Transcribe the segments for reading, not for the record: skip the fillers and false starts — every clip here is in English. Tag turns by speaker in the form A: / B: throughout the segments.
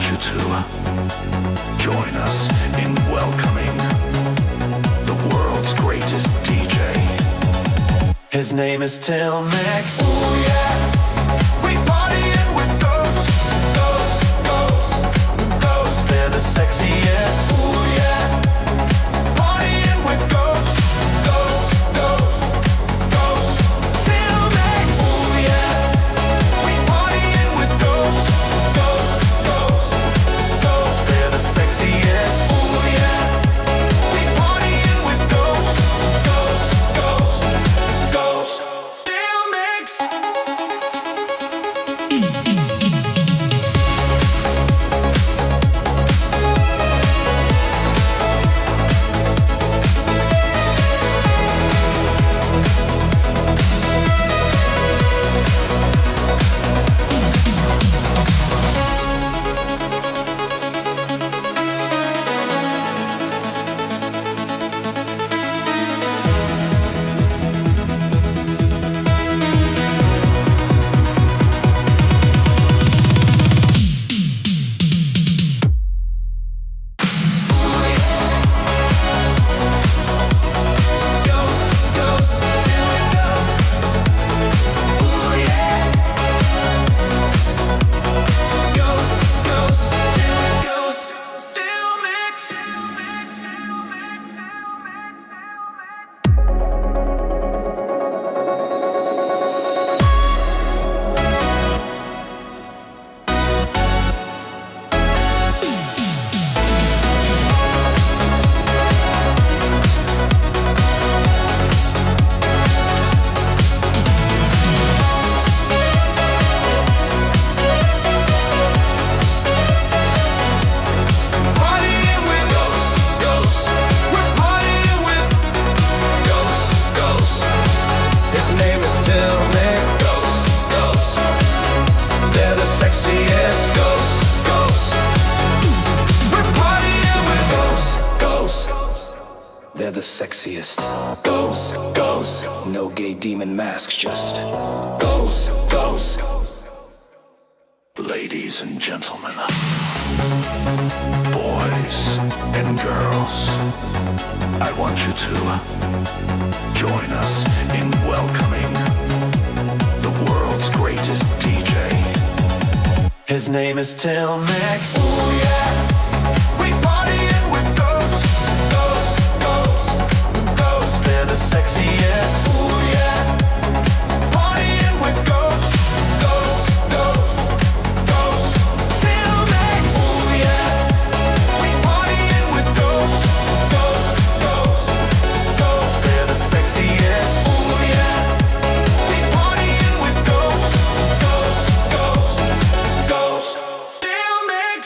A: want you to join us in welcoming the world's greatest DJ. His name is Till Mix. Ooh yeah, we partying with ghosts, ghosts, ghosts, ghosts. They're the sexiest. Ooh yeah, partying with ghosts, ghosts, ghosts, ghosts. Till Mix. Ooh yeah, we partying with ghosts, ghosts, ghosts, ghosts. They're the sexiest. Ooh yeah, we partying with ghosts, ghosts, ghosts, ghosts. Till Mix. They're the sexiest. Ghosts, ghosts, no gay demon masks, just ghosts, ghosts. Ladies and gentlemen, boys and girls, I want you to join us in welcoming the world's greatest DJ. His name is Till Mix. Ooh yeah, we partying with ghosts, ghosts, ghosts, ghosts. They're the sexiest. Ooh yeah, partying with ghosts, ghosts, ghosts, ghosts. Till Mix. Ooh yeah, we partying with ghosts, ghosts, ghosts, ghosts. They're the sexiest. Ooh yeah, we partying with ghosts, ghosts, ghosts, ghosts. Till Mix.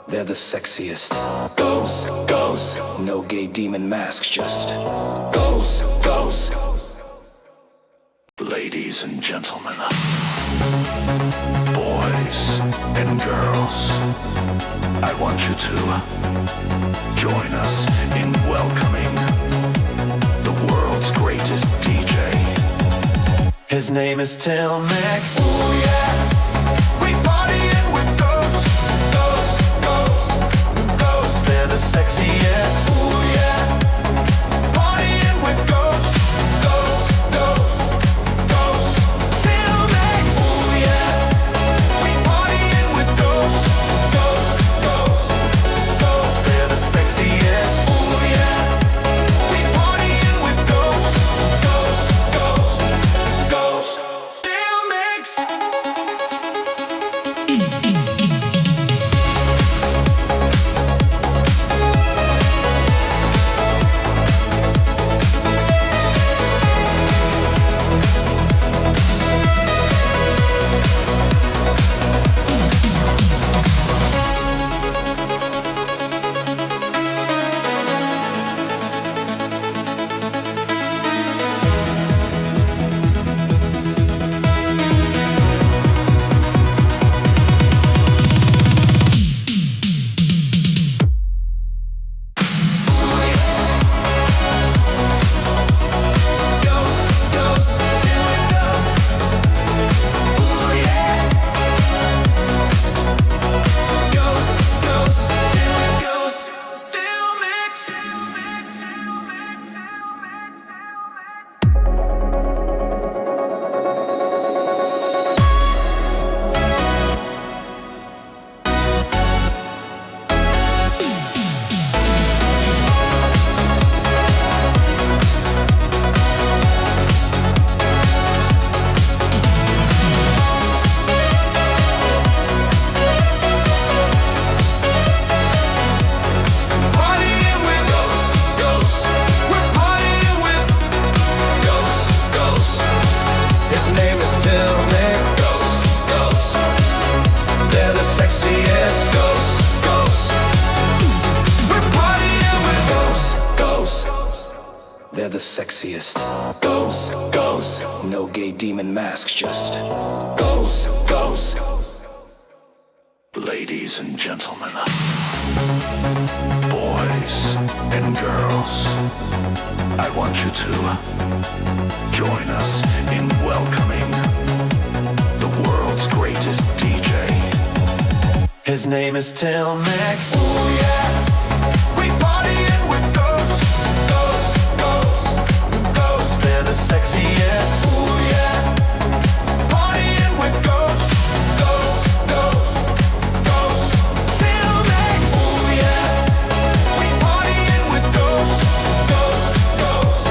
A: They're the sexiest. Ghosts, ghosts, no gay demon masks, just Ladies and gentlemen, boys and girls, I want you to join us in welcoming the world's greatest DJ. His name is Till Max. Ooh yeah, we partying with ghosts, ghosts, ghosts, ghosts. They're the sexiest. Ooh yeah, partying with ghosts, ghosts, ghosts, ghosts. Till Max. Ooh yeah, we partying with ghosts, ghosts, ghosts, ghosts. They're the sexiest. Ooh yeah, we partying with ghosts, ghosts, ghosts, ghosts. Till Max. They're the sexiest. Ghosts, ghosts. No gay demon masks, just ghosts, ghosts. Ladies and gentlemen, boys and girls, I want you to join us in welcoming the world's greatest DJ. His name is Till Max. Ooh yeah, we partying with ghosts, ghosts, ghosts, ghosts. They're the sexiest. Ooh yeah, partying with ghosts, ghosts, ghosts, ghosts. Till Max. Ooh yeah, we partying with ghosts, ghosts, ghosts,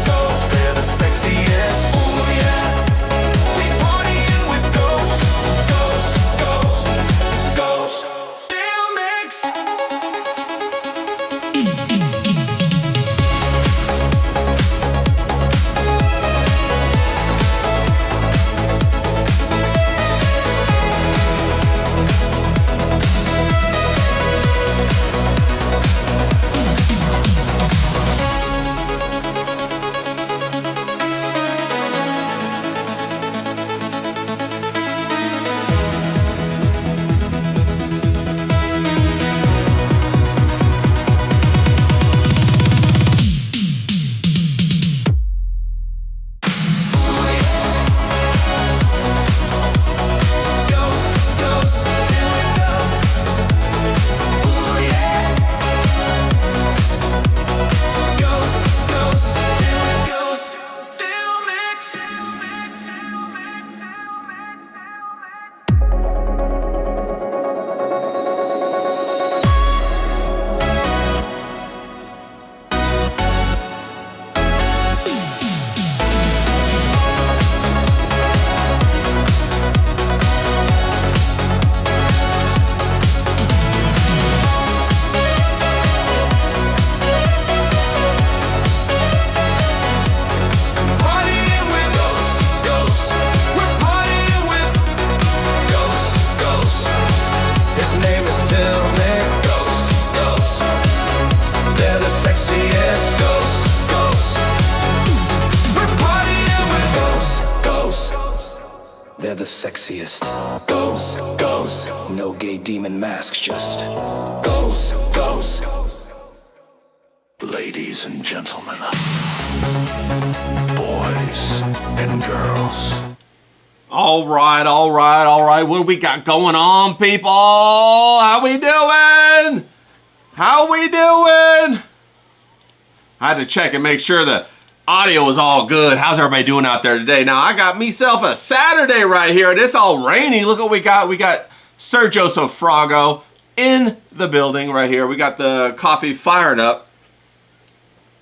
A: ghosts. They're the sexiest. Ooh yeah, we partying with ghosts, ghosts, ghosts, ghosts. Till Max. the sexiest. Ghosts, ghosts, no gay demon masks, just ghosts, ghosts. Ladies and gentlemen, boys and girls.
B: All right. What do we got going on, people? How we doing? I had to check and make sure the audio was all good. How's everybody doing out there today? Now, I got myself a Saturday right here, and it's all rainy. Look what we got. We got Sir Joseph Frago in the building right here. We got the coffee fired up.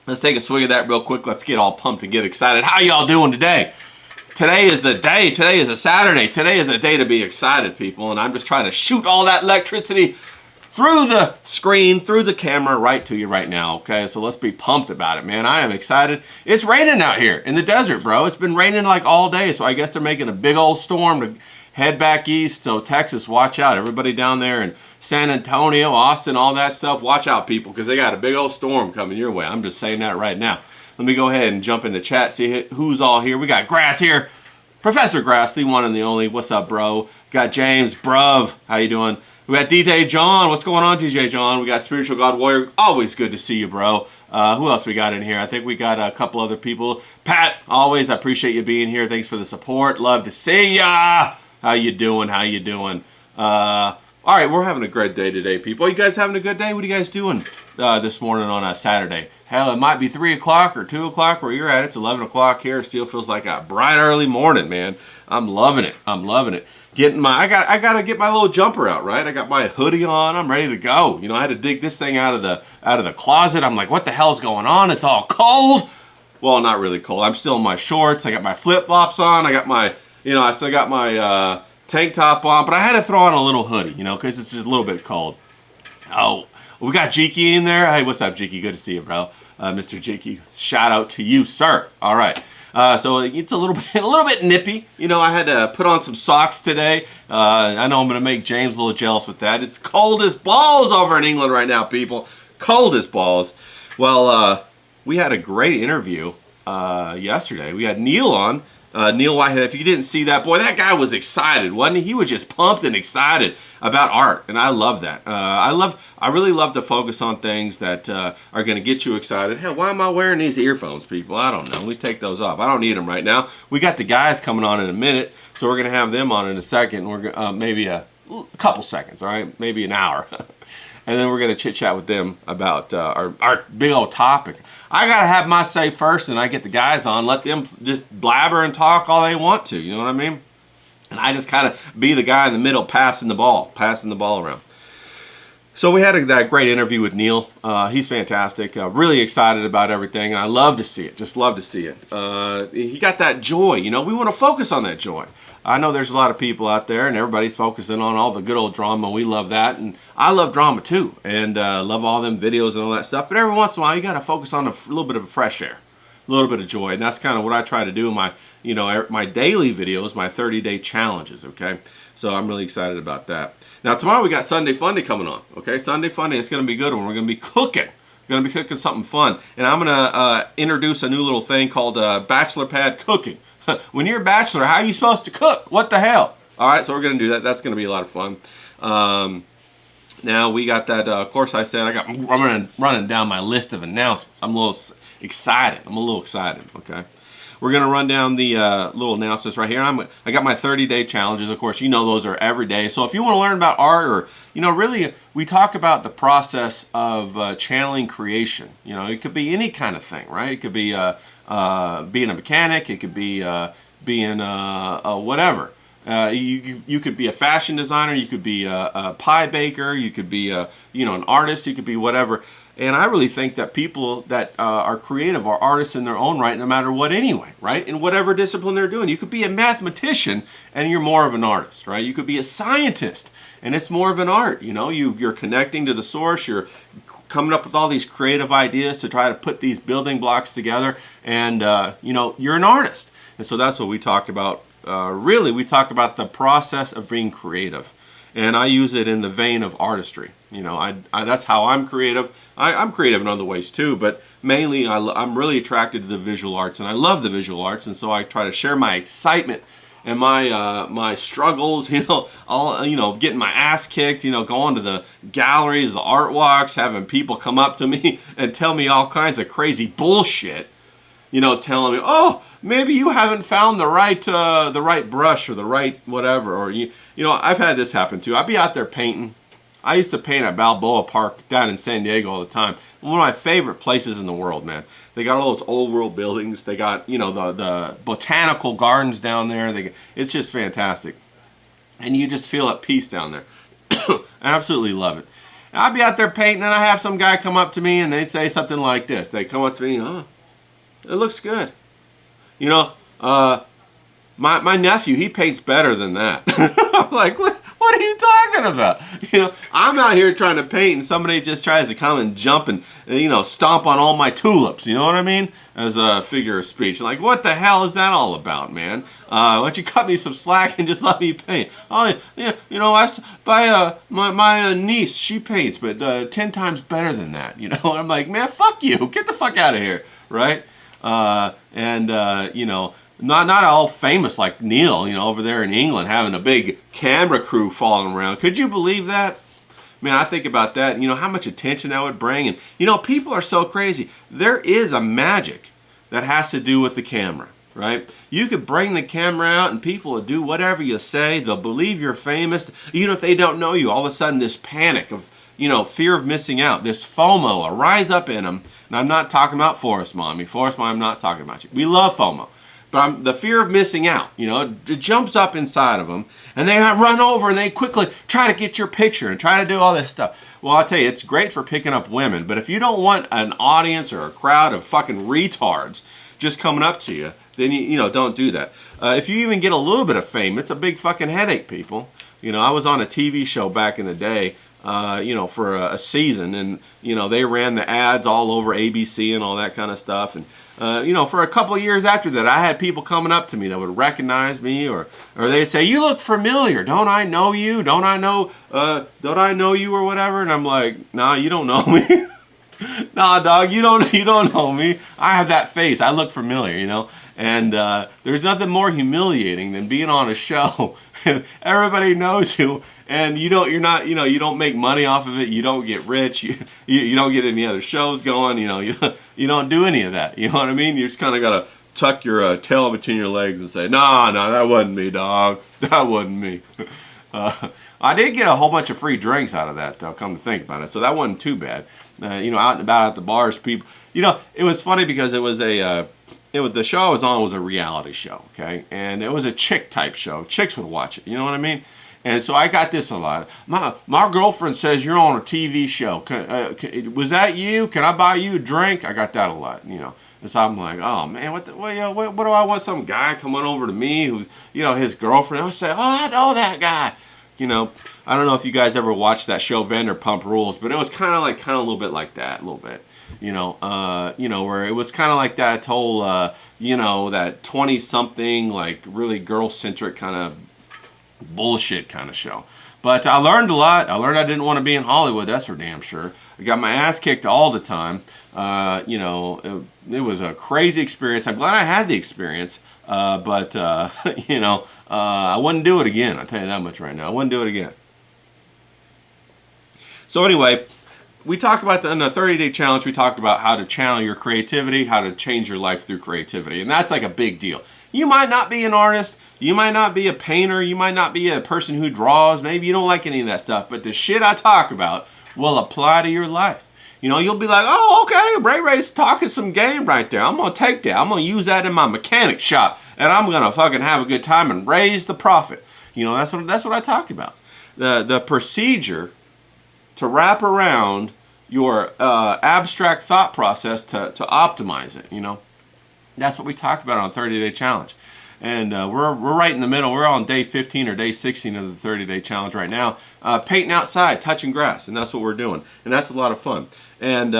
B: Let's take a swig of that real quick. Let's get all pumped and get excited. How y'all doing today? Today is the day. Today is a Saturday. Today is a day to be excited, people. And I'm just trying to shoot all that electricity through the screen, through the camera, right to you right now, okay? So let's be pumped about it, man. I am excited. It's raining out here in the desert, bro. It's been raining like all day, so I guess they're making a big old storm to head back east. So Texas, watch out. Everybody down there in San Antonio, Austin, all that stuff, watch out, people, because they got a big old storm coming your way. I'm just saying that right now. Let me go ahead and jump in the chat, see who's all here. We got Grass here. Professor Grass, the one and the only. What's up, bro? Got James, bruv. How you doing? We got DJ John. What's going on, DJ John? We got Spiritual God Warrior. Always good to see you, bro. Who else we got in here? I think we got a couple other people. Pat, always, I appreciate you being here. Thanks for the support. Love to see ya. How you doing? All right, we're having a great day today, people. You guys having a good day? What are you guys doing this morning on a Saturday? Hell, it might be 3 o'clock or 2 o'clock where you're at. It's 11 o'clock here. It still feels like a bright early morning, man. I'm loving it. I gotta get my little jumper out, right? I got my hoodie on. I'm ready to go. You know, I had to dig this thing out of the closet. I'm like, what the hell's going on? It's all cold. Well, not really cold. I'm still in my shorts. I got my flip-flops on. I got my, I still got my tank top on, but I had to throw on a little hoodie, because it's just a little bit cold. Oh, we got Jiki in there. Hey, what's up, Jiki? Good to see you, bro. Mr. Jiki, shout out to you, sir. All right. So it's a little bit nippy. I had to put on some socks today. I know I'm going to make James a little jealous with that. It's cold as balls over in England right now, people. Cold as balls. Well, we had a great interview yesterday. We had Neil on. Neil Whitehead, if you didn't see that, boy, that guy was excited, wasn't he? He was just pumped and excited about art, and I love that. I really love to focus on things that are going to get you excited. Hell, why am I wearing these earphones, people? I don't know. Let me take those off. I don't need them right now. We got the guys coming on in a minute, so we're going to have them on in a second. We're maybe a couple seconds, all right? Maybe an hour. And then we're going to chit-chat with them about our big old topic. I got to have my say first, and I get the guys on. Let them just blabber and talk all they want to. You know what I mean? And I just kind of be the guy in the middle passing the ball around. So we had that great interview with Neil. He's fantastic. Really excited about everything. And I love to see it. Just love to see it. He got that joy. We want to focus on that joy. I know there's a lot of people out there, and everybody's focusing on all the good old drama. We love that, and I love drama too, and love all them videos and all that stuff. But every once in a while, you got to focus on a little bit of fresh air, a little bit of joy, and that's kind of what I try to do in my, my daily videos, my 30-day challenges. Okay, so I'm really excited about that. Now tomorrow we got Sunday Funday coming on. Okay, Sunday Funday, it's going to be a good one. We're going to be cooking. Going to be cooking something fun, and I'm going to introduce a new little thing called Bachelor Pad Cooking. When you're a bachelor, how are you supposed to cook? What the hell? All right, so we're going to do that. That's going to be a lot of fun. Now we got that. Of course, I said I'm running down my list of announcements. I'm a little excited. Okay, we're going to run down the little announcements right here. I got my 30-day challenges. Of course, those are every day. So if you want to learn about art, or really, we talk about the process of channeling creation. It could be any kind of thing, right? It could be being a mechanic. It could be being whatever. You could be a fashion designer. You could be a pie baker. You could be an artist. You could be whatever. And I really think that people that are creative are artists in their own right, no matter what anyway, right? In whatever discipline they're doing. You could be a mathematician and you're more of an artist, right? You could be a scientist and it's more of an art. You're connecting to the source. You're coming up with all these creative ideas to try to put these building blocks together, and you're an artist. And so that's what we talk about. Really, we talk about the process of being creative, and I use it in the vein of artistry. That's how I'm creative. I'm creative in other ways too, but mainly I'm really attracted to the visual arts, and I love the visual arts, and so I try to share my excitement and my struggles, all, getting my ass kicked, going to the galleries, the art walks, having people come up to me and tell me all kinds of crazy bullshit, telling me, oh, maybe you haven't found the right brush or the right whatever, or I've had this happen too. I'd be out there painting. I used to paint at Balboa Park down in San Diego all the time. One of my favorite places in the world, man. They got all those old world buildings. They got, the botanical gardens down there. It's just fantastic. And you just feel at peace down there. I absolutely love it. And I'd be out there painting, and I have some guy come up to me, and they'd say something like this. They come up to me, oh, it looks good. My nephew, he paints better than that. I'm like, what are you talking about? I'm out here trying to paint, and somebody just tries to come and jump and, stomp on all my tulips. You know what I mean? As a figure of speech. Like, what the hell is that all about, man? Why don't you cut me some slack and just let me paint? Oh, my niece, she paints, but 10 times better than that. I'm like, man, fuck you. Get the fuck out of here, right? Not all famous like Neil, over there in England having a big camera crew following around. Could you believe that? Man, I think about that, how much attention that would bring. And, people are so crazy. There is a magic that has to do with the camera, right? You could bring the camera out and people will do whatever you say. They'll believe you're famous. Even if they don't know you, all of a sudden this panic of, fear of missing out, this FOMO will rise up in them. And I'm not talking about Forest Mommy. Forest Mommy, I'm not talking about you. We love FOMO. But the fear of missing out, it jumps up inside of them, and they run over and they quickly try to get your picture and try to do all this stuff. Well, I'll tell you, it's great for picking up women, but if you don't want an audience or a crowd of fucking retards just coming up to you, then don't do that. If you even get a little bit of fame, it's a big fucking headache, people. I was on a TV show back in the day, for a season, and they ran the ads all over ABC and all that kind of stuff, and for a couple of years after that, I had people coming up to me that would recognize me, or they'd say, "You look familiar. Don't I know you? Don't I know you or whatever?" And I'm like, "Nah, you don't know me." Nah, dog, you don't know me. I have that face. I look familiar, And there's nothing more humiliating than being on a show. Everybody knows you, and you don't make money off of it. You don't get rich. You don't get any other shows going. You don't do any of that. You know what I mean? You just kind of gotta tuck your tail between your legs and say, "No, that wasn't me, dog. That wasn't me." I did get a whole bunch of free drinks out of that, though, come to think about it. So that wasn't too bad. Out and about at the bars, people. It was funny because it was the show I was on was a reality show, okay? And it was a chick type show. Chicks would watch it, you know what I mean? And so I got this a lot. My girlfriend says you're on a TV show. Was that you? Can I buy you a drink? I got that a lot, And so I'm like, oh man, what do I want some guy coming over to me who's, his girlfriend? I'll say, oh, I know that guy. I don't know if you guys ever watched that show Vanderpump Rules, but it was kind of a little bit like that, a little bit. Where it was kind of like that whole, that 20-something, like really girl-centric kind of bullshit kind of show. But I learned a lot. I learned I didn't want to be in Hollywood, that's for damn sure. I got my ass kicked all the time. It was a crazy experience. I'm glad I had the experience, but I wouldn't do it again. I'll tell you that much right now. I wouldn't do it again. So anyway, we talk about in the 30-day challenge, we talk about how to channel your creativity, how to change your life through creativity. And that's like a big deal. You might not be an artist. You might not be a painter. You might not be a person who draws. Maybe you don't like any of that stuff. But the shit I talk about will apply to your life. You'll be like, oh, okay, Ray Ray's talking some game right there. I'm going to take that. I'm going to use that in my mechanic shop. And I'm going to fucking have a good time and raise the profit. That's what I talk about. The procedure to wrap around your abstract thought process to optimize it, That's what we talk about on 30-day challenge. And we're right in the middle. We're on day 15 or day 16 of the 30-day challenge right now. Painting outside, touching grass, and that's what we're doing. And that's a lot of fun. And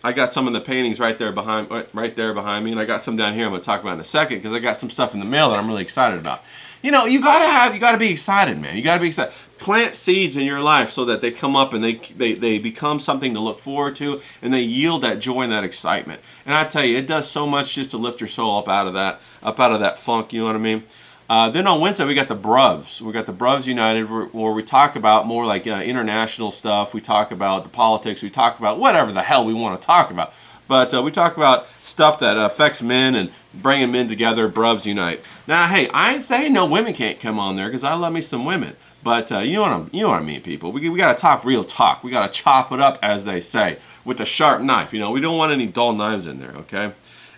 B: I got some of the paintings right there behind me, and I got some down here I'm going to talk about in a second because I got some stuff in the mail that I'm really excited about. You gotta be excited, man. You gotta be excited. Plant seeds in your life so that they come up and they become something to look forward to, and they yield that joy and that excitement. And I tell you, it does so much just to lift your soul up out of that funk. You know what I mean? Then on Wednesday we got the Bruvs. We got the Bruvs United, where we talk about more like international stuff. We talk about the politics. We talk about whatever the hell we want to talk about. But we talk about stuff that affects men and bringing men together. Bruvs Unite. Now, hey, I ain't saying no women can't come on there, because I love me some women. But you know what I mean, people. We got to talk real talk. We got to chop it up, as they say, with a sharp knife. You know, we don't want any dull knives in there, okay?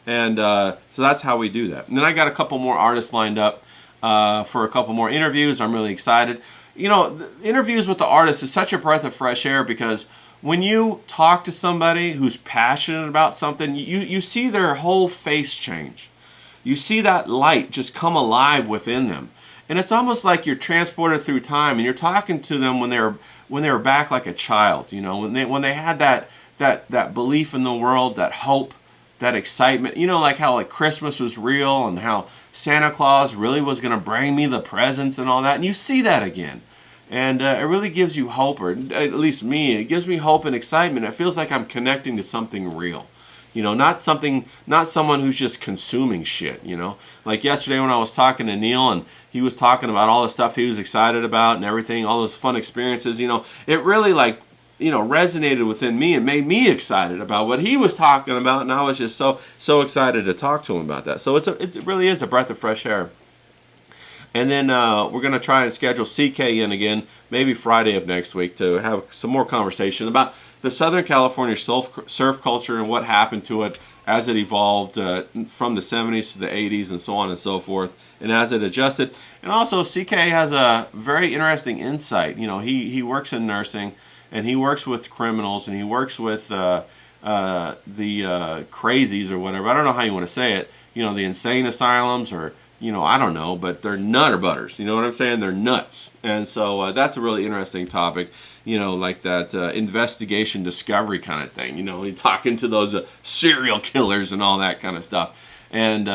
B: And so that's how we do that. And then I got a couple more artists lined up for a couple more interviews. I'm really excited. You know, the interviews with the artists is such a breath of fresh air, because when you talk to somebody who's passionate about something, you see their whole face change. You see that light just come alive within them. And it's almost like you're transported through time, and you're talking to them when they were back like a child, you know, when they had that belief in the world, that hope, that excitement, you know, like how like Christmas was real and how Santa Claus really was going to bring me the presents and all that. And you see that again. And it really gives you hope, or at least me, it gives me hope and excitement. It feels like I'm connecting to something real. You know, not someone who's just consuming shit, you know. Like yesterday when I was talking to Neil, and he was talking about all the stuff he was excited about and everything, all those fun experiences, you know, it really like, you know, resonated within me and made me excited about what he was talking about, and I was just so excited to talk to him about that. So it really is a breath of fresh air. And then we're going to try and schedule CK in again, maybe Friday of next week, to have some more conversation about the Southern California surf culture and what happened to it as it evolved from the 70s to the 80s and so on and so forth, and as it adjusted. And also CK has a very interesting insight. You know, he works in nursing, and he works with criminals, and he works with the crazies or whatever. I don't know how you want to say it. You know, the insane asylums, or, you know, I don't know, but they're nutter butters. You know what I'm saying? They're nuts. And so that's a really interesting topic, you know, like that investigation discovery kind of thing. You know, you're talking to those serial killers and all that kind of stuff. And,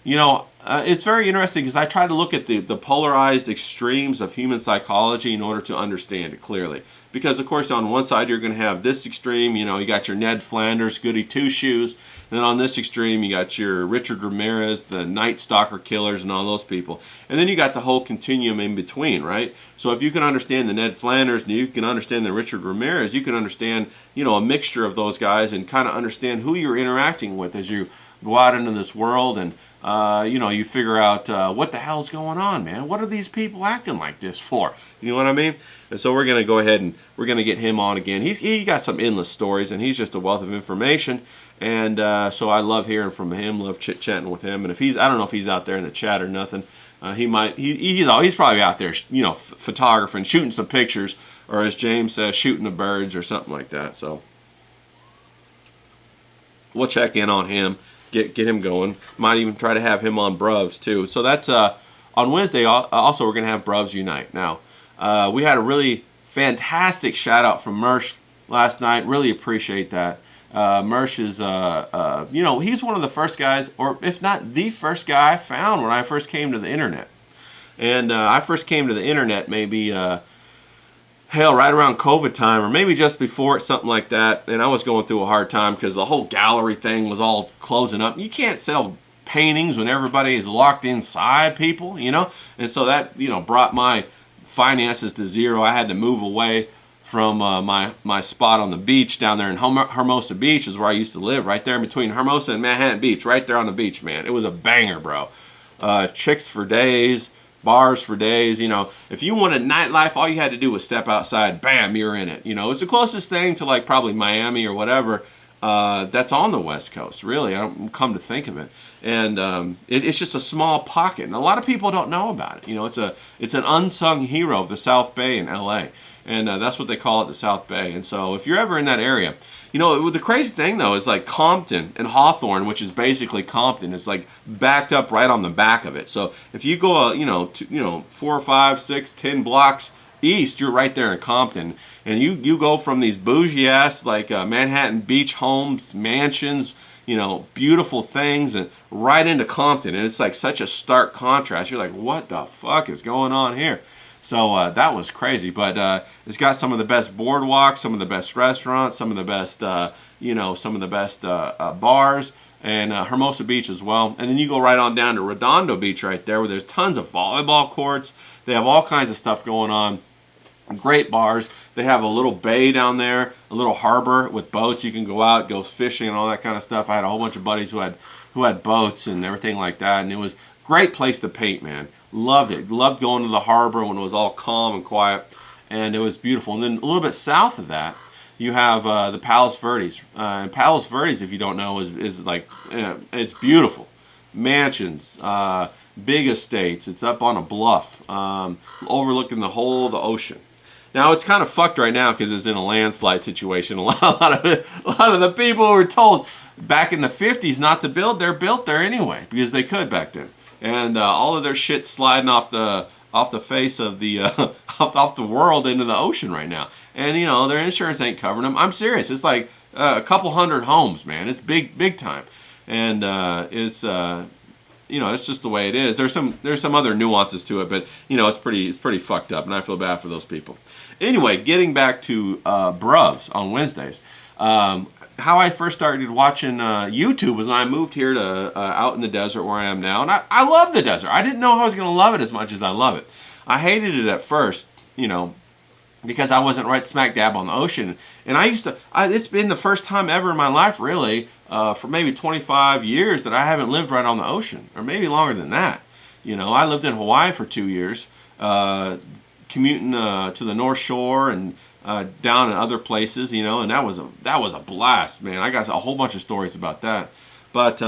B: you know, it's very interesting, because I try to look at the polarized extremes of human psychology in order to understand it clearly. Because, of course, on one side, you're going to have this extreme. You know, you got your Ned Flanders, goody two-shoes. And then on this extreme, you got your Richard Ramirez, the Night Stalker killers, and all those people. And then you got the whole continuum in between, right? So if you can understand the Ned Flanders, and you can understand the Richard Ramirez, you can understand, you know, a mixture of those guys, and kind of understand who you're interacting with as you go out into this world, and you know, you figure out what the hell's going on, man. What are these people acting like this for? You know what I mean? And so we're going to go ahead and we're going to get him on again. He got some endless stories, and he's just a wealth of information. And so I love hearing from him, love chit-chatting with him. And if I don't know if he's out there in the chat or nothing. He's probably out there, you know, photographing, shooting some pictures, or as James says, shooting the birds or something like that. So we'll check in on him. Get him going. Might even try to have him on Bruvs too. So that's on Wednesday. Also, we're gonna have Bruvs Unite. Now, we had a really fantastic shout out from Mersh last night. Really appreciate that. Mersh is, you know, he's one of the first guys, or if not the first guy I found when I first came to the internet. And I first came to the internet maybe hell, right around COVID time, or maybe just before it, something like that. And I was going through a hard time because the whole gallery thing was all closing up. You can't sell paintings when everybody is locked inside, people, you know? And so that, you know, brought my finances to zero. I had to move away from my spot on the beach down there in Hermosa Beach, is where I used to live, right there in between Hermosa and Manhattan Beach, right there on the beach, man. It was a banger, bro. Chicks for days. Bars for days, you know. If you wanted nightlife, all you had to do was step outside, bam, you're in it. You know, it's the closest thing to like probably Miami or whatever that's on the West Coast, really. I don't come to think of it. And it's just a small pocket, and a lot of people don't know about it. You know, it's an unsung hero of the South Bay in LA, and that's what they call it, the South Bay. And so if you're ever in that area, you know, the crazy thing though is like Compton and Hawthorne, which is basically Compton, is like backed up right on the back of it. So if you go, you know, 4, 5, 6, 10 blocks east, you're right there in Compton, and you go from these bougie ass like Manhattan Beach homes, mansions, you know, beautiful things, and right into Compton, and it's like such a stark contrast. You're like, what the fuck is going on here? So that was crazy, but it's got some of the best boardwalks, some of the best restaurants, some of the best, you know, some of the best bars. and Hermosa Beach as well. And then you go right on down to Redondo Beach right there, where there's tons of volleyball courts. They have all kinds of stuff going on. Great bars. They have a little bay down there, a little harbor with boats. You can go out, go fishing, and all that kind of stuff. I had a whole bunch of buddies who had boats and everything like that, and it was a great place to paint, man. Loved it. Loved going to the harbor when it was all calm and quiet, and it was beautiful. And then a little bit south of that, you have the Palos Verdes. And Palos Verdes, if you don't know, is like, it's beautiful. Mansions, big estates. It's up on a bluff, overlooking the ocean. Now it's kind of fucked right now because it's in a landslide situation. A lot of the people who were told back in the 50s not to build there built there anyway because they could back then, and all of their shit sliding off the face of the off the world into the ocean right now. And you know, their insurance ain't covering them. I'm serious. It's like a couple hundred homes, man. It's big time, and it's you know, it's just the way it is. There's some other nuances to it, but you know, it's pretty fucked up, and I feel bad for those people. Anyway, getting back to Bruvs on Wednesdays. How I first started watching YouTube was when I moved here to out in the desert where I am now, and I love the desert. I didn't know I was going to love it as much as I love it. I hated it at first, you know, because I wasn't right smack dab on the ocean. And it's been the first time ever in my life, really, for maybe 25 years that I haven't lived right on the ocean, or maybe longer than that. You know, I lived in Hawaii for 2 years, commuting to the North Shore and down in other places, you know, and that was a blast, man. I got a whole bunch of stories about that. But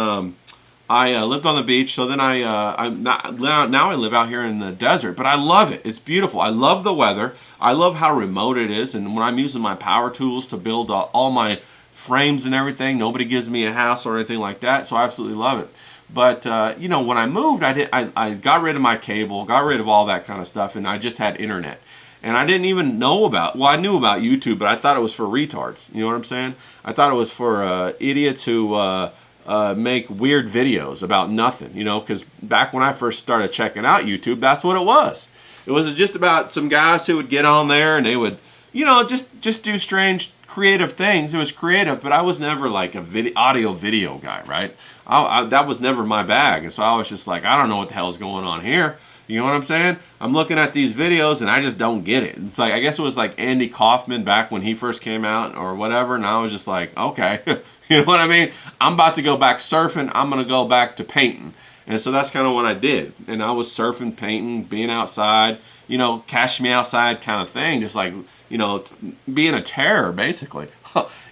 B: I lived on the beach, so then now I live out here in the desert, but I love it. It's beautiful. I love the weather. I love how remote it is, and when I'm using my power tools to build all my frames and everything, nobody gives me a hassle or anything like that, so I absolutely love it. But you know, when I moved, I got rid of my cable, got rid of all that kind of stuff, and I just had internet. And I didn't even know I knew about YouTube, but I thought it was for retards. You know what I'm saying? I thought it was for idiots who make weird videos about nothing, you know, because back when I first started checking out YouTube, that's what it was. It was just about some guys who would get on there and they would, you know, just do strange creative things. It was creative, but I was never like a audio video guy, right? That was never my bag. And so I was just like, I don't know what the hell is going on here. You know what I'm saying? I'm looking at these videos and I just don't get it. It's like, I guess it was like Andy Kaufman back when he first came out or whatever. And I was just like, okay, you know what I mean? I'm about to go back surfing. I'm going to go back to painting. And so that's kind of what I did. And I was surfing, painting, being outside, you know, cash me outside kind of thing. Just like, you know, being a terror, basically.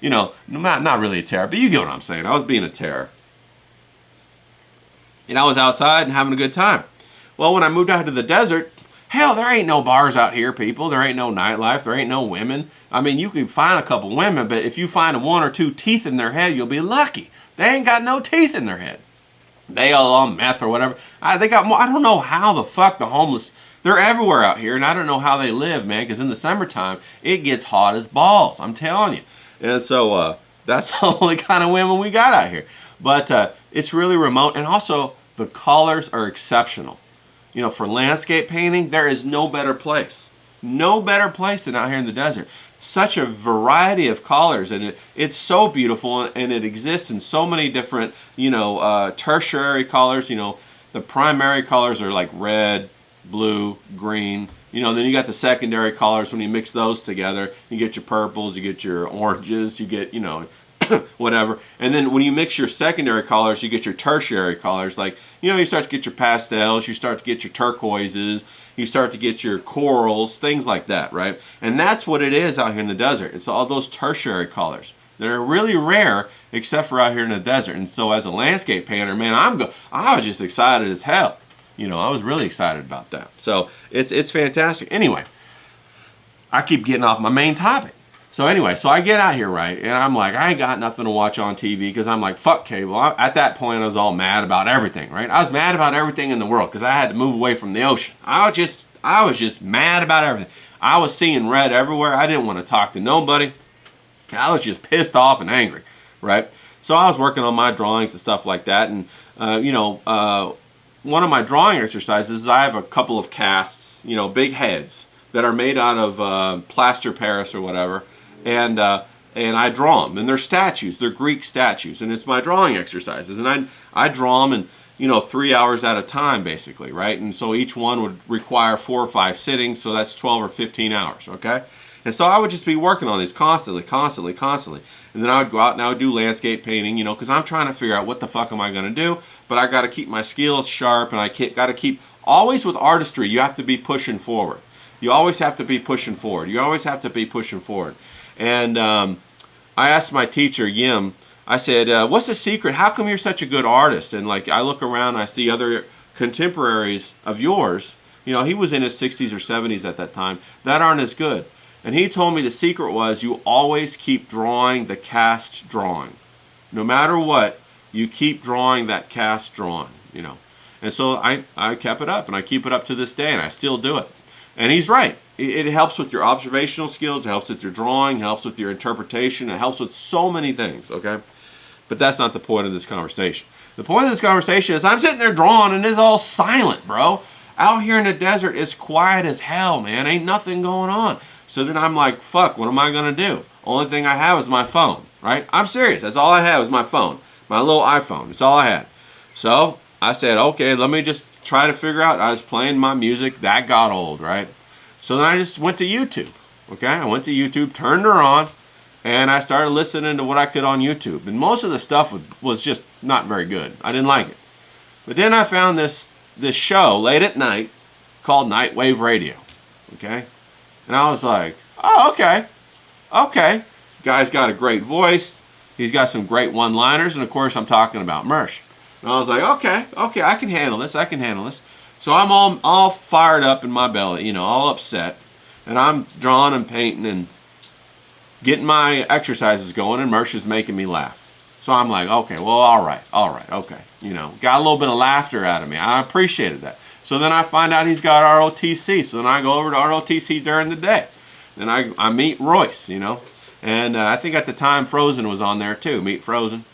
B: You know, not really a terror, but you get what I'm saying. I was being a terror. And I was outside and having a good time. Well, when I moved out to the desert, hell, there ain't no bars out here, people. There ain't no nightlife. There ain't no women. I mean, you can find a couple women, but if you find one or two teeth in their head, you'll be lucky. They ain't got no teeth in their head. They all on meth or whatever. They got more. I don't know how the fuck the homeless, they're everywhere out here, and I don't know how they live, man, because in the summertime, it gets hot as balls. I'm telling you. And so that's the only kind of women we got out here. But it's really remote, and also the colors are exceptional. You know, for landscape painting, there is no better place. No better place than out here in the desert. Such a variety of colors, and it's so beautiful, and it exists in so many different, you know, tertiary colors. You know, the primary colors are like red, blue, green. You know, then you got the secondary colors. When you mix those together, you get your purples, you get your oranges, you get, you know, whatever. And then when you mix your secondary colors, you get your tertiary colors. Like, you know, you start to get your pastels, you start to get your turquoises, you start to get your corals, things like that, right? And that's what it is out here in the desert. It's all those tertiary colors. They're really rare, except for out here in the desert. And so as a landscape painter, man, I was just excited as hell. You know, I was really excited about that. So it's fantastic. Anyway, I keep getting off my main topic. So anyway, so I get out here, right, and I'm like, I ain't got nothing to watch on TV because I'm like, fuck cable. At that point, I was all mad about everything, right? I was mad about everything in the world because I had to move away from the ocean. I was just mad about everything. I was seeing red everywhere. I didn't want to talk to nobody. I was just pissed off and angry, right? So I was working on my drawings and stuff like that, and you know, one of my drawing exercises is I have a couple of casts, you know, big heads that are made out of plaster Paris or whatever. And and I draw them, and they're statues. They're Greek statues, and it's my drawing exercises, and I draw them in 3 hours at a time, basically, right? And so each one would require 4 or 5 sittings, so that's 12 or 15 hours, okay? And so I would just be working on these constantly. And then I would go out and I would do landscape painting, because I'm trying to figure out what the fuck am I going to do. But I got to keep my skills sharp, and I got to keep, always with artistry, you have to be pushing forward. You always have to be pushing forward. And I asked my teacher, Yim, I said, what's the secret? How come you're such a good artist? And like, I look around and I see other contemporaries of yours, he was in his 60s or 70s at that time, that aren't as good. And he told me the secret was you always keep drawing the cast drawing. No matter what, you keep drawing that cast drawing, And so I kept it up, and I keep it up to this day, and I still do it. And he's right. It helps with your observational skills, it helps with your drawing, it helps with your interpretation, it helps with so many things, okay? But that's not the point of this conversation. The point of this conversation is I'm sitting there drawing, and it's all silent, bro. Out here in the desert, it's quiet as hell, man. Ain't nothing going on. So then I'm like, fuck, what am I going to do? Only thing I have is my phone, right? I'm serious. That's all I have is my phone. My little iPhone. That's all I had. So I said, okay, let me just try to figure out. I was playing my music. That got old, right? So then I just went to YouTube, okay? I went to YouTube, turned her on, and I started listening to what I could on YouTube. And most of the stuff was just not very good. I didn't like it. But then I found this show late at night called Nightwave Radio, okay? And I was like, oh, okay. Guy's got a great voice. He's got some great one-liners. And, of course, I'm talking about Mersh. And I was like, okay, I can handle this. So I'm all fired up in my belly, all upset. And I'm drawing and painting and getting my exercises going. And Mersh is making me laugh. So I'm like, okay, well, all right, okay. Got a little bit of laughter out of me. I appreciated that. So then I find out he's got ROTC. So then I go over to ROTC during the day. Then I meet Royce, And I think at the time Frozen was on there too. Meet Frozen.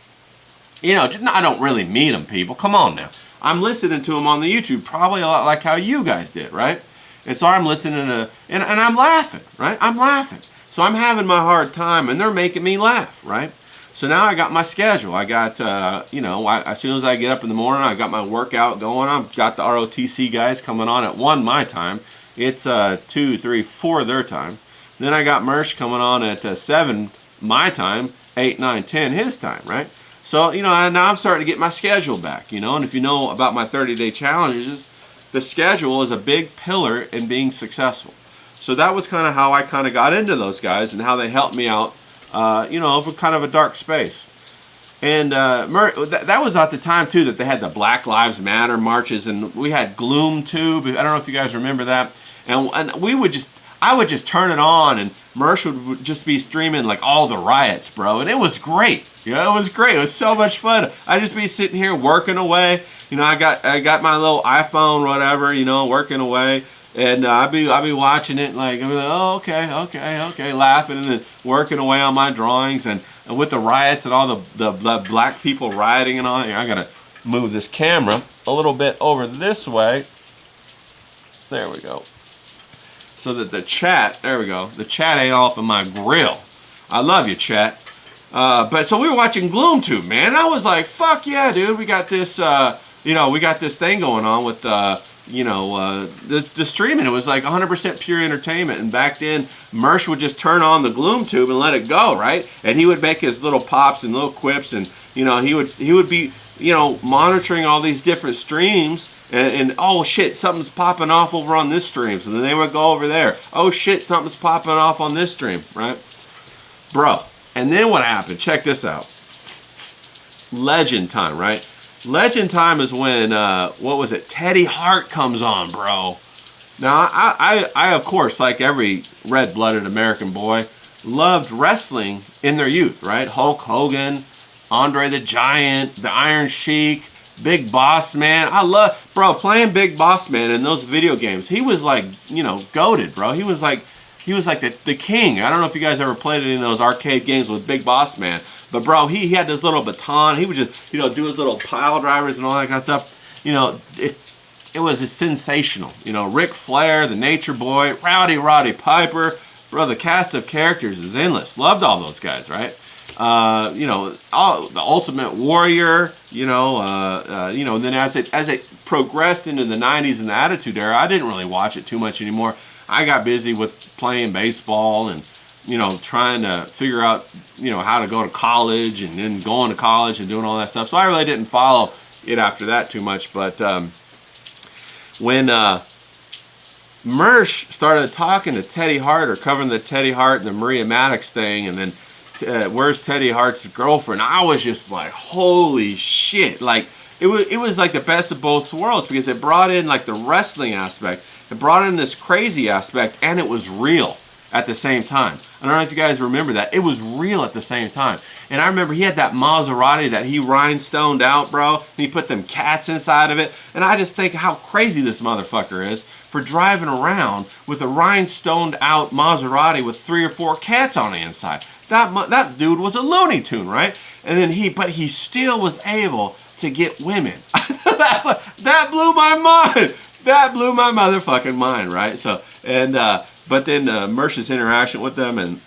B: I don't really meet him, people. Come on now. I'm listening to him on the YouTube, probably a lot like how you guys did, right? And so I'm listening to, and I'm laughing, right? I'm laughing. So I'm having my hard time, and they're making me laugh, right? So now I got my schedule. I got, as soon as I get up in the morning, I got my workout going. I've got the ROTC guys coming on at 1 my time. It's 2, 3, 4 their time. Then I got Mersh coming on at 7 my time, 8, 9, 10 his time, right? So, now I'm starting to get my schedule back, And if you know about my 30-day challenges, the schedule is a big pillar in being successful. So that was kind of how I kind of got into those guys and how they helped me out, for kind of a dark space. And that was at the time, too, that they had the Black Lives Matter marches, and we had Gloom Tube. I don't know if you guys remember that. And I would just turn it on, and Mersh would just be streaming like all the riots, bro. And it was great. It was great. It was so much fun. I'd just be sitting here working away. I got my little iPhone, whatever, working away. And I'd be watching it like, oh, okay, laughing and then working away on my drawings. And with the riots and all the black people rioting and all, I got to move this camera a little bit over this way. There we go. So that the chat, there we go, the chat ain't all up in my grill. I love you, chat. But so we were watching GloomTube, man. And I was like, fuck yeah, dude. We got this, we got this thing going on with, the streaming. It was like 100% pure entertainment. And back then, Mersh would just turn on the GloomTube and let it go, right? And he would make his little pops and little quips, and he would be, monitoring all these different streams. And oh shit, something's popping off over on this stream. So then they would go over there. Oh shit, something's popping off on this stream, right? Bro. And then what happened? Check this out. Legend time, right? Legend time is when, what was it? Teddy Hart comes on, bro. Now, I of course, like every red-blooded American boy, loved wrestling in their youth, right? Hulk Hogan, Andre the Giant, the Iron Sheik, Big Boss Man. I love, bro, playing Big Boss Man in those video games. He was like, goated, bro. He was like the king. I don't know if you guys ever played any of those arcade games with Big Boss Man. But, bro, he had this little baton. He would just, do his little pile drivers and all that kind of stuff. It was sensational. Ric Flair, the Nature Boy, Rowdy Roddy Piper, bro, the cast of characters is endless. Loved all those guys, right? You know, all the Ultimate Warrior. You know, and then as it progressed into the '90s and the Attitude Era, I didn't really watch it too much anymore. I got busy with playing baseball and, you know, trying to figure out, you know, how to go to college and then going to college and doing all that stuff. So I really didn't follow it after that too much. But when Mersh started talking to Teddy Hart, or covering the Teddy Hart and the Maria Maddox thing, and then where's Teddy Hart's girlfriend, I was just like, holy shit. Like, it was like the best of both worlds, because it brought in like the wrestling aspect, it brought in this crazy aspect, and it was real at the same time. I don't know if you guys remember that. It was real at the same time. And I remember he had that Maserati that he rhinestoned out, bro. And he put them cats inside of it. And I just think how crazy this motherfucker is for driving around with a rhinestoned out Maserati with 3 or 4 cats on the inside. That dude was a Looney Tune, right? And then but he still was able to get women. that blew my mind. That blew my motherfucking mind, right? So, and but then Mersh's interaction with them, and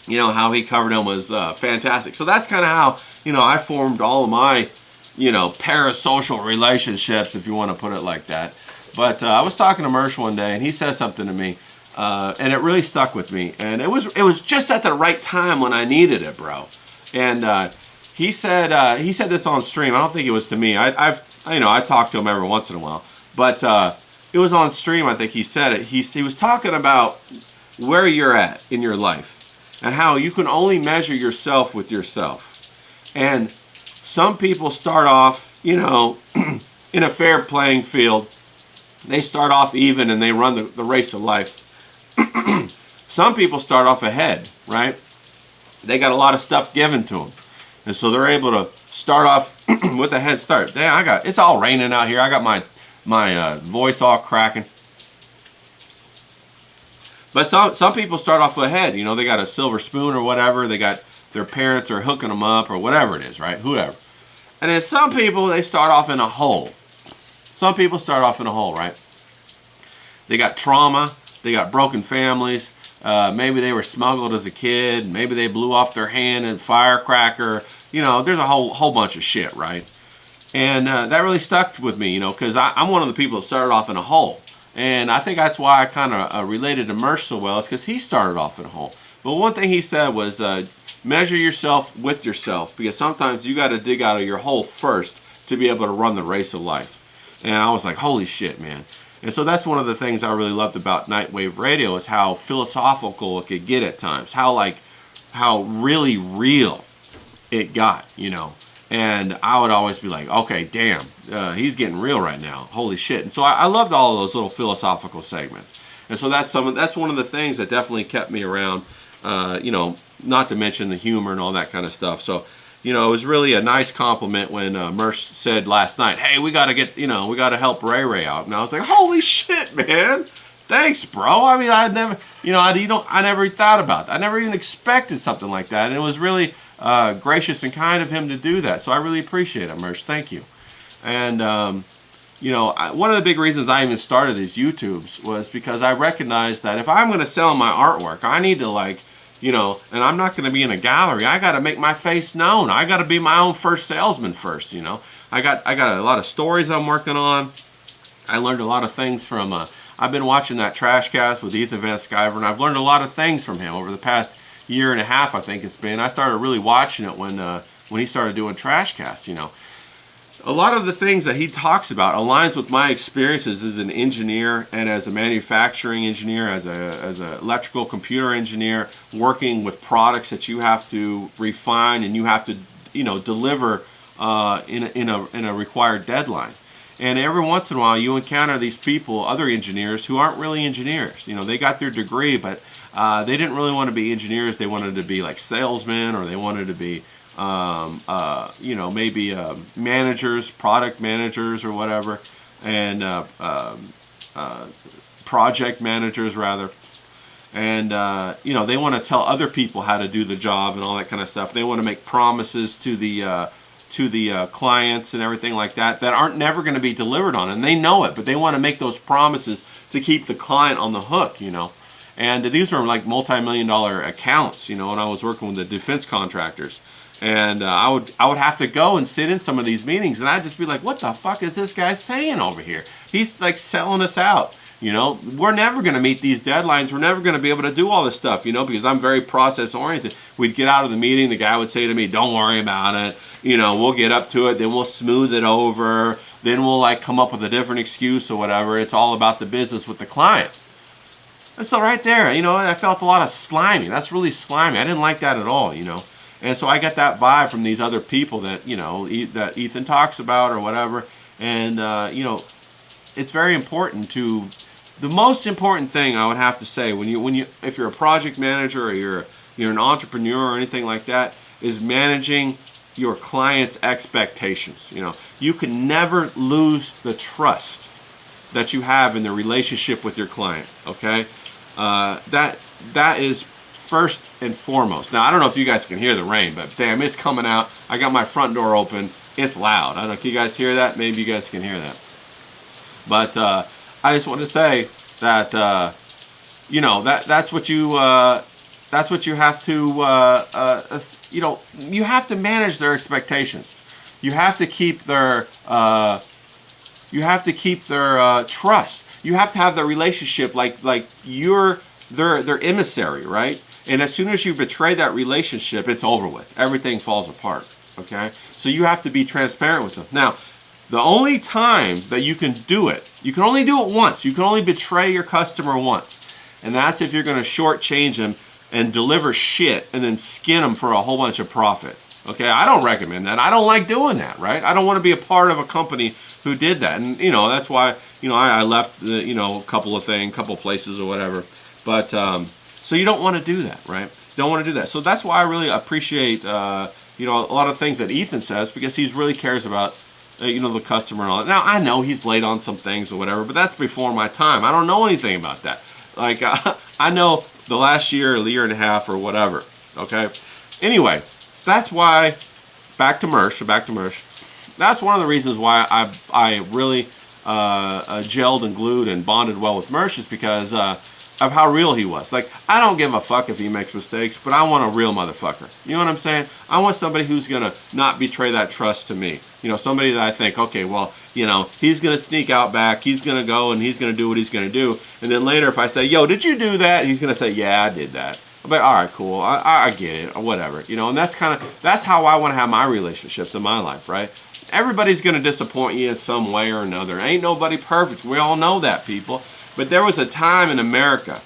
B: you know how he covered them, was fantastic. So that's kind of how, you know, I formed all of my, you know, parasocial relationships, if you want to put it like that. But I was talking to Mersh one day, and he said something to me, and it really stuck with me. And it was just at the right time when I needed it, bro. And he said this on stream. I don't think it was to me. I talk to him every once in a while. But it was on stream, I think he said it. He was talking about where you're at in your life and how you can only measure yourself with yourself. And some people start off, you know, in a fair playing field. They start off even and they run the race of life. Some people start off ahead, right? They got a lot of stuff given to them. And so they're able to start off with a head start. Damn, it's all raining out here. I got my voice all cracking. But some people start off ahead. You know, they got a silver spoon or whatever. They got their parents are hooking them up or whatever it is, right? Whoever. And then some people, they start off in a hole. Some people start off in a hole, right? They got trauma. They got broken families. Maybe they were smuggled as a kid. Maybe they blew off their hand in a firecracker. You know, there's a whole bunch of shit, right? And that really stuck with me, you know, because I'm one of the people that started off in a hole. And I think that's why I kind of related to Mersh so well, is because he started off in a hole. But one thing he said was measure yourself with yourself, because sometimes you got to dig out of your hole first to be able to run the race of life. And I was like, holy shit, man. And so that's one of the things I really loved about Nightwave Radio, is how philosophical it could get at times, how really real it got, you know. And I would always be like, okay, damn, he's getting real right now. Holy shit. And so I loved all of those little philosophical segments. And so that's one of the things that definitely kept me around, you know, not to mention the humor and all that kind of stuff. So, you know, it was really a nice compliment when Mersh said last night, hey, we got to help Ray Ray out. And I was like, holy shit, man. Thanks, bro. I mean, I never thought about that. I never even expected something like that. And it was really gracious and kind of him to do that. So I really appreciate it, Mersh. Thank you. And, you know, one of the big reasons I even started these YouTubes was because I recognized that if I'm going to sell my artwork, I need to, like, you know, and I'm not going to be in a gallery. I got to make my face known. I got to be my own first salesman first, you know. I got a lot of stories I'm working on. I learned a lot of things from, I've been watching that Trash Cast with Ethan Van Sciver, and I've learned a lot of things from him over the past year and a half, I think it's been. I started really watching it when he started doing Trash Cast, you know. A lot of the things that he talks about aligns with my experiences as an engineer and as a manufacturing engineer, as an electrical computer engineer, working with products that you have to refine and you have to, you know, deliver in a required deadline. And every once in a while you encounter these people, other engineers, who aren't really engineers. You know, they got their degree, but they didn't really want to be engineers. They wanted to be like salesmen, or they wanted to be you know, maybe managers, product managers or whatever, and project managers rather. And you know, they want to tell other people how to do the job and all that kind of stuff. They want to make promises to the clients and everything like that aren't never going to be delivered on, and they know it, but they want to make those promises to keep the client on the hook, you know. And these were like multi-million-dollar accounts, you know, when I was working with the defense contractors. And I would have to go and sit in some of these meetings, and I'd just be like, what the fuck is this guy saying over here? He's like selling us out. You know, we're never going to meet these deadlines. We're never going to be able to do all this stuff, you know, because I'm very process oriented. We'd get out of the meeting. The guy would say to me, don't worry about it. You know, we'll get up to it. Then we'll smooth it over. Then we'll like come up with a different excuse or whatever. It's all about the business with the client. And so right there, you know, I felt a lot of slimy. That's really slimy. I didn't like that at all, you know. And so I got that vibe from these other people that, you know, that Ethan talks about or whatever. And, you know, it's very important to... The most important thing I would have to say if you're a project manager or you're an entrepreneur or anything like that, is managing your client's expectations. You know, you can never lose the trust that you have in the relationship with your client. Okay, that is first and foremost. Now I don't know if you guys can hear the rain, but damn, it's coming out. I got my front door open. It's loud. I don't know if you guys hear that. Maybe you guys can hear that. But I just want to say that you know, that's what you have to you know, you have to manage their expectations. You have to keep their trust. You have to have the relationship like you're their emissary, right? And as soon as you betray that relationship, it's over with. Everything falls apart. Okay, so you have to be transparent with them. Now, the only time that you can do it, you can only do it once. You can only betray your customer once. And that's if you're going to shortchange them and deliver shit and then skin them for a whole bunch of profit. Okay, I don't recommend that. I don't like doing that, right? I don't want to be a part of a company who did that. And, you know, that's why, you know, I left, you know, a couple of places or whatever. But, so you don't want to do that, right? You don't want to do that. So that's why I really appreciate, you know, a lot of things that Ethan says, because he really cares about, you know, the customer and all that. Now, I know he's late on some things or whatever, but that's before my time. I don't know anything about that. Like, I know the last year or the year and a half or whatever, okay? Anyway, that's why, back to Mersh. That's one of the reasons why I really gelled and glued and bonded well with Mersh, is because of how real he was. Like, I don't give a fuck if he makes mistakes, but I want a real motherfucker. You know what I'm saying? I want somebody who's gonna not betray that trust to me. You know, somebody that I think, okay, well, you know, he's gonna sneak out back, he's gonna go and he's gonna do what he's gonna do. And then later if I say, yo, did you do that? He's gonna say, yeah, I did that. I'm like, all right, cool, I get it, or whatever. You know, and that's how I wanna have my relationships in my life, right? Everybody's gonna disappoint you in some way or another. Ain't nobody perfect. We all know that, people. But there was a time in America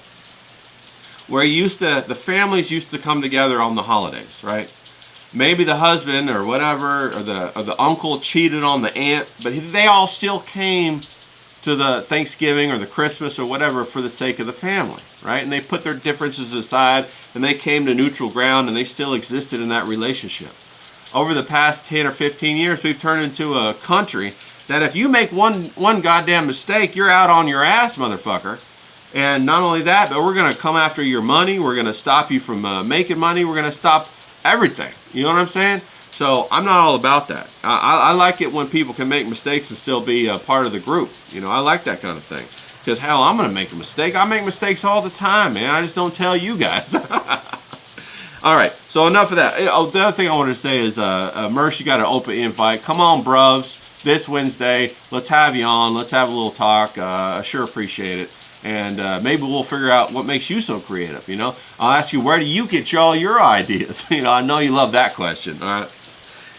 B: where the families used to come together on the holidays, right? Maybe the husband or whatever, or the uncle cheated on the aunt, but they all still came to the Thanksgiving or the Christmas or whatever for the sake of the family, right? And they put their differences aside and they came to neutral ground, and they still existed in that relationship. Over the past 10 or 15 years, we've turned into a country that if you make one goddamn mistake, you're out on your ass, motherfucker. And not only that, but we're going to come after your money. We're going to stop you from making money. We're going to stop everything. You know what I'm saying? So I'm not all about that. I like it when people can make mistakes and still be a part of the group. You know, I like that kind of thing. Because, hell, I'm going to make a mistake. I make mistakes all the time, man. I just don't tell you guys. All right, so enough of that. The other thing I wanted to say is, Mersh, you got an open invite. Come on, bruvs. This Wednesday, let's have you on. Let's have a little talk. I sure appreciate it. And maybe we'll figure out what makes you so creative, you know. I'll ask you, where do you get all your ideas? You know, I know you love that question, all right?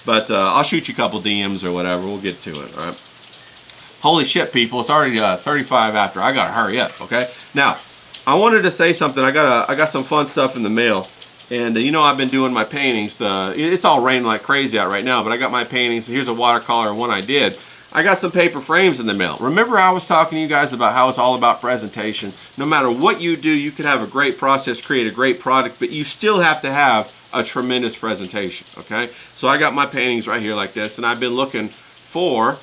B: But I'll shoot you a couple DMs or whatever. We'll get to it, all right? Holy shit, people. It's already 35 after. I got to hurry up, okay? Now, I wanted to say something. I got some fun stuff in the mail. And you know, I've been doing my paintings. It's all raining like crazy out right now, but I got my paintings. Here's a watercolor one I did. I got some paper frames in the mail. Remember I was talking to you guys about how it's all about presentation. No matter what you do, you could have a great process, create a great product, but you still have to have a tremendous presentation, okay? So I got my paintings right here like this, and I've been looking for,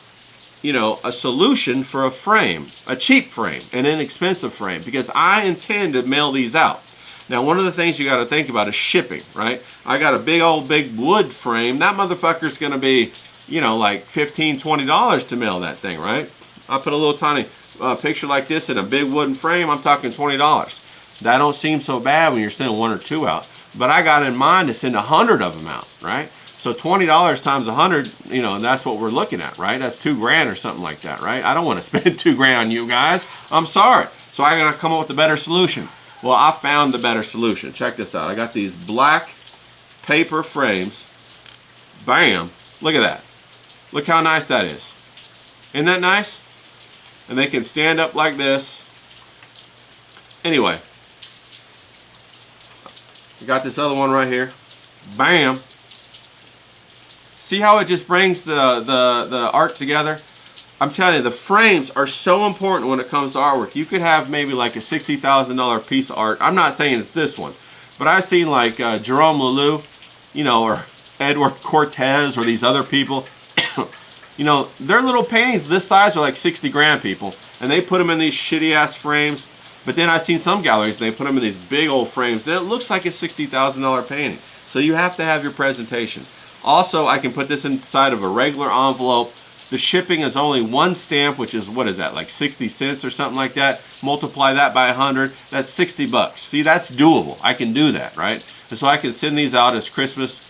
B: you know, a solution for a frame, a cheap frame, an inexpensive frame, because I intend to mail these out. Now, one of the things you got to think about is shipping, right? I got a big wood frame. That motherfucker's going to be, you know, like $15, $20 to mail that thing, right? I put a little tiny picture like this in a big wooden frame. I'm talking $20. That don't seem so bad when you're sending 1 or 2 out. But I got in mind to send 100 of them out, right? So $20 times 100, you know, and that's what we're looking at, right? That's $2 grand or something like that, right? I don't want to spend $2 grand on you guys. I'm sorry. So I got to come up with a better solution. Well, I found the better solution. Check this out. I got these black paper frames. Bam. Look at that. Look how nice that is. Isn't that nice? And they can stand up like this. Anyway. I got this other one right here. Bam. See how it just brings the art together? I'm telling you, the frames are so important when it comes to artwork. You could have maybe like a $60,000 piece of art. I'm not saying it's this one, but I've seen like Jerome Leloup, you know, or Edward Cortez, or these other people. You know, their little paintings this size are like 60 grand, people, and they put them in these shitty ass frames. But then I've seen some galleries, they put them in these big old frames, and it looks like a $60,000 painting. So you have to have your presentation. Also, I can put this inside of a regular envelope. The shipping is only 1 stamp, which is, what is that, like 60 cents or something like that. Multiply that by 100, that's 60 bucks. See, that's doable. I can do that, right? And so I can send these out as Christmas,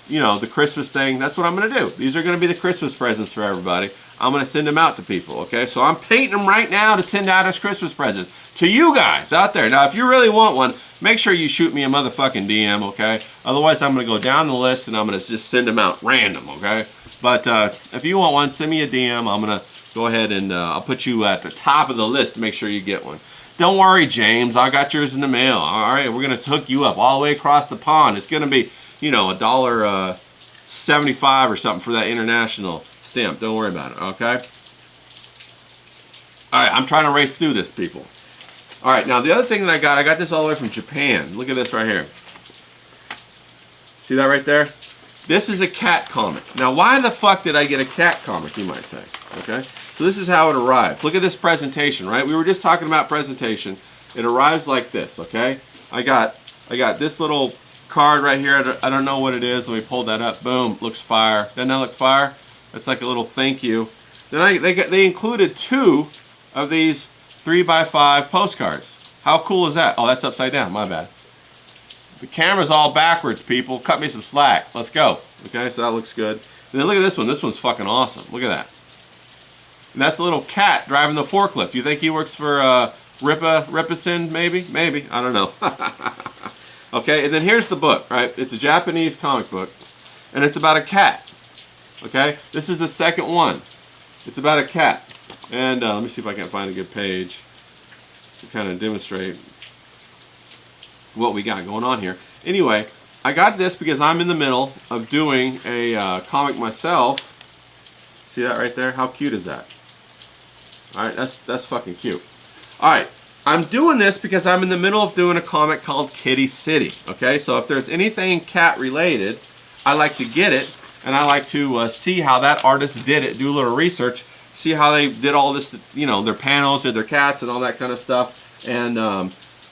B: you know, the Christmas thing. That's what I'm going to do. These are going to be the Christmas presents for everybody. I'm going to send them out to people, okay? So I'm painting them right now to send out as Christmas presents to you guys out there. Now, if you really want one, make sure you shoot me a motherfucking DM, okay? Otherwise, I'm going to go down the list and I'm going to just send them out random, okay? But if you want one, send me a DM. I'm going to go ahead and I'll put you at the top of the list to make sure you get one. Don't worry, James. I got yours in the mail. All right, we're going to hook you up all the way across the pond. It's going to be, you know, $1.75 or something for that international stamp. Don't worry about it, okay? All right, I'm trying to race through this, people. All right, now the other thing that I got this all the way from Japan. Look at this right here. See that right there? This is a cat comic. Now, why the fuck did I get a cat comic, you might say, okay? So this is how it arrived. Look at this presentation, right? We were just talking about presentation. It arrives like this, okay? I got this little card right here. I don't know what it is. Let me pull that up. Boom, looks fire. Doesn't that look fire? It's like a little thank you. Then they included 2 of these 3x5 postcards. How cool is that? Oh, that's upside down. My bad. The camera's all backwards, people. Cut me some slack. Let's go. Okay, so that looks good. And then look at this one. This one's fucking awesome. Look at that. And that's a little cat driving the forklift. You think he works for Ripperson, maybe? Maybe. I don't know. Okay, and then here's the book, right? It's a Japanese comic book, and it's about a cat. Okay, this is the second one. It's about a cat. And let me see if I can find a good page to kind of demonstrate what we got going on here. Anyway, I got this because I'm in the middle of doing a comic myself. See that right there? How cute is that? All right, that's fucking cute. All right, I'm doing this because I'm in the middle of doing a comic called Kitty City. Okay, so if there's anything cat related, I like to get it, and I like to see how that artist did it, do a little research, see how they did all this, you know, their panels, their cats, and all that kind of stuff. And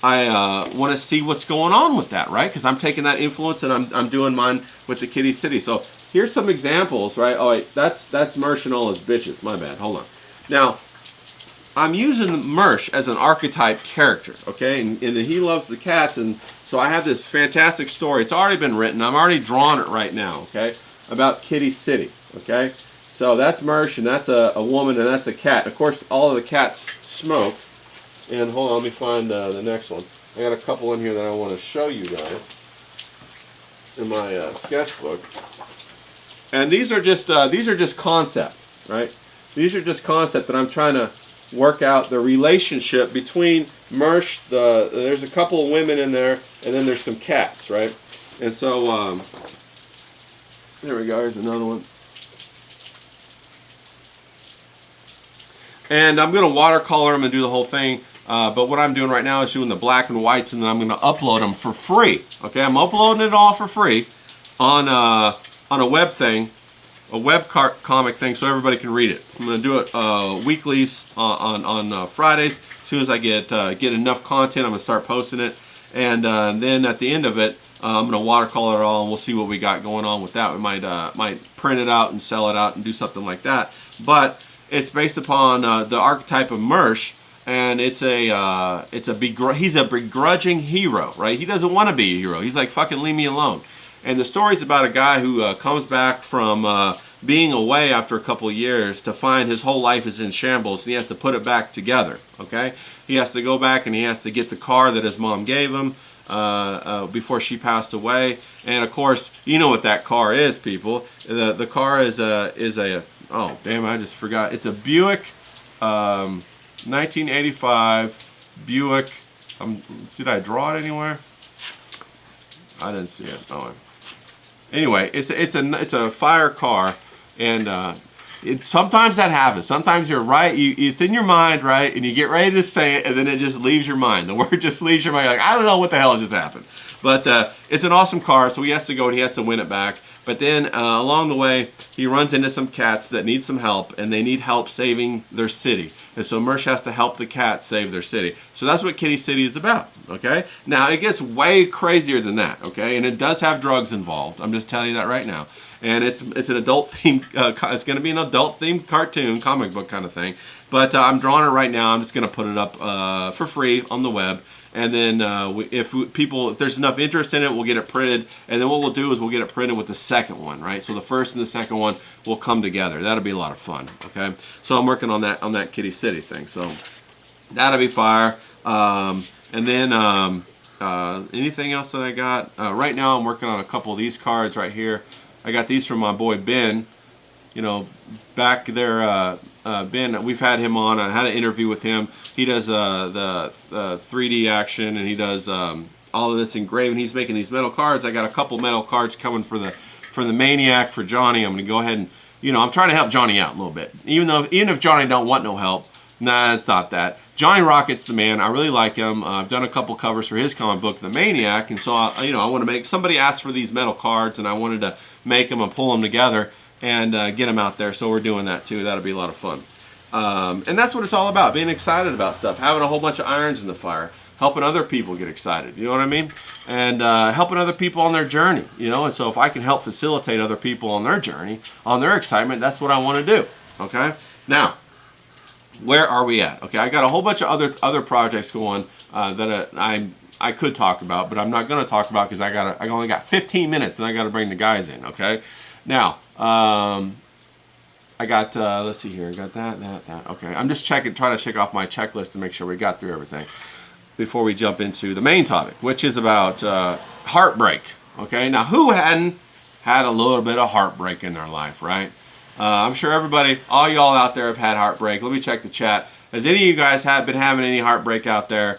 B: I want to see what's going on with that, right? Because I'm taking that influence and I'm doing mine with the Kitty City. So here's some examples, right? Oh wait, that's Mershanola's bitches. My bad. Hold on. Now I'm using Mersh as an archetype character, okay? And he loves the cats, and so I have this fantastic story. It's already been written. I'm already drawing it right now, okay? About Kitty City, okay? So that's Mersh, and that's a woman, and that's a cat. Of course, all of the cats smoke. And hold on, let me find the next one. I got a couple in here that I want to show you guys in my sketchbook. And these are just concept, right? These are just concept that I'm trying to work out the relationship between Mersh. There's a couple of women in there, and then there's some cats, right? And so there we go. Here's another one. And I'm going to watercolor them and do the whole thing. But what I'm doing right now is doing the black and whites, and then I'm going to upload them for free. Okay, I'm uploading it all for free on a web thing, a web comic thing, so everybody can read it. I'm going to do it weeklies on Fridays. As soon as I get enough content, I'm going to start posting it. And then at the end of it, I'm going to watercolor it all, and we'll see what we got going on with that. We might print it out and sell it out and do something like that. But it's based upon the archetype of Mersh. and he's a begrudging hero, right? He doesn't want to be a hero. He's like, fucking leave me alone. And the story's about a guy who comes back from being away after a couple of years to find his whole life is in shambles, and he has to put it back together, okay? He has to go back and he has to get the car that his mom gave him before she passed away. And of course, you know what that car is, people. The car is a oh damn, I just forgot. It's a Buick 1985 Buick. Did I draw it anywhere? I didn't see it. Oh, anyway, it's a fire car, and sometimes that happens. Sometimes you're right. It's in your mind, right, and you get ready to say it, and then it just leaves your mind. The word just leaves your mind. You're like, I don't know what the hell just happened. But it's an awesome car, so he has to go and he has to win it back. But then along the way, he runs into some cats that need some help, and they need help saving their city. And so Mersh has to help the cats save their city. So that's what Kitty City is about, okay? Now, it gets way crazier than that, okay? And it does have drugs involved. I'm just telling you that right now. And it's an adult-themed, it's going to be an adult-themed cartoon, comic book kind of thing. But I'm drawing it right now. I'm just going to put it up for free on the web. And then if there's enough interest in it, we'll get it printed. And then what we'll do is we'll get it printed with the second one, right? So the first and the second one will come together. That'll be a lot of fun, okay? So I'm working on that Kitty City thing. So that'll be fire. And then anything else that I got? Right now I'm working on a couple of these cards right here. I got these from my boy Ben. You know, back there, Ben, we've had him on. I had an interview with him. He does the 3D action, and he does all of this engraving. He's making these metal cards. I got a couple metal cards coming for the Maniac, for Johnny. I'm going to go ahead and, you know, I'm trying to help Johnny out a little bit. Even if Johnny don't want no help, nah, it's not that. Johnny Rocket's the man. I really like him. I've done a couple covers for his comic book, The Maniac, and so I want to make. Somebody asked for these metal cards, and I wanted to make them and pull them together and get them out there. So we're doing that too. That'll be a lot of fun. And that's what it's all about, being excited about stuff, having a whole bunch of irons in the fire, helping other people get excited, you know what I mean? And helping other people on their journey, you know? And so if I can help facilitate other people on their journey, on their excitement, that's what I want to do, okay? Now, where are we at? Okay, I got a whole bunch of other projects going that I could talk about, but I'm not going to talk about because I only got 15 minutes and I got to bring the guys in, okay? Now, I got, let's see here, I got that. Okay, I'm just trying to check off my checklist to make sure we got through everything before we jump into the main topic, which is about heartbreak. Okay, now who hadn't had a little bit of heartbreak in their life, right? I'm sure everybody, all y'all out there have had heartbreak. Let me check the chat. Has any of you guys been having any heartbreak out there?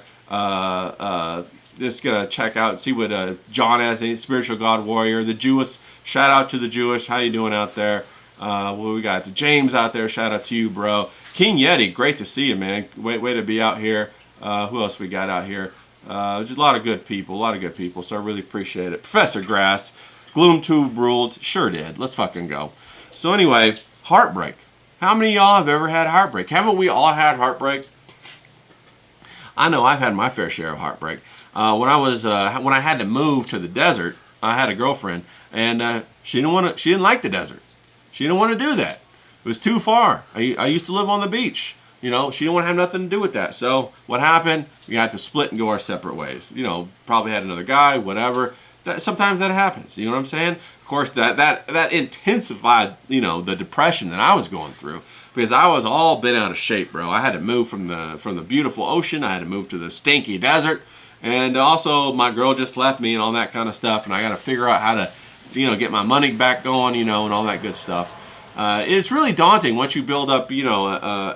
B: Just gonna check out and see what John has, any spiritual God warrior, the Jewish. Shout out to the Jewish. How you doing out there? Well, we got James out there. Shout out to you, bro. King Yeti, great to see you, man. Way to be out here. Who else we got out here? Just a lot of good people, so I really appreciate it. Professor Grass, Gloom Tube ruled. Sure did. Let's fucking go. So anyway, heartbreak. How many of y'all have ever had heartbreak? Haven't we all had heartbreak? I know I've had my fair share of heartbreak. When I had to move to the desert, I had a girlfriend, and she didn't like the desert. She didn't want to do that. It was too far. I used to live on the beach. You know, she didn't want to have nothing to do with that. So what happened? We had to split and go our separate ways. You know, probably had another guy, whatever. Sometimes that happens. You know what I'm saying? Of course, that intensified, you know, the depression that I was going through, because I was all bent out of shape, bro. I had to move from the beautiful ocean. I had to move to the stinky desert, and also my girl just left me and all that kind of stuff. And I got to figure out how to, you know, get my money back going, you know, and all that good stuff. It's really daunting once you build up, you know,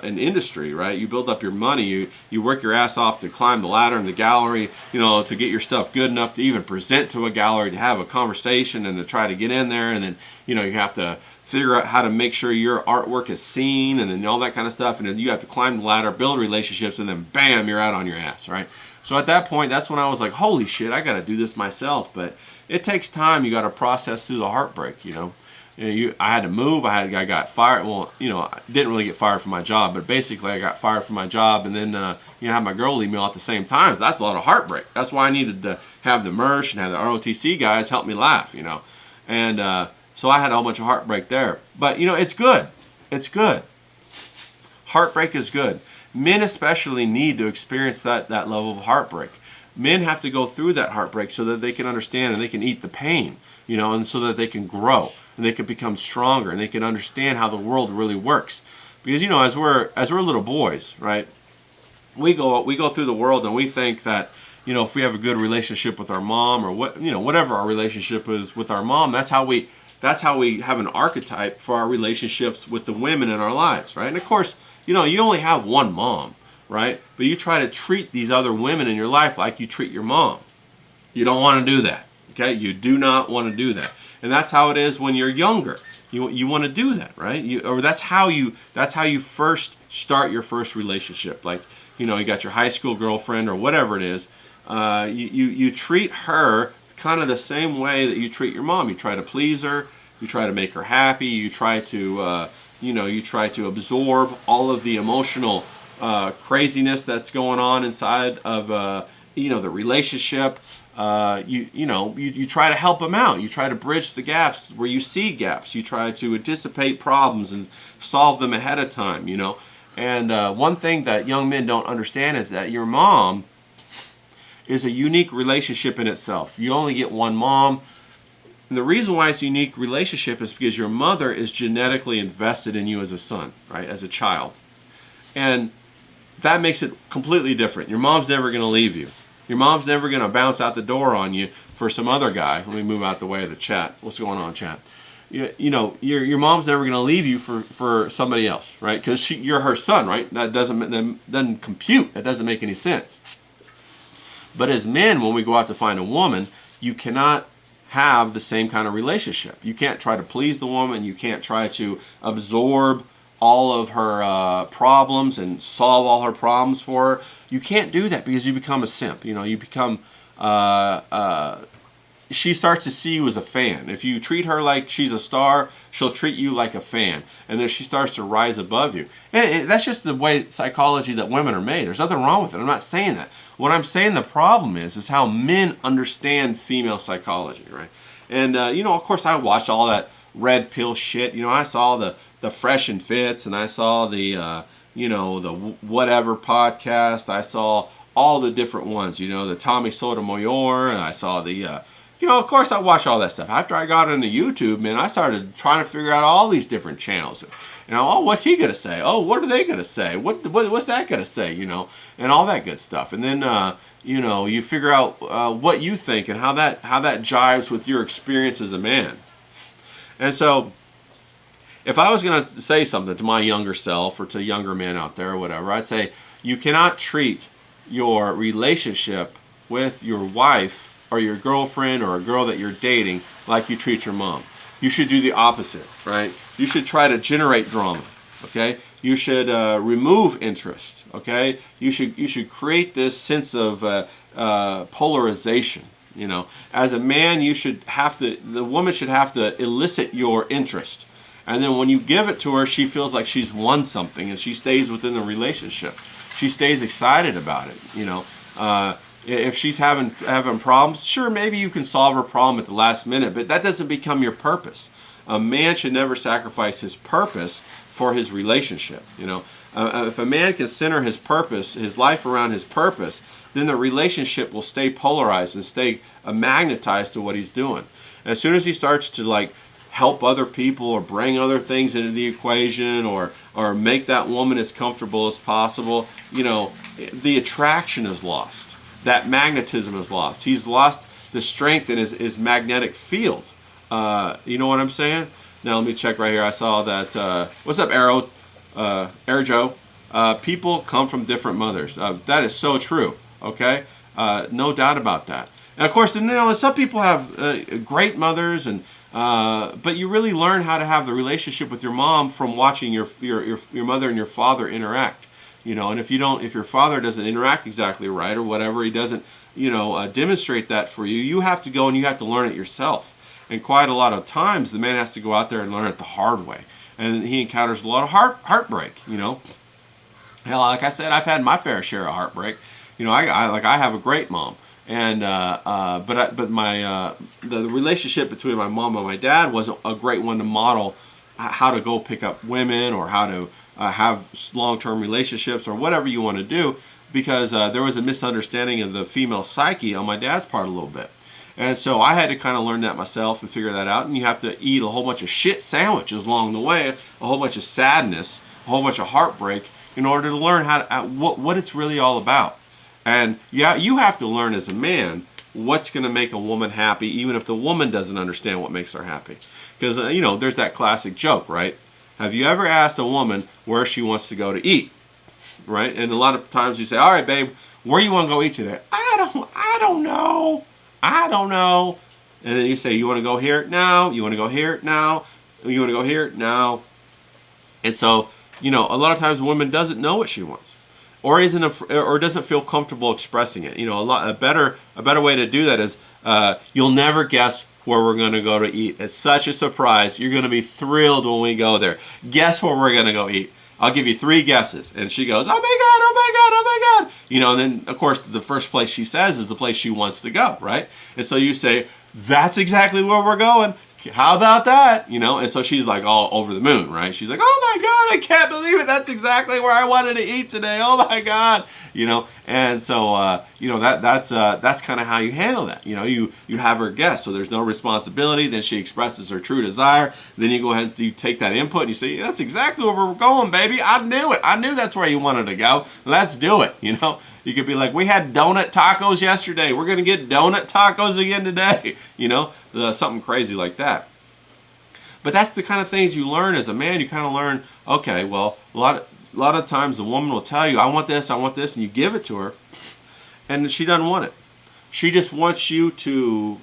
B: an industry, right? You build up your money, you work your ass off to climb the ladder in the gallery, you know, to get your stuff good enough to even present to a gallery, to have a conversation and to try to get in there. And then, you know, you have to figure out how to make sure your artwork is seen and then all that kind of stuff. And then you have to climb the ladder, build relationships, and then bam, you're out on your ass, right? So at that point, that's when I was like, holy shit, I got to do this myself. But it takes time. You got to process through the heartbreak, you know. I had to move. I got fired. Well, you know, I didn't really get fired from my job, but basically I got fired from my job, and then you know, had my girl leave me all at the same time. So that's a lot of heartbreak. That's why I needed to have the Mersh and have the ROTC guys help me laugh, you know. And so I had a whole bunch of heartbreak there. But you know, it's good. It's good. Heartbreak is good. Men especially need to experience that level of heartbreak. Men have to go through that heartbreak so that they can understand and they can eat the pain, and so that they can grow and they can become stronger and they can understand how the world really works. Because as we're little boys, right? We go through the world and we think that if we have a good relationship with our mom, or whatever our relationship is with our mom, that's how we have an archetype for our relationships with the women in our lives, right? And of course, you only have one mom, right? But you try to treat these other women in your life like you treat your mom. You don't want to do that, okay? You do not want to do that. And that's how it is when you're younger. You want to do that, right? That's how you first start your first relationship. Like, you got your high school girlfriend or whatever it is. You treat her kind of the same way that you treat your mom. You try to please her. You try to make her happy. You try to absorb all of the emotional craziness that's going on inside of the relationship. You try to help them out. You try to bridge the gaps where you see gaps. You try to anticipate problems and solve them ahead of time. And one thing that young men don't understand is that your mom is a unique relationship in itself. You only get one mom. And the reason why it's a unique relationship is because your mother is genetically invested in you as a son, right, as a child. And that makes it completely different. Your mom's never going to leave you. Your mom's never going to bounce out the door on you for some other guy. Let me move out the way of the chat. What's going on, chat? Your mom's never going to leave you for somebody else, right? Because you're her son, right? That doesn't compute. That doesn't make any sense. But as men, when we go out to find a woman, you cannot have the same kind of relationship. You can't try to please the woman. You can't try to absorb all of her problems and solve all her problems for her. You can't do that because you become a simp. You become she starts to see you as a fan. If you treat her like she's a star, she'll treat you like a fan. And then she starts to rise above you. And that's just the way psychology that women are made. There's nothing wrong with it. I'm not saying that. What I'm saying the problem is how men understand female psychology, right? And, of course, I watched all that red pill shit. I saw the Fresh and Fits, and I saw the whatever podcast. I saw all the different ones, the Tommy Sotomayor, and I saw the... of course, I watched all that stuff. After I got into YouTube, man, I started trying to figure out all these different channels. What's he going to say? Oh, what are they going to say? What's that going to say? And all that good stuff. And then, you figure out what you think and how that jives with your experience as a man. And so, if I was going to say something to my younger self or to younger men out there or whatever, I'd say you cannot treat your relationship with your wife or your girlfriend or a girl that you're dating like you treat your mom. You should do the opposite, right? You should try to generate drama, okay? You should remove interest, okay? You should create this sense of polarization, As a man, the woman should have to elicit your interest. And then when you give it to her, she feels like she's won something and she stays within the relationship. She stays excited about it, If she's having problems, sure, maybe you can solve her problem at the last minute, but that doesn't become your purpose. A man should never sacrifice his purpose for his relationship. If a man can center his purpose, his life around his purpose, then the relationship will stay polarized and stay magnetized to what he's doing. As soon as he starts to help other people or bring other things into the equation or make that woman as comfortable as possible, the attraction is lost. That magnetism is lost. He's lost the strength in his magnetic field. You know what I'm saying? Now let me check right here. I saw that. What's up, Arrow? Air Joe. People come from different mothers. That is so true. Okay, no doubt about that. And of course, some people have great mothers, but you really learn how to have the relationship with your mom from watching your mother and your father interact. And if your father doesn't interact exactly right or whatever, he doesn't, demonstrate that for you, you have to go and you have to learn it yourself. And quite a lot of times, the man has to go out there and learn it the hard way. And he encounters a lot of heartbreak, Hell, like I said, I've had my fair share of heartbreak. I have a great mom. And but my the relationship between my mom and my dad wasn't a great one to model how to go pick up women or how to have long-term relationships or whatever you want to do, because there was a misunderstanding of the female psyche on my dad's part a little bit. And so I had to kind of learn that myself and figure that out. And you have to eat a whole bunch of shit sandwiches along the way, a whole bunch of sadness, a whole bunch of heartbreak, in order to learn what it's really all about. And yeah, you have to learn as a man what's going to make a woman happy, even if the woman doesn't understand what makes her happy. Because, there's that classic joke, right? Have you ever asked a woman where she wants to go to eat? Right? And a lot of times you say, all right, babe, where you want to go eat today? I don't know. And then you say, you want to go here? No. You want to go here? No. You want to go here? No. And so, a lot of times a woman doesn't know what she wants, or doesn't feel comfortable expressing it. A better way to do that is you'll never guess where we're going to go to eat. It's such a surprise. You're going to be thrilled when we go there. Guess where we're going to go eat. I'll give you 3 guesses. And she goes, oh my God, oh my God, oh my God. And then, of course, the first place she says is the place she wants to go, right? And so you say, that's exactly where we're going. How about that? And so she's like all over the moon, right? She's like, oh my God, I can't believe it. That's exactly where I wanted to eat today. Oh my God. And so, that's kind of how you handle that. You have her guess, so there's no responsibility. Then she expresses her true desire. Then you go ahead and you take that input and you say, that's exactly where we're going, baby. I knew it. I knew that's where you wanted to go. Let's do it. You could be like, we had donut tacos yesterday. We're going to get donut tacos again today. Something crazy like that. But that's the kind of things you learn as a man. You kind of learn, okay, well, a lot of times the woman will tell you, I want this, and you give it to her, and she doesn't want it. She just wants you to,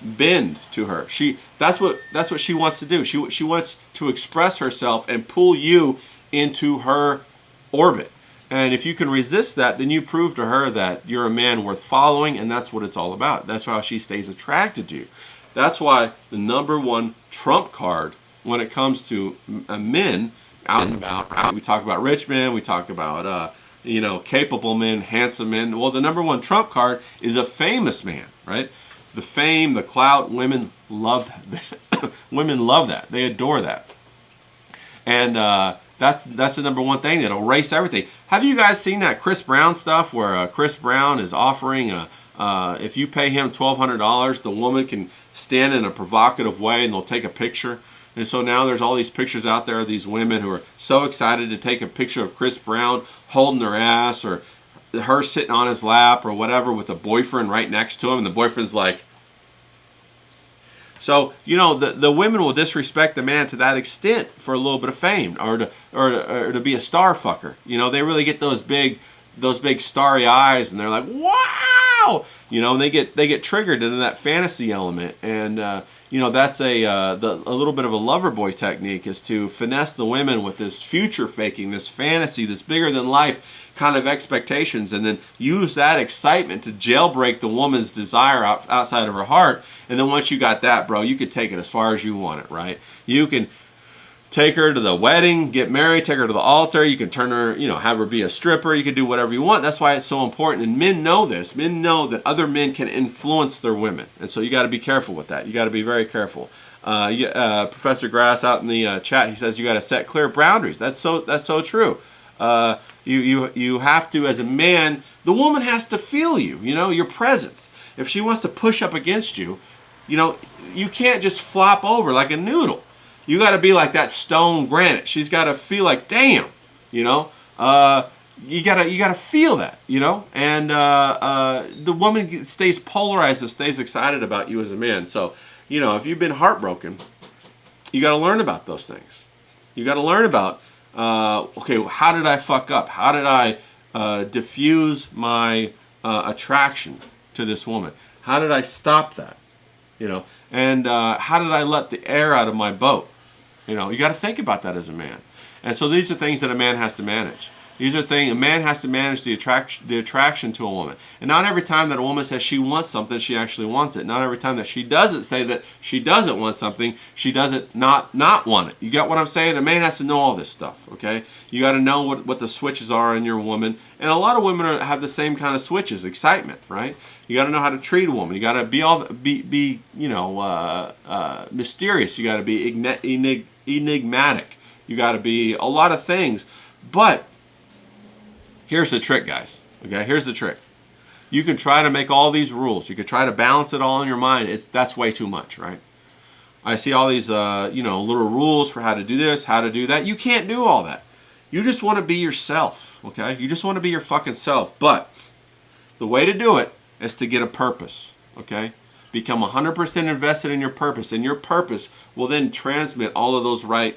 B: bend to her. That's what she wants to do. She wants to express herself and pull you into her orbit. And if you can resist that, then you prove to her that you're a man worth following, and that's what it's all about. That's how she stays attracted to you. That's why the number one trump card when it comes to men out and about, we talk about rich men, we talk about, capable men, handsome men. Well, the number one trump card is a famous man, right? The fame, the clout, women love that. Women love that. They adore that. And that's the number one thing that'll erase everything. Have you guys seen that Chris Brown stuff where Chris Brown is offering if you pay him $1,200, the woman can stand in a provocative way and they'll take a picture. And so now there's all these pictures out there of these women who are so excited to take a picture of Chris Brown holding her ass, or her sitting on his lap or whatever with a boyfriend right next to him, and the boyfriend's like. So, the women will disrespect the man to that extent for a little bit of fame, or to be a star fucker. They really get those big starry eyes, and they're like, wow, and they get triggered into that fantasy element. And that's a little bit of a lover boy technique, is to finesse the women with this future faking, this fantasy, this bigger than life kind of expectations, and then use that excitement to jailbreak the woman's desire outside of her heart. And then once you got that, bro, you could take it as far as you want it, right? You can take her to the wedding, get married, take her to the altar. You can turn her, have her be a stripper. You can do whatever you want. That's why it's so important. And men know this. Men know that other men can influence their women. And so you got to be careful with that. You got to be very careful. Professor Grass out in the chat, he says you got to set clear boundaries. That's so true. You have to, as a man, the woman has to feel you, your presence. If she wants to push up against you, you can't just flop over like a noodle. You got to be like that stone granite. She's got to feel like, damn, you gotta feel that, and the woman stays polarized and stays excited about you as a man. So, if you've been heartbroken, you got to learn about those things. You got to learn about, okay, how did I fuck up? How did I diffuse my attraction to this woman? How did I stop that? And how did I let the air out of my boat? You got to think about that as a man. And so these are things that a man has to manage. These are things a man has to manage, the attraction to a woman. And not every time that a woman says she wants something, she actually wants it. Not every time that she doesn't say that she doesn't want something, she doesn't not want it. You got what I'm saying? A man has to know all this stuff, okay? You got to know what the switches are in your woman. And a lot of women have the same kind of switches, excitement, right? You got to know how to treat a woman. You got to be mysterious. You got to be enigmatic. You got to be a lot of things. But here's the trick, guys. Okay, here's the trick. You can try to make all these rules. You can try to balance it all in your mind. That's way too much, right? I see all these, little rules for how to do this, how to do that. You can't do all that. You just want to be yourself, okay? You just want to be your fucking self. But the way to do it is to get a purpose, okay? Become 100% invested in your purpose, and your purpose will then transmit all of those right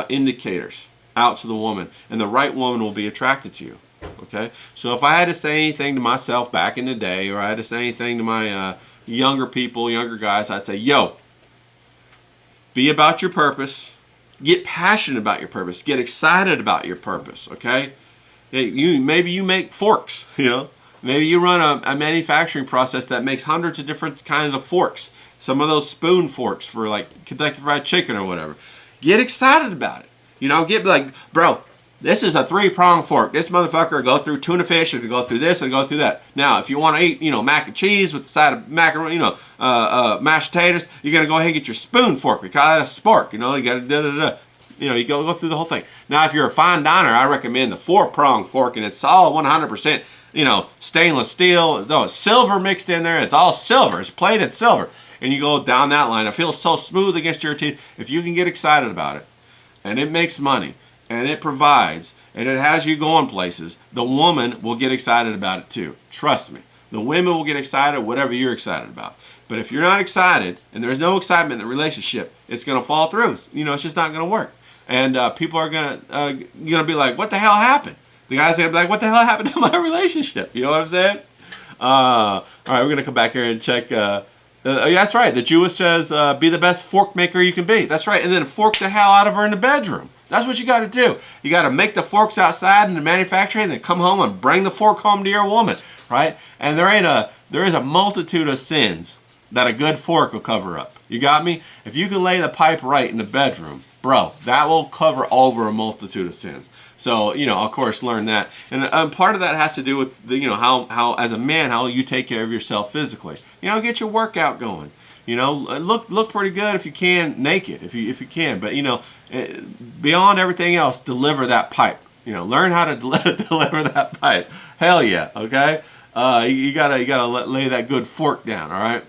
B: indicators out to the woman, and the right woman will be attracted to you, okay? So if I had to say anything to myself back in the day, or I had to say anything to my younger people, younger guys, I'd say, yo, be about your purpose. Get passionate about your purpose. Get excited about your purpose, okay? Maybe you make forks, Maybe you run a manufacturing process that makes hundreds of different kinds of forks. Some of those spoon forks for like Kentucky Fried Chicken or whatever. Get excited about it. Get like, bro, this is a 3-prong fork. This motherfucker will go through tuna fish and go through this and go through that. Now, if you want to eat, mac and cheese with the side of macaroni, mashed potatoes, you're going to go ahead and get your spoon fork. We call it a spork. You got to da-da-da. You go through the whole thing. Now, if you're a fine diner, I recommend the 4-prong fork, and it's all 100%, stainless steel. No, it's silver mixed in there. It's all silver. It's plated silver. And you go down that line. It feels so smooth against your teeth. If you can get excited about it, and it makes money, and it provides, and it has you going places, the woman will get excited about it too. Trust me. The women will get excited whatever you're excited about. But if you're not excited, and there's no excitement in the relationship, it's going to fall through. It's just not going to work. And people are going to be like, what the hell happened? The guy's going to be like, what the hell happened to my relationship? You know what I'm saying? All right, we're going to come back here and check. That's right. The Jewess says, be the best fork maker you can be. That's right. And then fork the hell out of her in the bedroom. That's what you got to do. You got to make the forks outside in the manufacturing, and then come home and bring the fork home to your woman, right? And there is a multitude of sins that a good fork will cover up. You got me? If you can lay the pipe right in the bedroom, bro, that will cover over a multitude of sins. So, of course, learn that. And part of that has to do with, how as a man, how you take care of yourself physically. Get your workout going. Look pretty good if you can, naked, if you can. But, beyond everything else, deliver that pipe. Learn how to deliver that pipe. Hell yeah, okay? You gotta lay that good fork down, all right?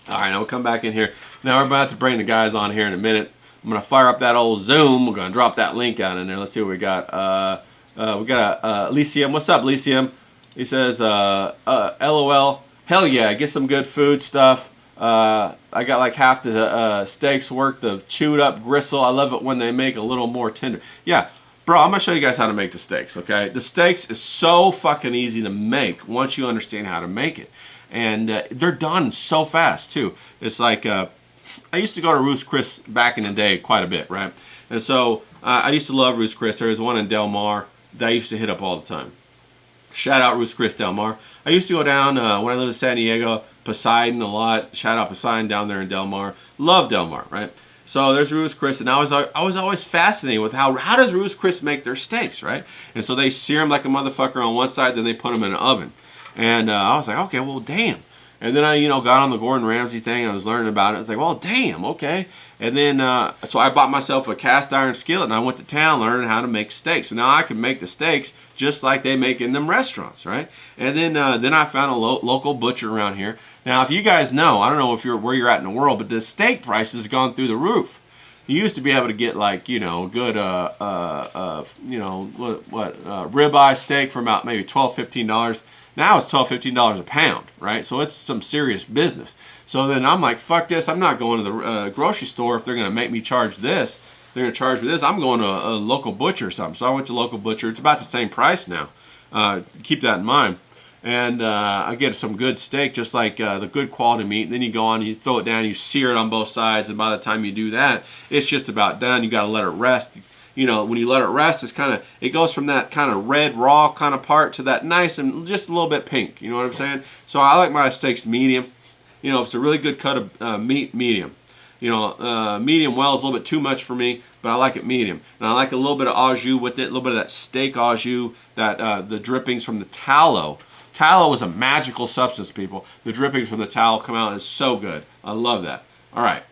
B: All right, now we'll come back in here. Now we're about to bring the guys on here in a minute. I'm going to fire up that old Zoom. We're going to drop that link out in there. Let's see what we got. We got Lycium. What's up, Lycium? He says, LOL. Hell yeah, get some good food stuff. I got like half the steaks worth of chewed up gristle. I love it when they make a little more tender. Yeah, bro, I'm going to show you guys how to make the steaks, okay? The steaks is so fucking easy to make once you understand how to make it. And they're done so fast, too. It's like, I used to go to Ruth's Chris back in the day quite a bit, right? And so I used to love Ruth's Chris. There was one in Del Mar that I used to hit up all the time. Shout out Ruth's Chris Del Mar. I used to go down when I lived in San Diego, Poseidon a lot. Shout out Poseidon down there in Del Mar. Love Del Mar, right? So there's Ruth's Chris, and I was always fascinated with how does Ruth's Chris make their steaks, right? And so they sear them like a motherfucker on one side, then they put them in an oven. And I was like, okay, well, damn. And then I, got on the Gordon Ramsay thing. I was learning about it. I was like, well, damn, okay. And then, so I bought myself a cast iron skillet, and I went to town learning how to make steaks. So now I can make the steaks just like they make in them restaurants, right? And then I found a local butcher around here. Now, if you guys know, I don't know if where you're at in the world, but the steak price has gone through the roof. You used to be able to get like, good, ribeye steak for about maybe $12, $15. Now it's $12, $15 a pound, right? So it's some serious business. So then I'm like, fuck this. I'm not going to the grocery store if they're going to make me charge this. They're going to charge me this. I'm going to a local butcher or something. So I went to a local butcher. It's about the same price now. Keep that in mind. And I get some good steak, just like the good quality meat. And then you go on, you throw it down, you sear it on both sides. And by the time you do that, it's just about done. You got to let it rest. When you let it rest, it goes from that kind of red, raw kind of part to that nice and just a little bit pink. You know what I'm saying? So I like my steaks medium. If it's a really good cut of meat, medium. Medium well is a little bit too much for me, but I like it medium. And I like a little bit of au jus with it, a little bit of that steak au jus, that the drippings from the tallow. Tallow is a magical substance, people. The drippings from the tallow come out, and it's so good. I love that. All right.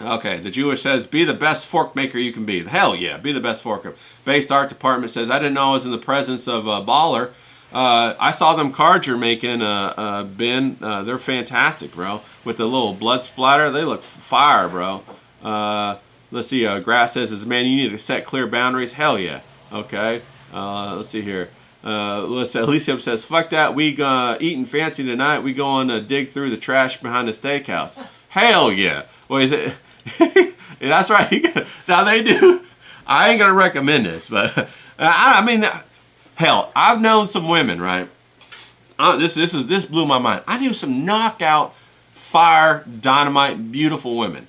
B: Okay, the Jewish says, be the best fork maker you can be. Hell yeah, be the best fork. Based art department says, I didn't know I was in the presence of a baller. I saw them cards you're making, Ben. They're fantastic, bro. With the little blood splatter, they look fire, bro. Let's see, Grass says, man, you need to set clear boundaries. Hell yeah. Okay, let's see here. Elysium says, fuck that, we eating fancy tonight. We going to dig through the trash behind the steakhouse. Hell yeah. Well, is it? That's right. Now they do. I ain't gonna recommend this, but I mean, hell, I've known some women, right? This blew my mind. I knew some knockout, fire, dynamite, beautiful women,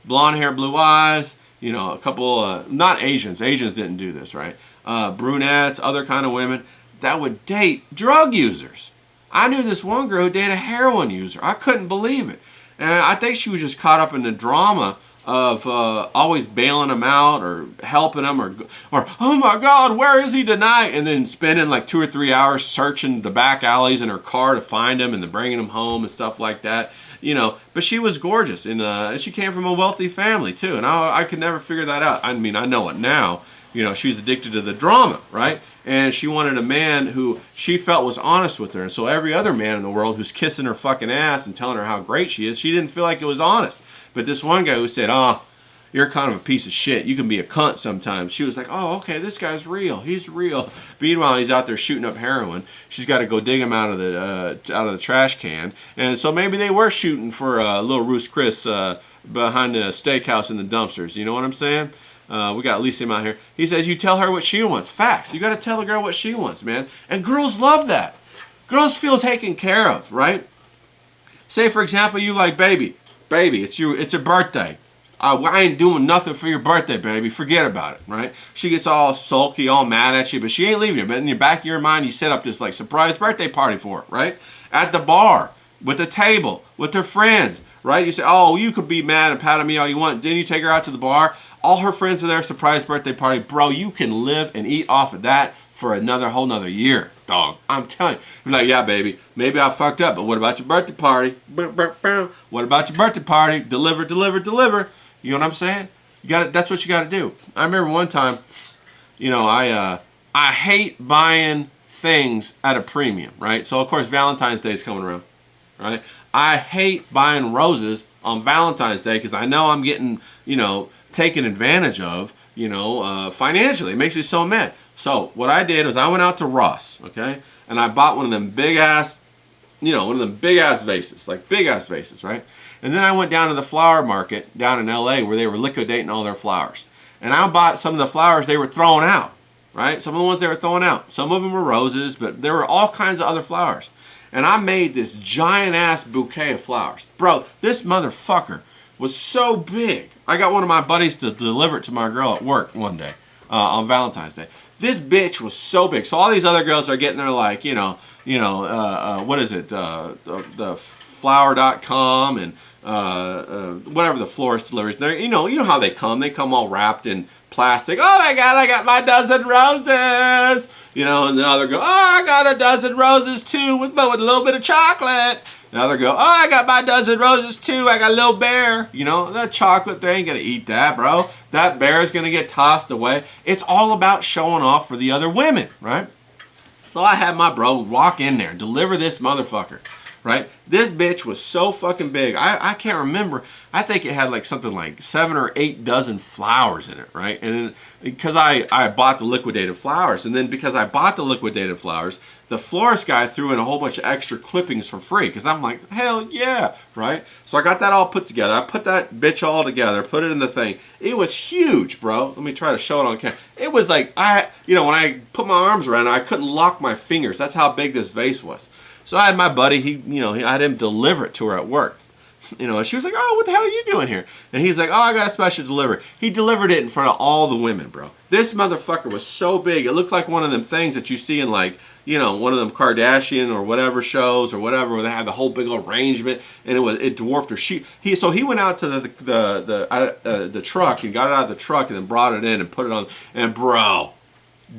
B: blonde hair, blue eyes. You know, a couple, not Asians. Asians didn't do this, right? Brunettes, other kind of women that would date drug users. I knew this one girl who dated a heroin user. I couldn't believe it. And I think she was just caught up in the drama of always bailing him out or helping him or oh my God, where is he tonight? And then spending like 2 or 3 hours searching the back alleys in her car to find him and then bringing him home and stuff like that. You know, but she was gorgeous and she came from a wealthy family too. And I could never figure that out. I mean, I know it now. You know, she's addicted to the drama, right? And she wanted a man who she felt was honest with her. And so every other man in the world who's kissing her fucking ass and telling her how great she is, she didn't feel like it was honest. But this one guy who said, oh, you're kind of a piece of shit. You can be a cunt sometimes. She was like, oh, okay, this guy's real. He's real. Meanwhile, he's out there shooting up heroin. She's got to go dig him out of the trash can. And so maybe they were shooting for little Roos Chris behind the steakhouse in the dumpsters. You know what I'm saying? We got Elysium out here. He says, you tell her what she wants. Facts. You got to tell the girl what she wants, man. And girls love that. Girls feel taken care of, right? Say, for example, you like, baby, it's your birthday. I ain't doing nothing for your birthday, baby. Forget about it, right? She gets all sulky, all mad at you, but she ain't leaving you. But in the back of your mind, you set up this like surprise birthday party for her, right? At the bar, with the table, with her friends, right? You say, oh, you could be mad and pout at me all you want. Then you take her out to the bar. All her friends are there, surprise birthday party. Bro, you can live and eat off of that for whole nother year, dog. I'm telling you. You're like, yeah, baby, maybe I fucked up, but what about your birthday party? What about your birthday party? Deliver, deliver, deliver. You know what I'm saying? You got that's what you got to do. I remember one time, you know, I hate buying things at a premium, right? So of course Valentine's Day is coming around, right? I hate buying roses on Valentine's Day because I know I'm getting, you know, taken advantage of, you know, financially. It makes me so mad. So what I did was I went out to Ross, okay, and I bought one of them big ass, you know, one of them big ass vases, like big ass vases, right? And then I went down to the flower market down in LA where they were liquidating all their flowers. And I bought some of the flowers they were throwing out, right? Some of the ones they were throwing out. Some of them were roses, but there were all kinds of other flowers. And I made this giant ass bouquet of flowers. Bro, this motherfucker was so big. I got one of my buddies to deliver it to my girl at work one day on Valentine's Day. This bitch was so big. So all these other girls are getting their like, what is it? The flower.com and whatever the florist delivers. You know how they come. They come all wrapped in plastic. Oh my God, I got my dozen roses. You know, and the other go, oh, I got a dozen roses too, with a little bit of chocolate. The other go, oh, I got my dozen roses too. I got a little bear. You know, that chocolate, they ain't gonna eat that, bro. That bear is gonna get tossed away. It's all about showing off for the other women, right? So I had my bro walk in there and deliver this motherfucker. Right? This bitch was so fucking big. I can't remember. I think it had like something like 7 or 8 dozen flowers in it, right? And then because I bought the liquidated flowers, and then because I bought the liquidated flowers, the florist guy threw in a whole bunch of extra clippings for free because I'm like, hell yeah, right? So I got that all put together. I put that bitch all together, put it in the thing. It was huge, bro. Let me try to show it on camera. It was like, when I put my arms around it, I couldn't lock my fingers. That's how big this vase was. So I had my buddy, I had him deliver it to her at work. And she was like, oh, what the hell are you doing here? And he's like, oh, I got a special delivery. He delivered it in front of all the women, bro. This motherfucker was so big. It looked like one of them things that you see in like, one of them Kardashian or whatever shows or whatever, where they have the whole big arrangement, and it dwarfed her. So he went out to the truck and got it out of the truck and then brought it in and put it on. And bro,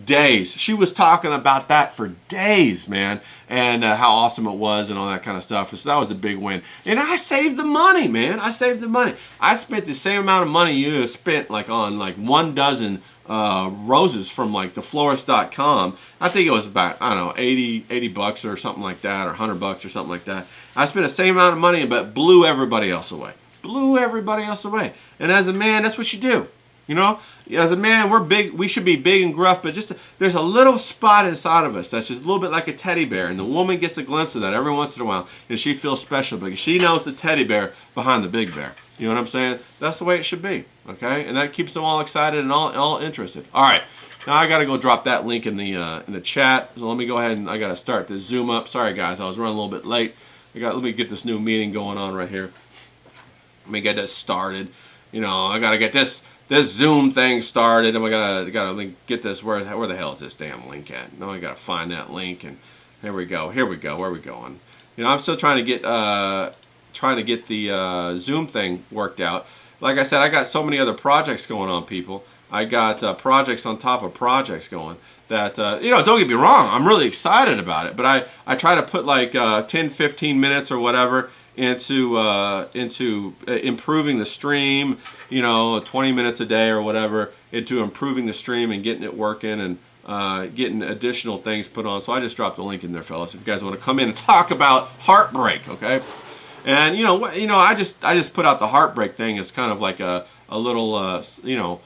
B: days. She was talking about that for days, man, and how awesome it was and all that kind of stuff. So that was a big win. And I saved the money, man. I saved the money. I spent the same amount of money you spent like on like 1 dozen roses from like theflorist.com. I think it was about, I don't know, 80 bucks or something like that, or 100 bucks or something like that. I spent the same amount of money, but blew everybody else away. Blew everybody else away. And as a man, that's what you do. You know, as a man, we're big. We should be big and gruff, but just there's a little spot inside of us that's just a little bit like a teddy bear, and the woman gets a glimpse of that every once in a while, and she feels special because she knows the teddy bear behind the big bear. You know what I'm saying? That's the way it should be, okay? And that keeps them all excited and all interested. All right, now I gotta go drop that link in the chat. So let me go ahead and I gotta start this Zoom up. Sorry guys, I was running a little bit late. Let me get this new meeting going on right here. Let me get this started. You know, I gotta get this Zoom thing started, and we gotta get this. Where the hell is this damn link at? Now I gotta find that link, and here we go. Where are we going? You know, I'm still trying to get the Zoom thing worked out. Like I said, I got so many other projects going on, people. I got projects on top of projects going that, you know, don't get me wrong, I'm really excited about it, but I try to put like 10, 15 minutes or whatever into improving the stream, you know, 20 minutes a day or whatever, into improving the stream and getting it working and getting additional things put on. So I just dropped a link in there, fellas, if you guys want to come in and talk about heartbreak, okay? And you know, I just put out the heartbreak thing as kind of like a little, you know,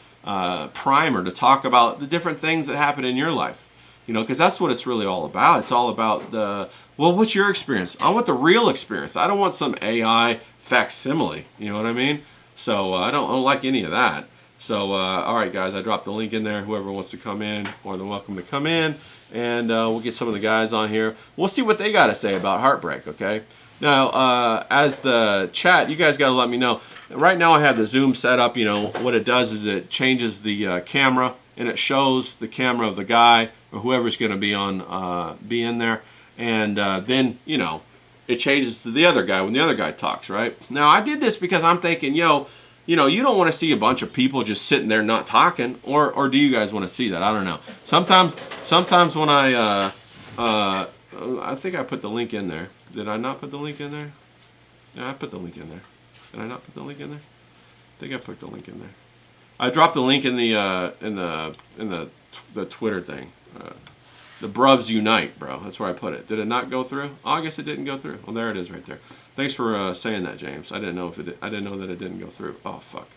B: primer to talk about the different things that happen in your life, you know, because that's what it's really all about. It's all about well, what's your experience? I want the real experience. I don't want some AI facsimile, you know what I mean? So I don't like any of that. So all right guys, I dropped the link in there. Whoever wants to come in, more than welcome to come in, and we'll get some of the guys on here. We'll see what they got to say about heartbreak, okay? Now, as the chat, you guys got to let me know. Right now I have the Zoom set up. You know, what it does is it changes the camera, and it shows the camera of the guy or whoever's going to be on, be in there. And then, you know, it changes to the other guy when the other guy talks, right? Now, I did this because I'm thinking, yo, you know, you don't want to see a bunch of people just sitting there not talking, or do you guys want to see that? I don't know. Sometimes when I think I put the link in there. Did I not put the link in there? Yeah, I put the link in there. Did I not put the link in there? I think I put the link in there. I dropped the link in the Twitter thing. The Bruvs Unite, bro. That's where I put it. Did it not go through? Oh, I guess it didn't go through. Well, there it is right there. Thanks for saying that, James. I didn't know if it. I didn't know that it didn't go through. Oh fuck.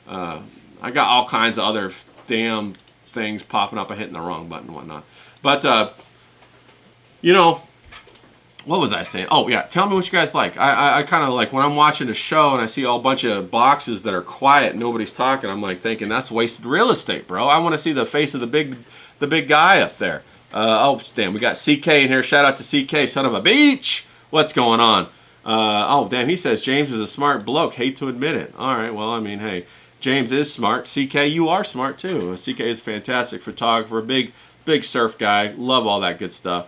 B: I got all kinds of other damn things popping up. I hitting the wrong button and whatnot. But you know, what was I saying? Oh yeah, tell me what you guys like. I kind of like when I'm watching a show and I see all bunch of boxes that are quiet, nobody's talking. I'm like thinking that's wasted real estate, bro. I want to see the face of the big guy up there. Oh damn, we got CK in here. Shout out to CK, son of a beach. What's going on? Oh damn, he says James is a smart bloke. Hate to admit it. All right, well I mean, hey, James is smart. CK, you are smart too. CK is a fantastic photographer, big surf guy. Love all that good stuff.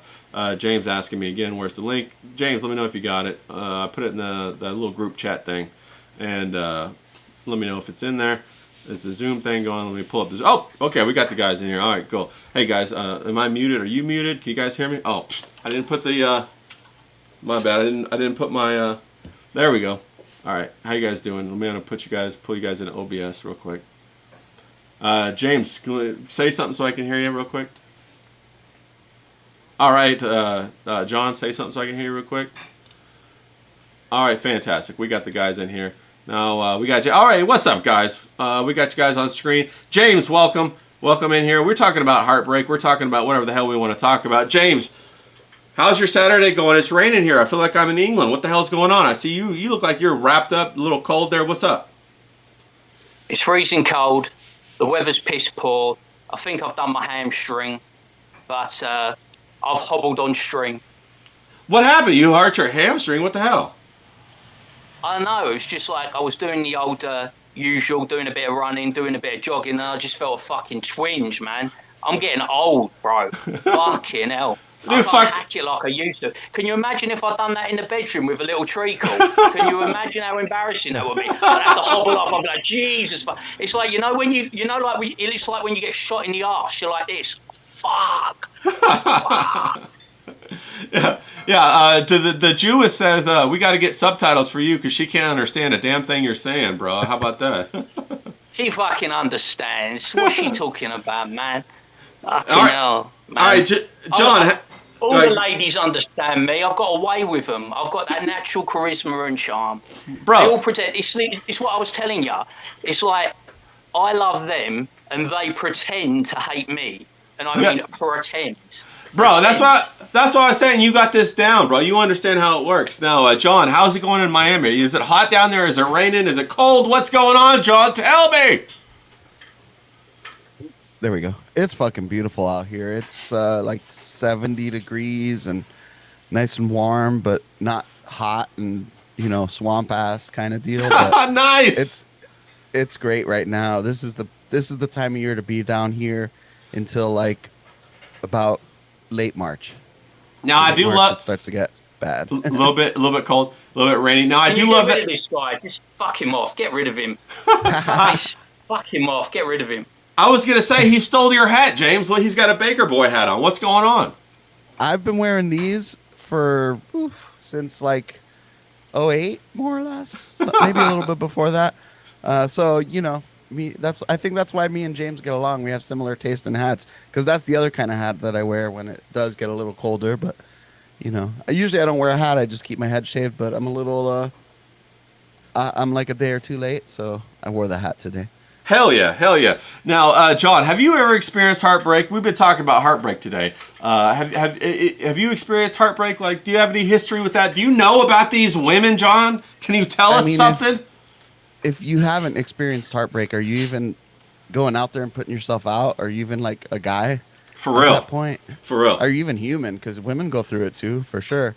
B: James asking me again, where's the link? James, let me know if you got it. I put it in the little group chat thing, and let me know if it's in there. Is the Zoom thing going? Let me pull up this. Oh, okay, we got the guys in here. All right, cool. Hey guys, am I muted? Are you muted? Can you guys hear me? Oh, I didn't put the. My bad. I didn't put my. There we go. All right, how you guys doing? Let me pull you guys into OBS real quick. James, can you say something so I can hear you real quick? All right, John, say something so I can hear you real quick. All right, fantastic. We got the guys in here. Now, we got you. All right, what's up, guys? We got you guys on screen. James, welcome. Welcome in here. We're talking about heartbreak. We're talking about whatever the hell we want to talk about. James, how's your Saturday going? It's raining here. I feel like I'm in England. What the hell's going on? I see you. You look like you're wrapped up, a little cold there. What's up?
C: It's freezing cold. The weather's piss poor. I think I've done my hamstring, but I've hobbled on string.
B: What happened? You hurt your hamstring? What the hell?
C: I don't know. It's just like I was doing the old usual, doing a bit of running, doing a bit of jogging, and I just felt a fucking twinge, man. I'm getting old, bro. Fucking hell. I
B: Dude,
C: can't
B: fuck.
C: hack it like I used to. Can you imagine if I'd done that in the bedroom with a little treacle? Can you imagine how embarrassing that would be? I'd have to hobble off. I'd be like, Jesus, fuck. It's like, you know, like it's like when you get shot in the arse. You're like this. Fuck.
B: Yeah, yeah. To the Jewess says we got to get subtitles for you because she can't understand a damn thing you're saying, bro. How about that?
C: She fucking understands. What's she talking about, man? Fucking
B: All right.
C: hell, man.
B: All right, John.
C: All
B: like-
C: the ladies understand me. I've got a way with them. I've got that natural charisma and charm.
B: Bro.
C: They all pretend. It's what I was telling you. It's like I love them and they pretend to hate me, and I mean pretend.
B: Bro, that's what I was saying. You got this down, bro. You understand how it works. Now, John, how's it going in Miami? Is it hot down there? Is it raining? Is it cold? What's going on, John? Tell me.
D: There we go. It's fucking beautiful out here. It's like 70 degrees and nice and warm, but not hot and, you know, swamp ass kind of deal. But
B: nice.
D: It's great right now. This is the time of year to be down here until like about late March.
B: Now I do love
D: it starts to get bad.
B: a little bit cold, a little bit rainy. Now I do
C: Get
B: love
C: rid
B: that.
C: of this guy. Just fuck him off. Get rid of him. Fuck him off. Get rid of him.
B: I was gonna say he stole your hat, James. Well, he's got a Baker Boy hat on. What's going on?
D: I've been wearing these for since like '08, more or less. So maybe a little bit before that. So you know, I think that's why me and James get along. We have similar taste in hats, because that's the other kind of hat that I wear when it does get a little colder. But you know, I don't wear a hat. I just keep my head shaved. But I'm a little I'm like a day or two late, so I wore the hat today.
B: Hell yeah. Now, John, have you ever experienced heartbreak? We've been talking about heartbreak today. Have you experienced heartbreak? Like, do you have any history with that? Do you know about these women, John? Can you tell us something?
D: If you haven't experienced heartbreak, are you even going out there and putting yourself out? Are you even like a guy?
B: For real.
D: At that point?
B: For real.
D: Are you even human? Because women go through it too, for sure.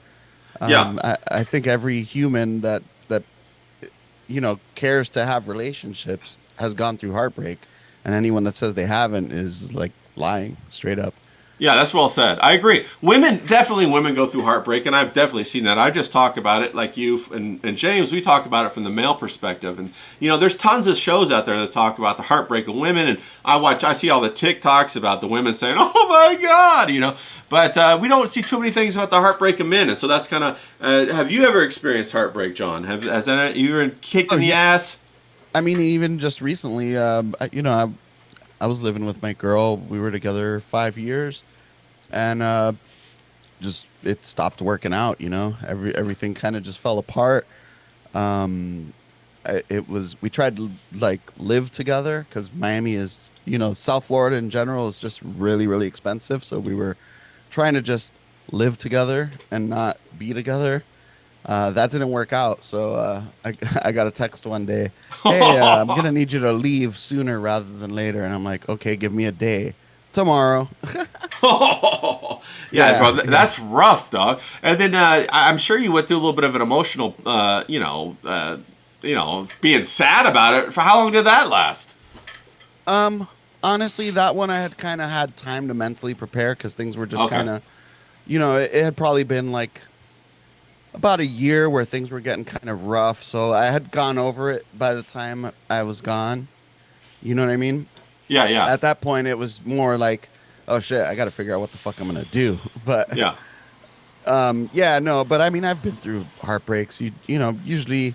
B: Yeah.
D: I think every human that you know cares to have relationships has gone through heartbreak, and anyone that says they haven't is like lying straight up.
B: Yeah, that's well said. I agree. Women go through heartbreak, and I've definitely seen that. I just talk about it like you and James. We talk about it from the male perspective, and you know, there's tons of shows out there that talk about the heartbreak of women, and I see all the TikToks about the women saying, "Oh my God," you know. But we don't see too many things about the heartbreak of men, and so that's kind of. Have you ever experienced heartbreak, John? Has that you ever kicked in the ass?
D: I mean, even just recently, you know, I was living with my girl. We were together 5 years, and just it stopped working out. You know, everything kind of just fell apart. We tried to like live together because Miami is, you know, South Florida in general is just really, really expensive. So we were trying to just live together and not be together. That didn't work out, so I got a text one day, "Hey, I'm gonna need you to leave sooner rather than later," and I'm like, "Okay, give me a day, tomorrow."
B: Yeah, bro, that's rough, dog. And then I'm sure you went through a little bit of an emotional, being sad about it. For how long did that last?
D: Honestly, that one I had kind of had time to mentally prepare because things were just
B: Okay.
D: kind of, you know, it had probably been like about a year where things were getting kind of rough. So I had gone over it by the time I was gone. You know what I mean?
B: Yeah.
D: At that point, it was more like, oh shit, I got to figure out what the fuck I'm going to do. But
B: Yeah.
D: no, but I mean, I've been through heartbreaks. You know, usually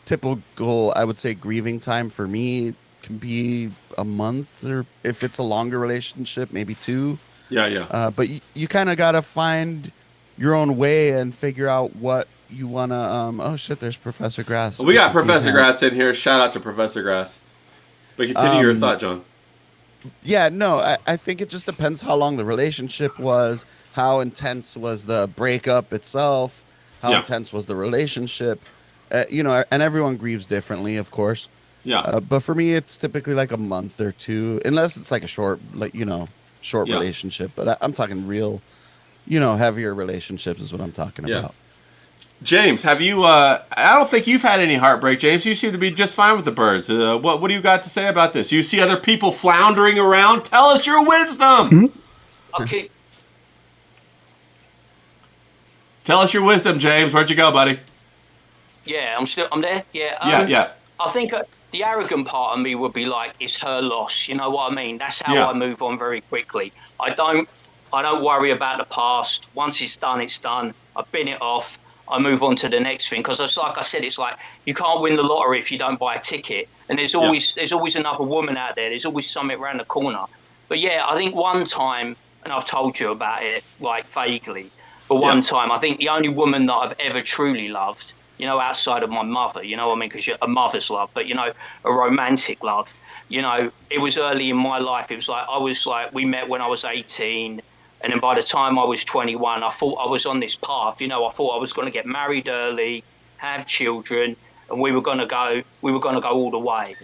D: typical, I would say, grieving time for me can be a month, or if it's a longer relationship, maybe 2.
B: Yeah.
D: But you kind of got to find your own way and figure out what you want to oh shit, there's Professor Grass.
B: We got
D: I can see his
B: Professor
D: hands.
B: Grass in here. Shout out to Professor Grass. But continue your thought, John.
D: Yeah, no, I think it just depends how long the relationship was, how intense was the breakup itself, how intense was the relationship. You know, and everyone grieves differently, of course.
B: Yeah.
D: But for me, it's typically like a month or 2, unless it's like a short relationship. But I'm talking real, you know, heavier relationships is what I'm talking about.
B: James, have you? I don't think you've had any heartbreak, James. You seem to be just fine with the birds. What do you got to say about this? You see other people floundering around? Tell us your wisdom. Tell us your wisdom, James. Where'd you go, buddy?
C: Yeah, I'm there. Yeah.
B: Yeah.
C: I think the arrogant part of me would be like, it's her loss. You know what I mean? That's how
B: Yeah.
C: I move on very quickly. I don't worry about the past. Once it's done, it's done. I bin it off. I move on to the next thing, because it's like I said, it's like you can't win the lottery if you don't buy a ticket. And there's always another woman out there. There's always something around the corner. But yeah, I think one time, and I've told you about it like vaguely, but one time, I think the only woman that I've ever truly loved, you know, outside of my mother, you know what I mean? Because a mother's love, but, you know, a romantic love, you know, it was early in my life. It was like, we met when I was 18. And then by the time I was 21, I thought I was on this path. You know, I thought I was going to get married early, have children, and we were going to go all the way.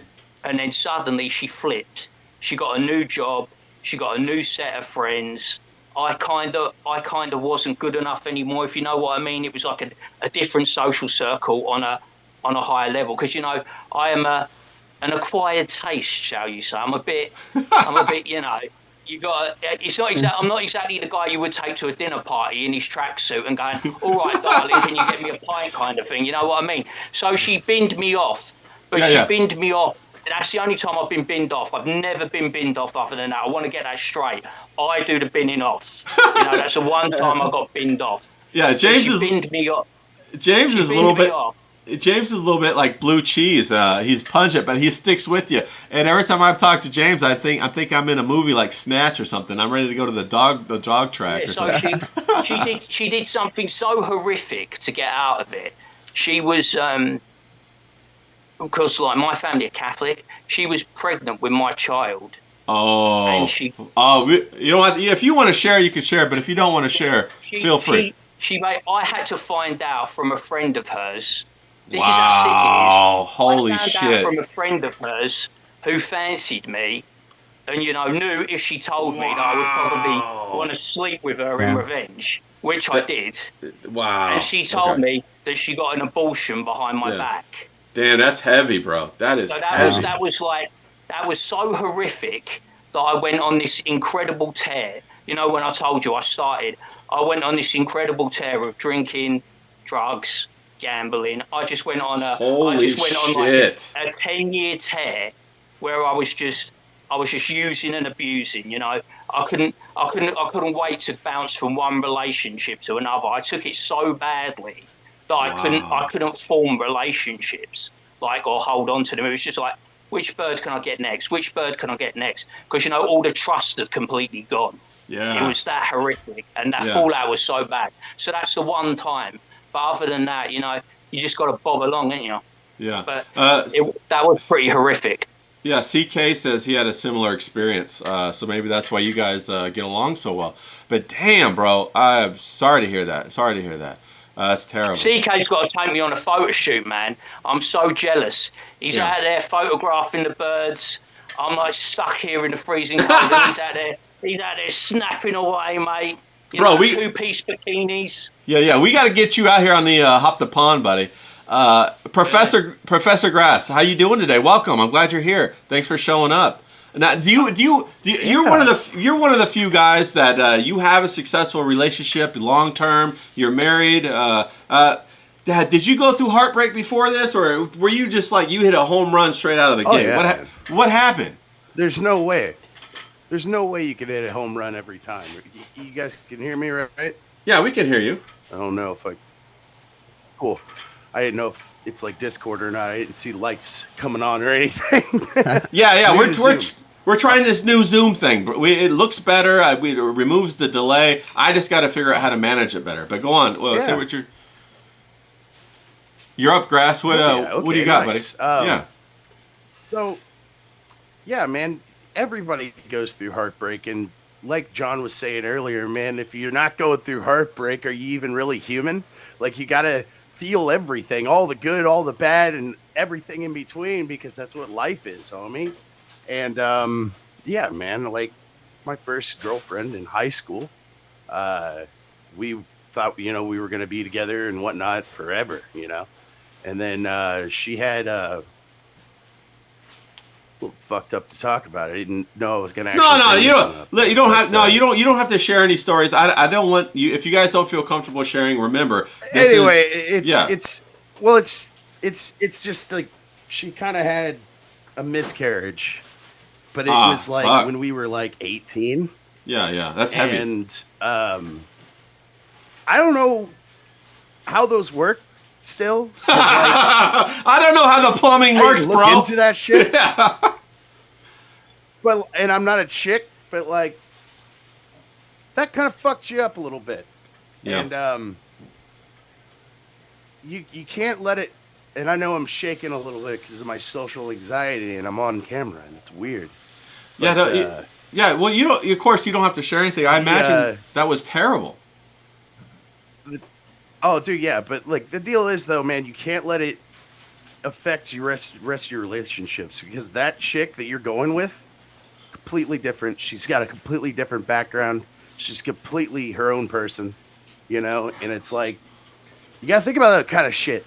C: And then suddenly she flipped. She got a new job. She got a new set of friends. I kind of wasn't good enough anymore, if you know what I mean. It was like a different social circle on a higher level. Because, you know, I am an acquired taste, shall you say. I'm a bit, you know. I'm not exactly the guy you would take to a dinner party in his tracksuit and going, all right, darling, can you get me a pint, kind of thing. You know what I mean? So she binned me off, but binned me off. That's the only time I've been binned off. I've never been binned off other than that. I want to get that straight. I do the binning off. You know, that's the one time I got binned off.
B: Yeah, James
C: she binned me off.
B: James is a little bit. James is a little bit like blue cheese. He's pungent, but he sticks with you. And every time I've talked to James, I think I'm in a movie like Snatch or something. I'm ready to go to the dog track.
C: Yeah, so she did something so horrific to get out of it. She was because like my family are Catholic. She was pregnant with my child.
B: Oh.
C: And you
B: know what? If you want to share, you can share. But if you don't want to share, feel free.
C: I had to find out from a friend of hers. This is how sick it is.
B: Oh, holy
C: I found
B: shit.
C: out from a friend of hers who fancied me and, you know, knew if she told me that I would probably want to sleep with her in revenge, which I did.
B: Wow.
C: And she told me that she got an abortion behind my back.
B: Damn, that's heavy, bro. That is heavy.
C: That was so horrific that I went on this incredible tear. You know, when I told you I went on this incredible tear of drinking, drugs, gambling. I just went on like a 10-year tear where I was just using and abusing. You know, I couldn't wait to bounce from one relationship to another. I took it so badly that I couldn't form relationships or hold on to them. It was just like, which bird can I get next? Which bird can I get next? Because, you know, all the trust had completely gone.
B: Yeah.
C: It was that horrific, and that fallout was so bad. So that's the one time. But other than that, you know, you just got to bob along, ain't you?
B: Yeah.
C: But that was pretty horrific.
B: Yeah, CK says he had a similar experience, so maybe that's why you guys get along so well. But damn, bro, I'm sorry to hear that. That's terrible.
C: CK's got to take me on a photo shoot, man. I'm so jealous. He's out there photographing the birds. I'm like stuck here in the freezing cold, and he's out there snapping away, mate. You know, two-piece bikinis.
B: Yeah, we got to get you out here on the Hop the Pond, buddy. Professor Grass, how you doing today? Welcome. I'm glad you're here. Thanks for showing up. Now, you're one of the few guys that you have a successful relationship, long term. You're married. Dad, did you go through heartbreak before this, or were you just like you hit a home run straight out of the gate?
E: Yeah,
B: what happened?
E: There's no way. There's no way you could hit a home run every time. You guys can hear me, right?
B: Yeah, we can hear you.
E: I don't know if cool. I didn't know if it's like Discord or not. I didn't see lights coming on or anything.
B: Yeah. We're trying this new Zoom thing. It looks better. It removes the delay. I just got to figure out how to manage it better. But go on. Well, say what you're up, Grass. What do you got,
E: nice.
B: buddy?
E: So, yeah, man. Everybody goes through heartbreak, and like John was saying earlier, man, if you're not going through heartbreak, are you even really human? Like, you got to feel everything, all the good, all the bad, and everything in between, because that's what life is, homie. And yeah, man, like my first girlfriend in high school, we thought, you know, we were going to be together and whatnot forever, you know. And then she had little fucked up to talk about. I didn't know I was gonna.
B: No,
E: actually
B: you
E: bring
B: don't.
E: this up,
B: You don't
E: but,
B: have. No, you don't have to share any stories. I don't want you. If you guys don't feel comfortable sharing, remember.
E: Anyway,
B: Yeah.
E: it's just like she kind of had a miscarriage, but it was like
B: fuck.
E: when we were like 18.
B: Yeah, that's heavy.
E: And I don't know how those work still. 'Cause, like,
B: I don't know how the plumbing
E: I
B: works,
E: didn't look
B: bro.
E: into that shit.
B: Yeah.
E: And I'm not a chick, but like that kind of fucked you up a little bit.
B: Yeah.
E: And you can't let it. And I know I'm shaking a little bit because of my social anxiety, and I'm on camera, and it's weird.
B: Yeah,
E: But,
B: yeah. Well, you don't. Of course, you don't have to share anything. I imagine that was terrible.
E: Oh, dude, yeah, but like the deal is though, man, you can't let it affect your rest of your relationships, because that chick that you're going with, completely different. She's got a completely different background. She's completely her own person, you know. And it's like you gotta think about that kind of shit,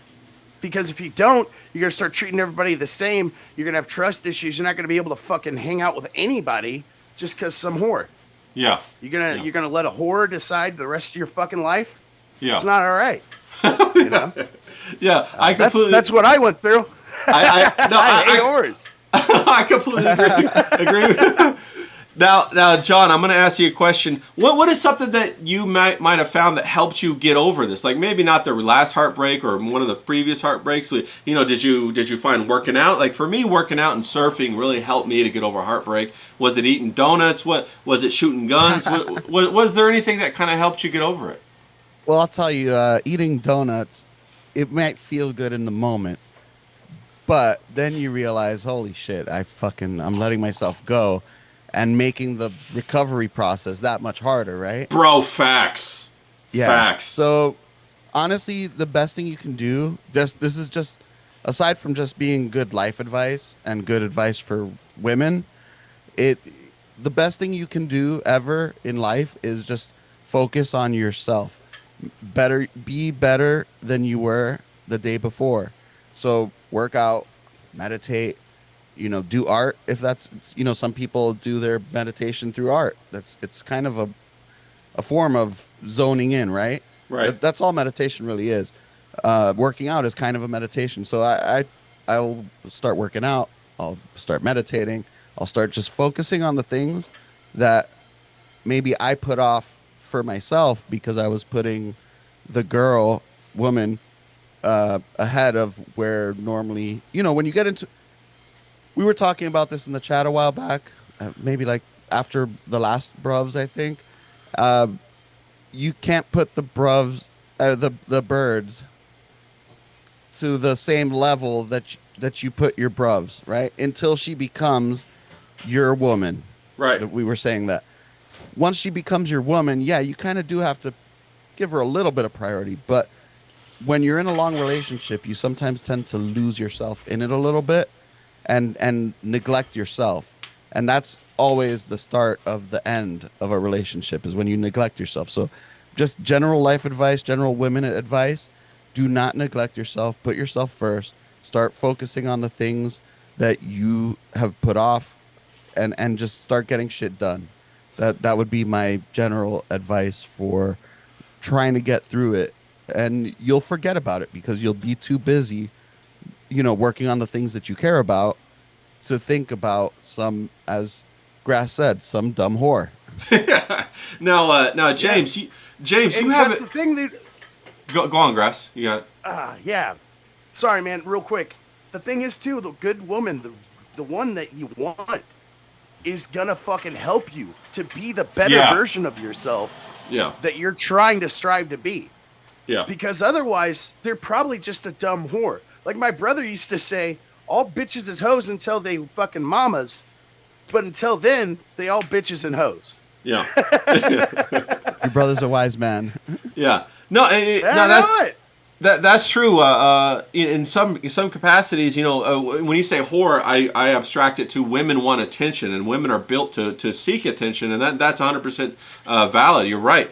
E: because if you don't, you're gonna start treating everybody the same. You're gonna have trust issues. You're not gonna be able to fucking hang out with anybody just because some whore.
B: Yeah.
E: You're gonna let a whore decide the rest of your fucking life.
B: Yeah.
E: It's not all right. You know?
B: Yeah, I completely.
E: That's what I went through.
B: I
E: hate whores.
B: I completely agree with you. Now, John, I'm going to ask you a question. What is something that you might have found that helped you get over this? Like maybe not the last heartbreak or one of the previous heartbreaks. You know, did you find working out? Like for me, working out and surfing really helped me to get over a heartbreak. Was it eating donuts? What was it? Shooting guns? Was there anything that kind of helped you get over it?
D: Well, I'll tell you, eating donuts, it might feel good in the moment, but then you realize, holy shit, I'm letting myself go, and making the recovery process that much harder, right?
B: Bro, facts.
D: Yeah.
B: Facts.
D: So, honestly, the best thing you can do, this is just, aside from just being good life advice and good advice for women, the best thing you can do ever in life is just focus on yourself. Be better than you were the day before. So work out, meditate, do art. If that's, some people do their meditation through art. It's kind of a form of zoning in, right?
B: Right.
D: That's all meditation really is. Working out is kind of a meditation. So I'll start working out. I'll start meditating. I'll start just focusing on the things that maybe I put off for myself because I was putting the woman ahead of where normally, when you get into, we were talking about this in the chat a while back, maybe like after the last bruvs, I think. You can't put the bruvs, the birds to the same level that you put your bruvs, right? Until she becomes your woman.
B: Right.
D: We were saying that. Once she becomes your woman, yeah, you kind of do have to give her a little bit of priority. But when you're in a long relationship, you sometimes tend to lose yourself in it a little bit and neglect yourself. And that's always the start of the end of a relationship, is when you neglect yourself. So just general life advice, general women advice, do not neglect yourself. Put yourself first. Start focusing on the things that you have put off and just start getting shit done. That would be my general advice for trying to get through it. And you'll forget about it because you'll be too busy, working on the things that you care about to think about some, as Grass said, some dumb whore.
B: Now, James,
E: Yeah.
B: you
E: And
B: have
E: that's
B: it.
E: the thing, dude.
B: Go on, Grass. You got it.
E: Yeah. Sorry, man. Real quick. The thing is, too, the good woman, the one that you want, is gonna fucking help you to be the better version of yourself
B: Yeah.
E: that you're trying to strive to be.
B: Yeah.
E: Because otherwise, they're probably just a dumb whore. Like my brother used to say, all bitches is hoes until they fucking mamas. But until then, they all bitches and hoes.
B: Yeah.
D: Your brother's a wise man.
B: Yeah. No,
E: I
B: no,
E: know it.
B: That's true. In some capacities, when you say whore, I abstract it to women want attention, and women are built to seek attention, and that's 100% valid. You're right,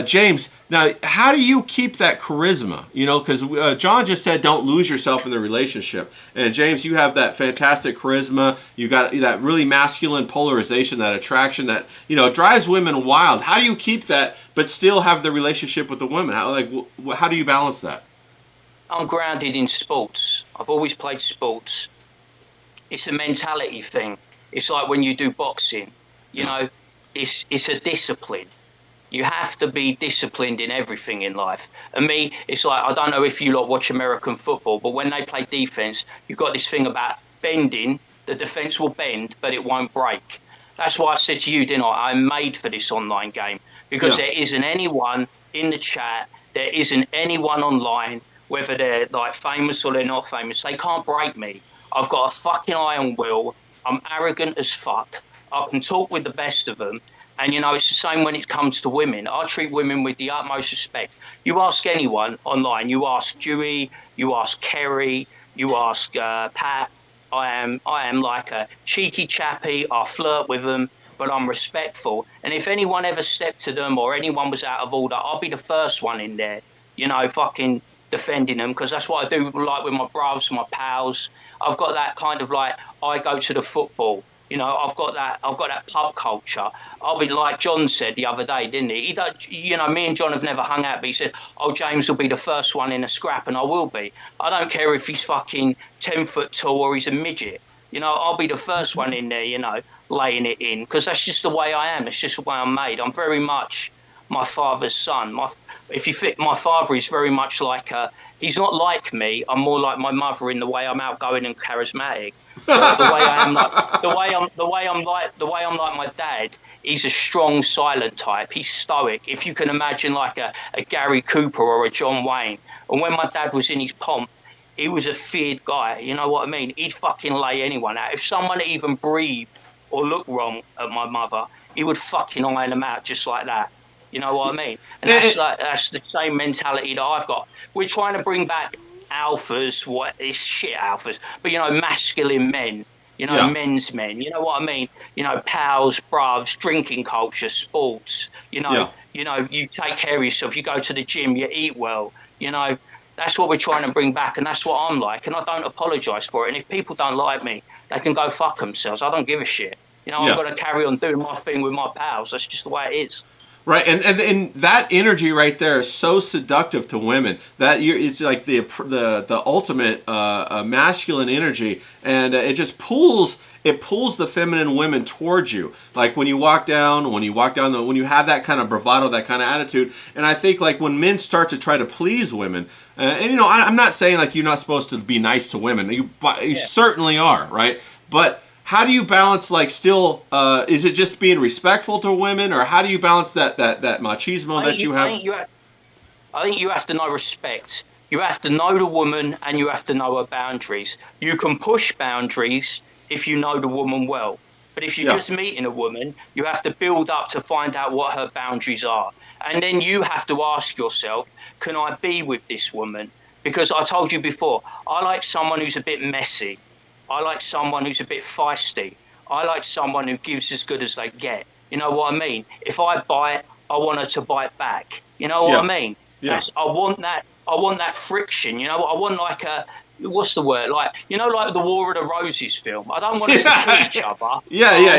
B: James. Now, how do you keep that charisma? Because John just said don't lose yourself in the relationship, and James, you have that fantastic charisma. You got that really masculine polarization, that attraction that drives women wild. How do you keep that, but still have the relationship with the women? How do you balance that?
C: I'm grounded in sports. I've always played sports. It's a mentality thing. It's like when you do boxing, it's a discipline. You have to be disciplined in everything in life. And me, it's like, I don't know if you lot watch American football, but when they play defense, you've got this thing about bending. The defense will bend, but it won't break. That's why I said to you, didn't I? I'm made for this online game because there isn't anyone in the chat. There isn't anyone online, whether they're like famous or they're not famous. They can't break me. I've got a fucking iron will. I'm arrogant as fuck. I can talk with the best of them. And, it's the same when it comes to women. I treat women with the utmost respect. You ask anyone online, you ask Dewey, you ask Kerry, you ask Pat. I am like a cheeky chappy. I flirt with them, but I'm respectful. And if anyone ever stepped to them or anyone was out of order, I'll be the first one in there, fucking defending them, because that's what I do, like with my bros, my pals. I've got that kind of like, I go to the football. I've got that pub culture. I'll be like John said the other day, didn't he? Me and John have never hung out, but he said, "Oh, James will be the first one in a scrap," and I will be. I don't care if he's fucking 10 foot tall or he's a midget. I'll be the first one in there, laying it in, because that's just the way I am. That's just the way I'm made. I'm very much my father's son. My father is very much like he's not like me. I'm more like my mother in the way I'm outgoing and charismatic. The way I'm like my dad. He's a strong, silent type. He's stoic. If you can imagine like a Gary Cooper or a John Wayne. And when my dad was in his pomp, he was a feared guy. You know what I mean? He'd fucking lay anyone out. If someone even breathed or looked wrong at my mother, he would fucking iron them out just like that. You know what I mean? And that's the same mentality that I've got. We're trying to bring back alphas, alphas, but masculine men, men's men. You know what I mean? Pals, bruvs, drinking culture, sports. You take care of yourself. You go to the gym. You eat well. That's what we're trying to bring back, and that's what I'm like. And I don't apologise for it. And if people don't like me, they can go fuck themselves. I don't give a shit. I'm going to carry on doing my thing with my pals. That's just the way it is.
B: Right, and that energy right there is so seductive to women. It's like the ultimate masculine energy, and it just pulls the feminine women towards you. Like when you walk down, when you have that kind of bravado, that kind of attitude. And I think like when men start to try to please women, I'm not saying like you're not supposed to be nice to women. You certainly are, right? But how do you balance, like, still, is it just being respectful to women, or how do you balance that machismo that you have?
C: I think you have to know respect. You have to know the woman, and you have to know her boundaries. You can push boundaries if you know the woman well. But if you're just meeting a woman, you have to build up to find out what her boundaries are. And then you have to ask yourself, can I be with this woman? Because I told you before, I like someone who's a bit messy. I like someone who's a bit feisty. I like someone who gives as good as they get. You know what I mean? If I bite, I want her to bite back. You know what I mean?
B: Yeah.
C: I want that friction. I want like what's the word? Like, like the War of the Roses film. I don't want us to kill each other.
B: I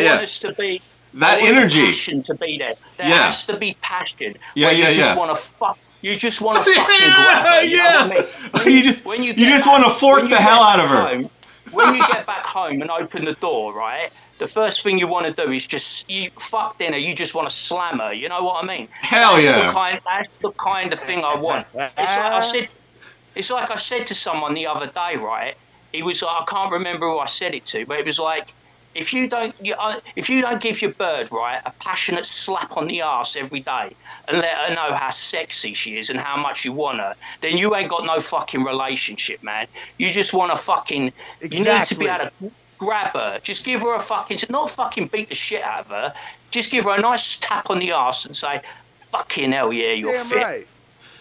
C: want us to be
B: that energy.
C: Passion to be there. There has to be passion.
B: You
C: just want to fuck. You just want to fucking grab her. You know what I mean?
B: You just want to fork the hell out of her.
C: When you get back home and open the door, right, the first thing you want to do is fuck dinner. You just want to slam her. You know what I mean?
B: Hell yeah.
C: That's the kind of thing I want. It's like I said to someone the other day, right? He was like, I can't remember who I said it to, but it was like, if you don't give your bird, right, a passionate slap on the arse every day and let her know how sexy she is and how much you want her, then you ain't got no fucking relationship, man. You just want to fucking...
E: Exactly.
C: You need to be able to grab her. Just give her a fucking... Not fucking beat the shit out of her. Just give her a nice tap on the arse and say, fucking hell, yeah, you're
E: Damn
C: fit.
E: right.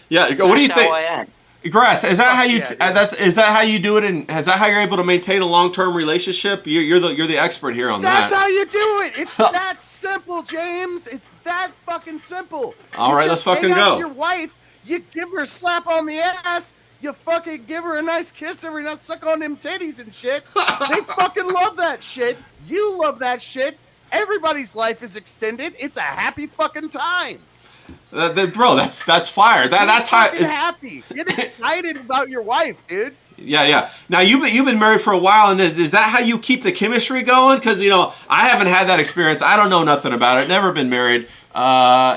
B: Yeah, what do you think?
C: That's how I am.
B: Grass, is that how you?
E: Yeah, dude.
B: Is that how you do it? And is that how you're able to maintain a long-term relationship? You're the expert here on
E: That's
B: that.
E: how you do it. It's that simple, James. It's that fucking simple.
B: All right, let's fucking
E: hang out
B: go.
E: with your wife, you give her a slap on the ass, you fucking give her a nice kiss every now, suck on them titties and shit. They fucking love that shit. You love that shit. Everybody's life is extended. It's a happy fucking time.
B: Bro, that's fire. That's how.
E: Fucking happy. Get excited about your wife, dude.
B: Yeah. Now you've been married for a while, and is that how you keep the chemistry going? Because I haven't had that experience. I don't know nothing about it. Never been married.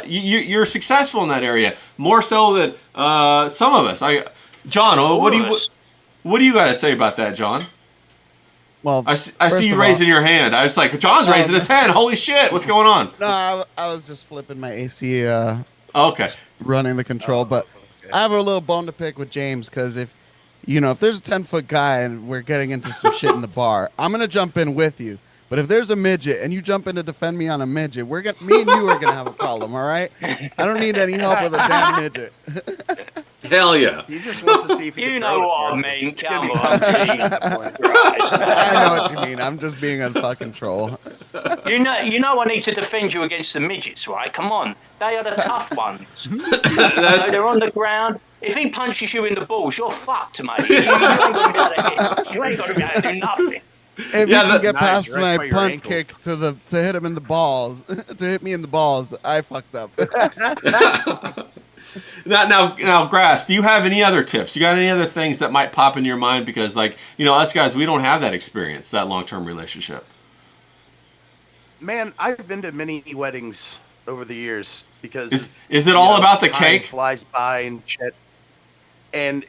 B: You're successful in that area more so than some of us. John, what do you got to say about that, John?
D: Well,
B: I see you raising your hand. I was like, John's raising his hand. Holy shit, what's going on?
D: No, I was just flipping my AC.
B: Okay.
D: Running the control, but
E: okay.
D: I have a little bone to pick with James because if there's a 10-foot guy and we're getting into some shit in the bar, I'm gonna jump in with you. But if there's a midget and you jump in to defend me on a midget, me and you are gonna have a problem. All right? I don't need any help with a damn midget.
B: Hell yeah.
E: He just wants to see if he can
C: know
E: throw
C: what I
E: it.
C: mean.
E: It's gonna
C: Come
E: be
C: on.
E: competition at that point.
D: I know what you mean. I'm just being a fucking troll.
C: You know I need to defend you against the midgets, right? Come on. They are the tough ones. They're on the ground. If he punches you in the balls, you're fucked, mate. You ain't gonna be able to hit. You ain't gonna be able to do nothing.
D: If you can get
E: Nice,
D: past
E: right
D: my
E: by your
D: punt
E: ankles.
D: kick to hit him in the balls, to hit me in the balls, I fucked up.
B: Now, Grass, do you have any other tips? You got any other things that might pop in your mind? Because, us guys, we don't have that experience, that long-term relationship.
E: Man, I've been to many weddings over the years because
B: Is it all about the
E: time
B: cake?
E: flies by and shit. And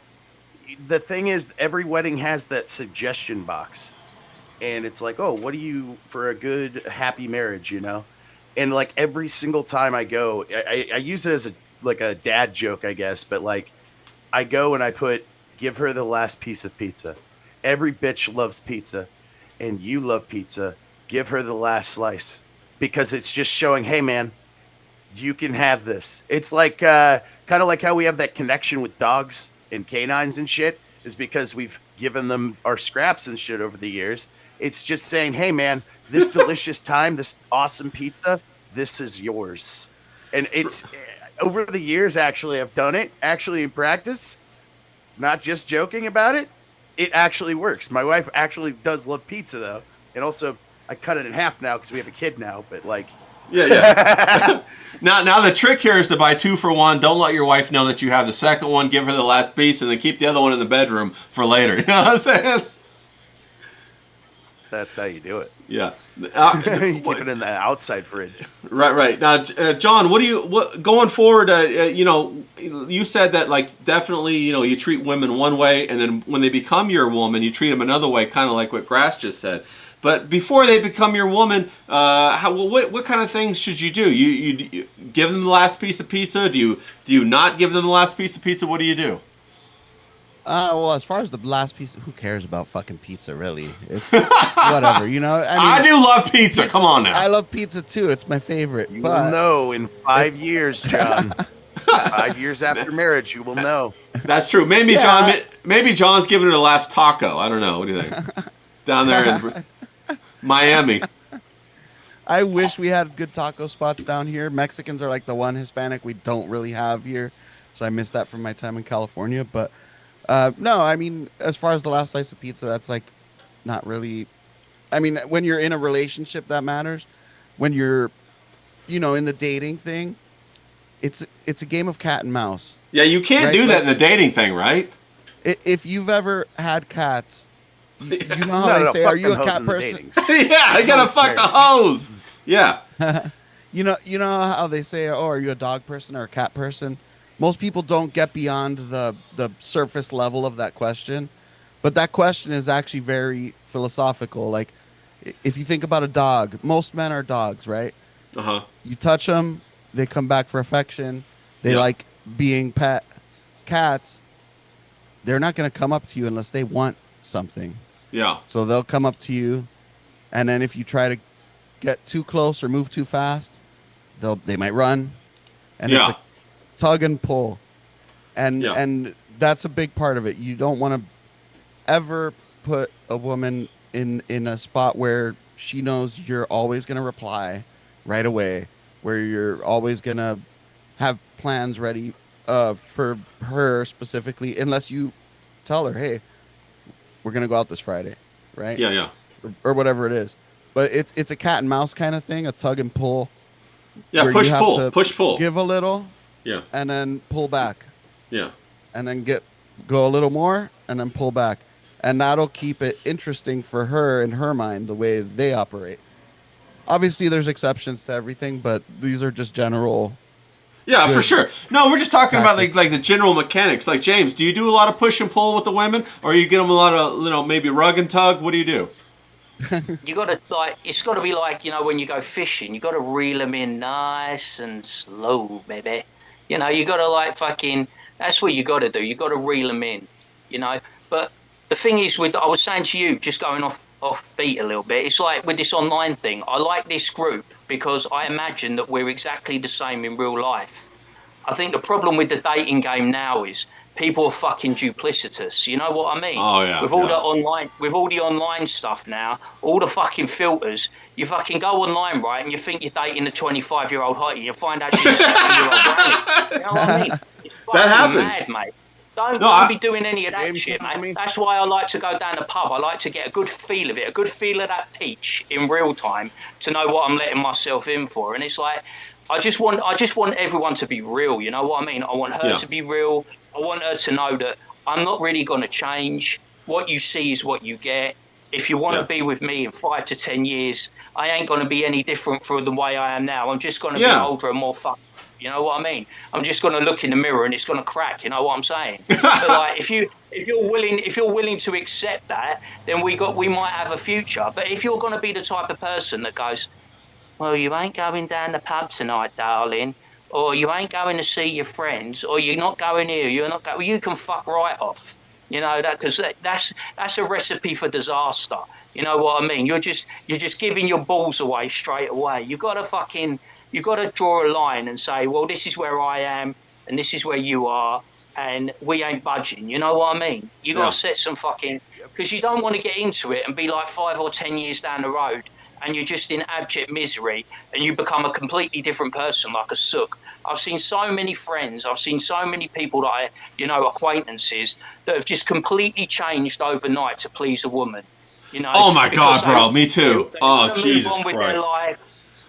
E: the thing is, every wedding has that suggestion box, and it's like, oh, what do you for a good happy marriage, And like every single time I go, I use it as a dad joke, I guess, but like I go and I give her the last piece of pizza. Every bitch loves pizza, and you love pizza. Give her the last slice because it's just showing, hey man, you can have this. It's like kind of like how we have that connection with dogs and canines and shit is because we've given them our scraps and shit over the years. It's just saying, hey man, this delicious time, this awesome pizza, this is yours. And it's over the years, actually, I've done it actually in practice, not just joking about it. It actually works. My wife actually does love pizza though. And also I cut it in half now because we have a kid now, but like,
B: Yeah. Now the trick here is to buy 2 for 1. Don't let your wife know that you have the second one. Give her the last piece, and then keep the other one in the bedroom for later. You know what I'm saying?
E: that's how you do it.
B: Yeah.
E: You keep it in the outside fridge.
B: Right. Now, John, what going forward? You said that definitely you treat women one way, and then when they become your woman, you treat them another way, kind of like what Grass just said. But before they become your woman, what kind of things should you do? You give them the last piece of pizza? Do you not give them the last piece of pizza? What do you do?
D: Well, as far as the last piece, who cares about fucking pizza, really? It's whatever,
B: I do love pizza. Come on now.
D: I love pizza too. It's my favorite.
E: You
D: but
E: will know in 5 years, John. 5 years after marriage, you will know.
B: That's true. Maybe
D: Yeah.
B: Maybe John's giving her the last taco. I don't know. What do you think? Down there in Miami.
D: I wish we had good taco spots down here. Mexicans are like the one Hispanic we don't really have here. So I miss that from my time in California. But no, I mean, as far as the last slice of pizza, that's like not really. I mean, when you're in a relationship, that matters. When you're, in the dating thing, it's a game of cat and mouse.
B: Yeah, you can't
D: Right,
B: do that
D: like-
B: in the dating thing, right?
D: If you've ever had cats, you know how
E: No,
D: they say,
E: fuck
D: "Are you
E: them
D: a
E: hoes
D: cat
E: in the
D: person?"
E: datings.
B: Yeah, I
E: Just
B: gotta
E: like
B: fuck
E: there.
B: the hose. Yeah.
D: You know how they say, "Oh, are you a dog person or a cat person?" Most people don't get beyond the surface level of that question, but that question is actually very philosophical. Like, if you think about a dog, most men are dogs, right?
B: Uh-huh.
D: You touch them, they come back for affection. They
B: Yeah.
D: like being pet. Cats, they're not going to come up to you unless they want something.
B: Yeah.
D: So they'll come up to you, and then if you try to get too close or move too fast, they might run, and
B: Yeah.
D: it's a tug and pull, and
B: Yeah.
D: and that's a big part of it. You don't want to ever put a woman in a spot where she knows you're always going to reply right away, where you're always going to have plans ready for her specifically, unless you tell her, hey, we're going to go out this Friday, right?
B: Yeah.
D: Or whatever it is. But it's a cat and mouse kind of thing, a tug and pull.
B: Yeah,
D: where
B: push,
D: you have
B: pull,
D: to
B: push, pull.
D: Give a little,
B: Yeah.
D: and then pull back.
B: Yeah.
D: And then go a little more, and then pull back. And that'll keep it interesting for her in her mind, the way they operate. Obviously, there's exceptions to everything, but these are just general.
B: Yeah, for
D: Good
B: sure. No, we're just talking about
D: tactics.
B: like the general mechanics. Like James, do you do a lot of push and pull with the women, or you get them a lot of maybe rug and tug? What do you do?
C: You got to it's got to be like, when you go fishing, you got to reel them in nice and slow, baby. You got to fucking, that's what you got to do. You got to reel them in, But the thing is, I was saying to you, just going off beat a little bit, it's like with this online thing, I like this group because I imagine that we're exactly the same in real life. I think the problem with the dating game now is people are fucking duplicitous. You know what I mean?
B: Oh, yeah.
C: With all the online stuff now, all the fucking filters, you fucking go online, right, and you think you're dating a 25-year-old hottie, and you find out she's a 70-year-old granny. You know what I mean? It's
B: That happens.
C: mad, mate. Don't be doing any of that shit, mate. That's why I like to go down the pub. I like to get a good feel of it, a good feel of that peach in real time to know what I'm letting myself in for. And it's like, I just want everyone to be real. You know what I mean? I want her to be real. I want her to know that I'm not really going to change. What you see is what you get. If you want to be with me in 5 to 10 years, I ain't going to be any different from the way I am now. I'm just going to be older and more fucked. You know what I mean? I'm just going to look in the mirror and it's going to crack. You know what I'm saying? But like, if you're willing to accept that, then we might have a future. But if you're going to be the type of person that goes, well, you ain't going down the pub tonight, darling, or you ain't going to see your friends, or you're not going here, you're not going, well, you can fuck right off. You know that, because that's a recipe for disaster. You know what I mean? You're just giving your balls away straight away. You got to draw a line and say, well, this is where I am and this is where you are, and we ain't budging. You know what I mean? You got to set some fucking, because you don't want to get into it and be like 5 or 10 years down the road and you're just in abject misery and you become a completely different person, like a sook. I've seen so many friends, I've seen so many people that acquaintances that have just completely changed overnight to please a woman.
B: Oh my God, bro, me too. Oh, Jesus
C: move on with
B: Christ.
C: their life.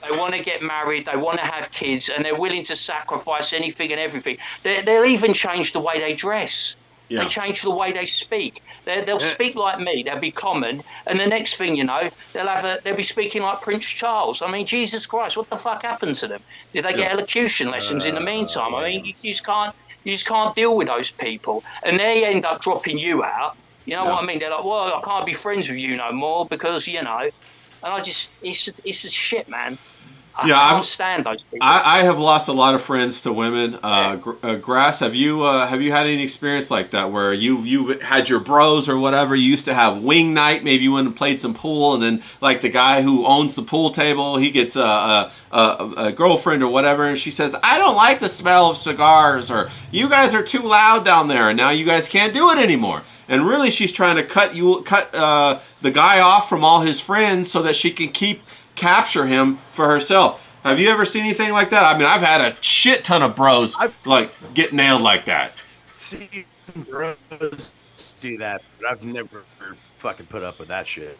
C: They want to get married, they want to have kids, and they're willing to sacrifice anything and everything. They'll even change the way they dress.
B: Yeah.
C: They change the way they speak. They'll speak like me. They'll be common, and the next thing you know, they'll be speaking like Prince Charles. I mean, Jesus Christ, what the fuck happened to them? Did they get elocution lessons in the meantime? I mean, you just can't deal with those people, and they end up dropping you out. You know what I mean? They're like, well, I can't be friends with you no more because And I just, it's a shit, man. I can't stand those people.
B: I have lost a lot of friends to women. Grass, have you had any experience like that where you had your bros or whatever? You used to have wing night. Maybe you went and played some pool, and then like the guy who owns the pool table, he gets a girlfriend or whatever, and she says, "I don't like the smell of cigars," or "You guys are too loud down there," and now you guys can't do it anymore. And really, she's trying to cut the guy off from all his friends so that she can capture him for herself. Have you ever seen anything like that? I mean, I've had a shit ton of bros get nailed like that.
E: See bros do that, but I've never fucking put up with that shit.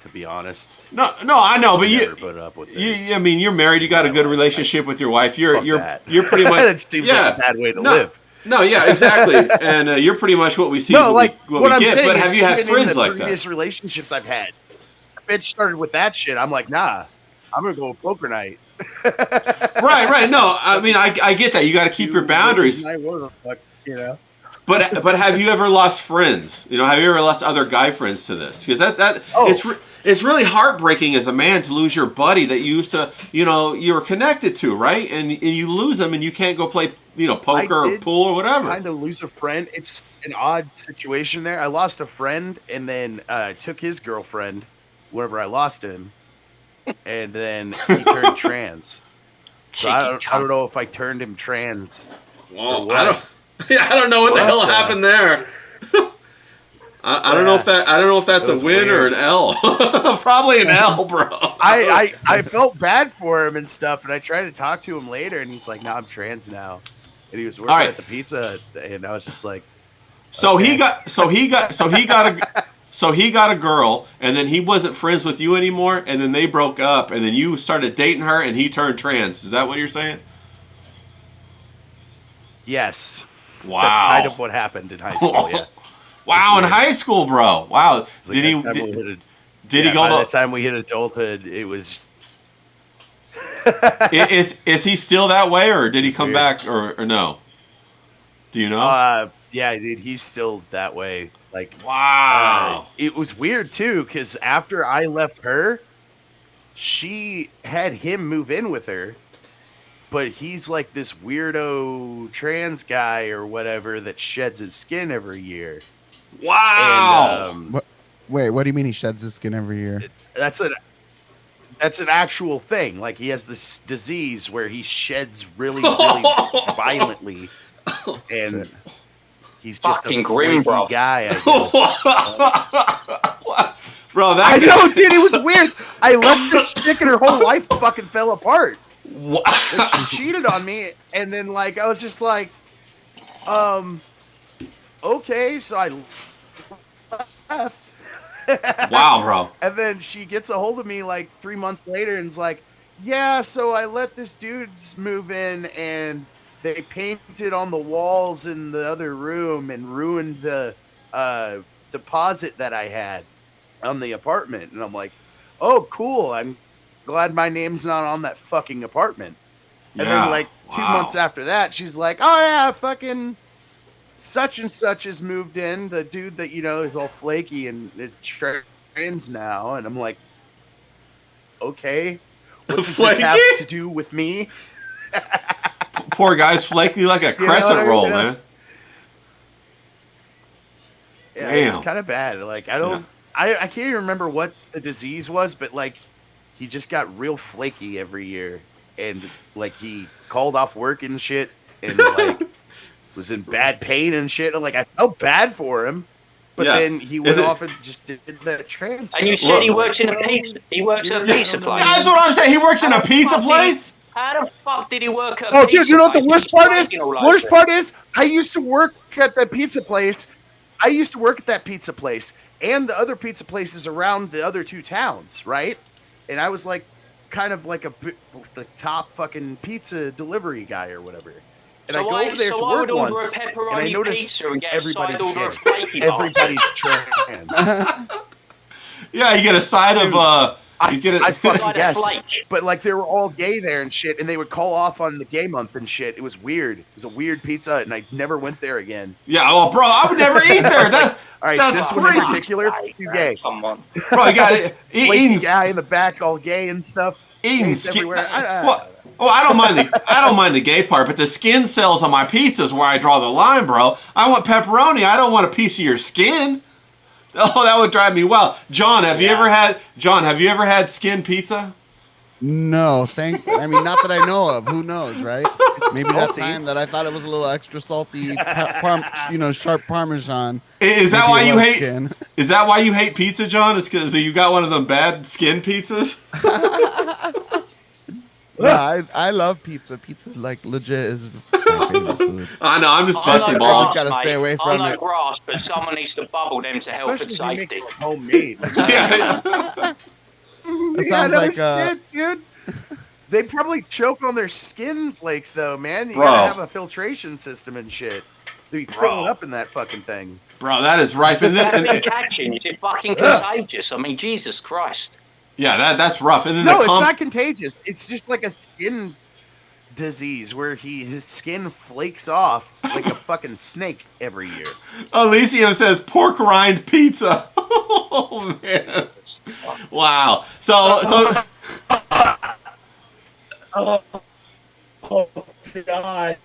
E: To be honest.
B: No, I know, but
E: never put up with
B: I mean, you're married. You got a good relationship with your wife. You're pretty much.
E: That seems like a bad way to live.
B: No, yeah, exactly, and you're pretty much what we see.
E: No, what I'm
B: get.
E: saying
B: But
E: is,
B: have you had
E: even
B: friends
E: in the
B: like that?
E: previous relationships I've had, bitch started with that shit. I'm like, nah, I'm gonna go poker night.
B: Right. No, I mean, I get that. You got to keep your boundaries. But have you ever lost friends? Have you ever lost other guy friends to this? Because it's really heartbreaking as a man to lose your buddy that you used to, you were connected to, right? And you lose them and you can't go play, poker or pool or whatever.
E: Kind of lose a friend. It's an odd situation there. I lost a friend and then took his girlfriend whenever I lost him, and then he turned trans. So I don't know if I turned him trans.
B: Well, Yeah, I don't know what the hell happened there. I don't know if that's a win or an L. Probably an L, bro.
E: I felt bad for him and stuff, and I tried to talk to him later, and he's like, "No, I'm trans now," and he was working at the Pizza Hut, and I was just like,
B: so
E: okay.
B: he got a girl, and then he wasn't friends with you anymore, and then they broke up, and then you started dating her, and he turned trans. Is that what you're saying?
E: Yes.
B: Wow.
E: That's kind of what happened in high school. Yeah.
B: Wow, in high school, bro. Wow.
E: Like
B: Did he
E: by
B: go?
E: the time we hit adulthood, it was.
B: Is he still that way, or did he come back, or no? Do you know?
E: Yeah, dude, he's still that way. Like,
B: wow.
E: It was weird too, because after I left her, she had him move in with her, but he's like this weirdo trans guy or whatever that sheds his skin every year.
B: Wow.
E: And,
D: Wait, what do you mean he sheds his skin every year?
E: That's an actual thing. Like, he has this disease where he sheds really, really violently, and he's just
C: Fucking
E: a
C: grim,
E: freaky
C: bro.
E: guy. I guess.
B: Bro,
E: I know, dude. It was weird. I left this chick, and her whole life fucking fell apart.
B: Wow.
E: And she cheated on me, and then like I was just like, okay, so I left.
B: Wow, bro.
E: And then she gets a hold of me like 3 months later and is like, yeah, so I let this dude's move in, and they painted on the walls in the other room and ruined the deposit that I had on the apartment. And I'm like, oh, cool. I'm glad my name's not on that fucking apartment. And then like 2 months after that, she's like, oh yeah, fucking such and such has moved in. The dude that, you know, is all flaky and is trans now. And I'm like, okay, what does this have to do with me?
B: Poor guy's flaky like a crescent roll, man.
E: Yeah,
B: damn.
E: It's kind of bad. Like, I can't even remember what the disease was, but like, he just got real flaky every year, and like he called off work and shit, and like was in bad pain and shit. And like, I felt bad for him, but then he went off and just did that trans.
C: And you said he works in a pizza. He works at a pizza place.
B: That's what I'm saying. He works in a pizza place.
C: How the fuck did he work at?
E: Oh, dude, you know what the worst part is? Worst part is, I used to work at the pizza place. I used to work at that pizza place and the other pizza places around the other two towns, right? And I was like, kind of like the top fucking pizza delivery guy or whatever. And I go over there to work once, and I notice everybody's gay. Everybody's trans.
B: Yeah, you get a side of you get
E: I fucking guess. But like, they were all gay there and shit, and they would call off on the gay month and shit. It was weird. It was a weird pizza, and I never went there again.
B: Yeah, well, bro, I would never eat there. All
E: right,
B: that's
E: this
B: crazy.
E: one in particular, too gay.
C: Come on,
B: bro. You got it.
E: Flaky guy in the back, all gay and stuff.
B: Eating
E: everywhere.
B: Well, I don't mind the gay part, but the skin cells on my pizza is where I draw the line, bro. I want pepperoni. I don't want a piece of your skin. Oh, that would drive me wild. John, have you ever had skin pizza?
D: No, I mean, not that I know of. Who knows, right? Maybe that time that I thought it was a little extra salty, sharp Parmesan.
B: Is that why you hate?
D: Skin.
B: Is that why you hate pizza, John? Is because you got one of them bad skin pizzas?
D: Yeah, I love pizza. Pizza, like, legit is my favorite food.
B: I know. I'm just
C: I
B: busting
C: like
B: balls.
D: just gotta stay away from
C: I like
D: it.
C: grass, but someone needs to bubble them to health and
E: Especially if you
C: safety.
E: make it homemade.
B: Yeah.
D: It sounds like
E: shit, dude. They probably choke on their skin flakes, though, man. You
B: Bro.
E: gotta have a filtration system and shit. They be filling up in that fucking thing.
B: Bro, that is rife. And
C: That's
B: then,
C: been catching. Is it fucking contagious? I mean, Jesus Christ.
B: yeah, that's rough. And then
E: No, it's not contagious. It's just like a skin disease where his skin flakes off like a fucking snake every year.
B: Elysium says pork rind pizza. Oh man! Wow. So
E: Oh God!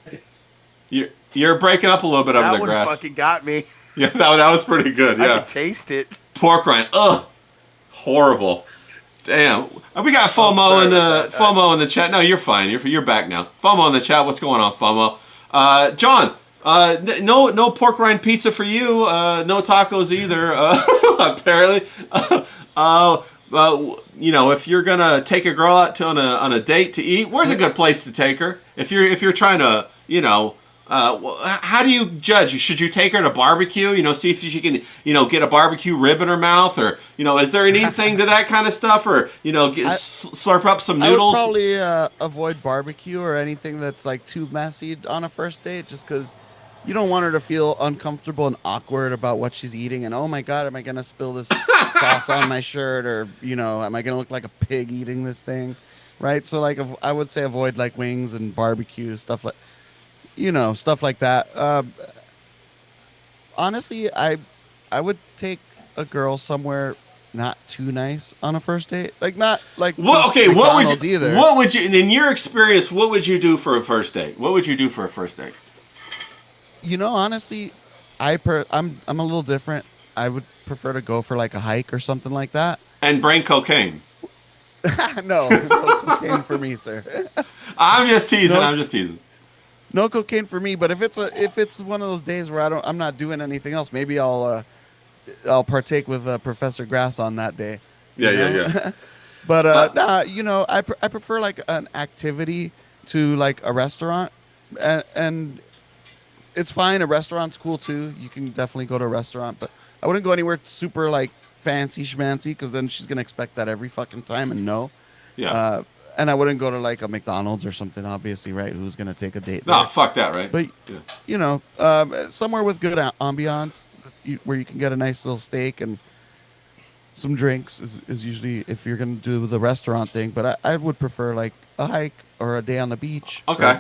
B: you're breaking up a little bit over
E: That
B: there,
E: one
B: Grass.
E: fucking got me.
B: Yeah, that was pretty good.
E: I
B: Yeah,
E: could taste it.
B: pork rind. Ugh, horrible. Damn. We got FOMO
E: sorry
B: in
E: about
B: the
E: that.
B: FOMO in the chat. No, you're fine. You're back now. FOMO in the chat. What's going on, FOMO? John, No pork rind pizza for you. No tacos either. Apparently. If you're gonna take a girl out on a date to eat, where's a good place to take her? If you're trying to, how do you judge? Should you take her to barbecue? See if she can, get a barbecue rib in her mouth, or is there anything to that kind of stuff, or slurp up some noodles?
D: I would probably avoid barbecue or anything that's like too messy on a first date, just because you don't want her to feel uncomfortable and awkward about what she's eating, and oh my god, am I gonna spill this sauce on my shirt, or am I gonna look like a pig eating this thing, right? So like, I would say avoid like wings and barbecue stuff like that. Honestly, I would take a girl somewhere not too nice on a first date, like not like McDonald's either.
B: What would you, in your experience, what would you do for a first date? What would you do for a first date?
D: Honestly, I'm a little different. I would prefer to go for like a hike or something like that.
B: And bring cocaine.
D: No cocaine for me, sir.
B: I'm just teasing.
D: No cocaine for me. But if it's one of those days where I'm not doing anything else, maybe I'll partake with Professor Grass on that day.
B: Yeah.
D: But I prefer like an activity to like a restaurant, and it's fine. A restaurant's cool too. You can definitely go to a restaurant, but I wouldn't go anywhere super like fancy schmancy, because then she's gonna expect that every fucking time, and no.
B: Yeah.
D: And I wouldn't go to like a McDonald's or something, obviously, right? Who's gonna take a date?
B: No, fuck that, right?
D: But somewhere with good ambiance, where you can get a nice little steak and some drinks is usually, if you're gonna do the restaurant thing. But I would prefer like a hike or a day on the beach.
B: Okay.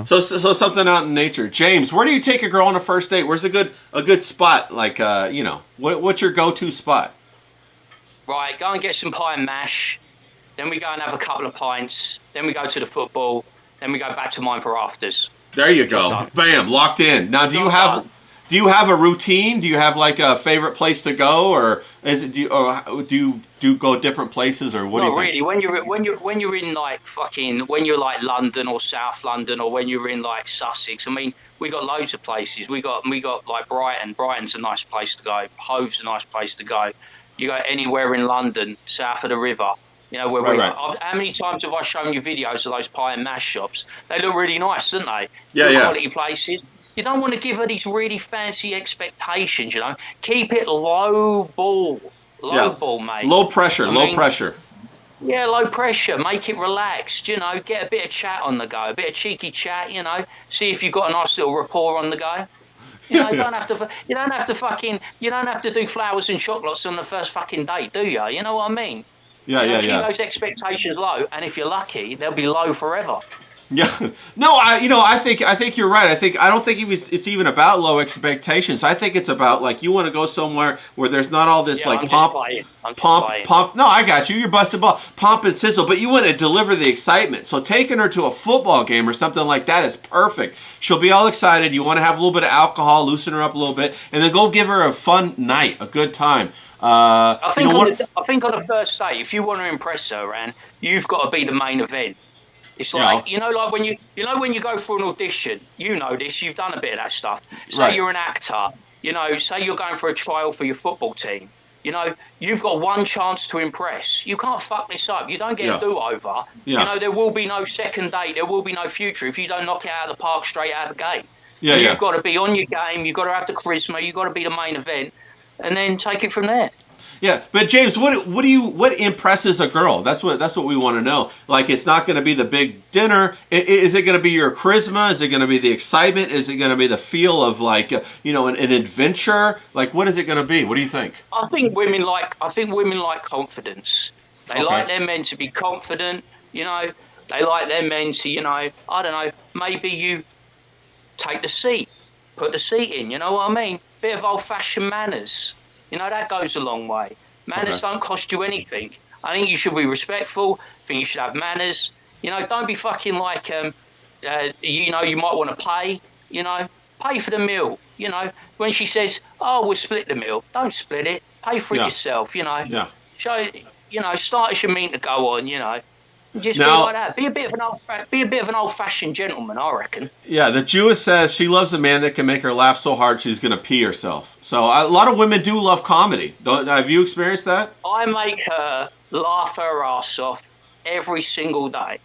B: So something out in nature. James, where do you take a girl on a first date? Where's a good spot? Like what's your go-to spot?
C: Right, go and get some pie and mash. Then we go and have a couple of pints. Then we go to the football. Then we go back to mine for afters.
B: There you go. Bam, locked in. Now, do you have a routine? Do you have like a favorite place to go, or do you go different places, or what do you think?
C: Really. When you're in like when you're like London or South London, or when you're in like Sussex, I mean, we got loads of places. We got like Brighton. Brighton's a nice place to go. Hove's a nice place to go. You go anywhere in London, south of the river. Right. How many times have I shown you videos of those pie and mash shops? They look really nice, don't they?
B: Yeah.
C: Quality places. You don't want to give her these really fancy expectations, Keep it low ball, mate.
B: Low pressure.
C: Yeah, low pressure. Make it relaxed, Get a bit of chat on the go, a bit of cheeky chat, See if you've got a nice little rapport on the go. You don't have to do flowers and chocolates on the first fucking date, do you? You know what I mean?
B: Yeah.
C: Keep those expectations low, and if you're lucky, they'll be low forever.
B: Yeah. No, I think you're right. I don't think it's even about low expectations. I think it's about like you want to go somewhere where there's not all this like pomp. No, I got you. You're busted ball. Pomp and sizzle, but you want to deliver the excitement. So taking her to a football game or something like that is perfect. She'll be all excited. You want to have a little bit of alcohol, loosen her up a little bit, and then go give her a fun night, a good time.
C: I think on the first date, if you want to impress her, Ran, you've got to be the main event. It's like like when you go for an audition, this, you've done a bit of that stuff. Say you're an actor, say you're going for a trial for your football team. You've got one chance to impress. You can't fuck this up. You don't get a do-over.
B: Yeah.
C: There will be no second date. There will be no future if you don't knock it out of the park straight out of the gate.
B: Yeah,
C: You've got to be on your game. You've got to have the charisma. You've got to be the main event. And then take it from there.
B: Yeah, but James, what impresses a girl? That's what we want to know. Like, it's not going to be the big dinner. Is it going to be your charisma? Is it going to be the excitement? Is it going to be the feel of like an adventure? Like, what is it going to be? What do you think?
C: I think women like confidence. They like their men to be confident. They like their men to I don't know. Maybe you take the seat, put the seat in. You know what I mean? Bit of old-fashioned manners. That goes a long way. Manners don't cost you anything. I think you should be respectful. I think you should have manners. Don't be fucking like, you might want to pay. Pay for the meal. When she says, oh, we'll split the meal. Don't split it. Pay for it yourself,
B: Yeah.
C: So, start as you mean to go on, Just be
B: Now-
C: like that. Be a bit of an old-fashioned gentleman, I reckon.
B: Yeah, the Jewess says she loves a man that can make her laugh so hard she's gonna pee herself. So a lot of women do love comedy. Have you experienced that?
C: I make her laugh her ass off every single day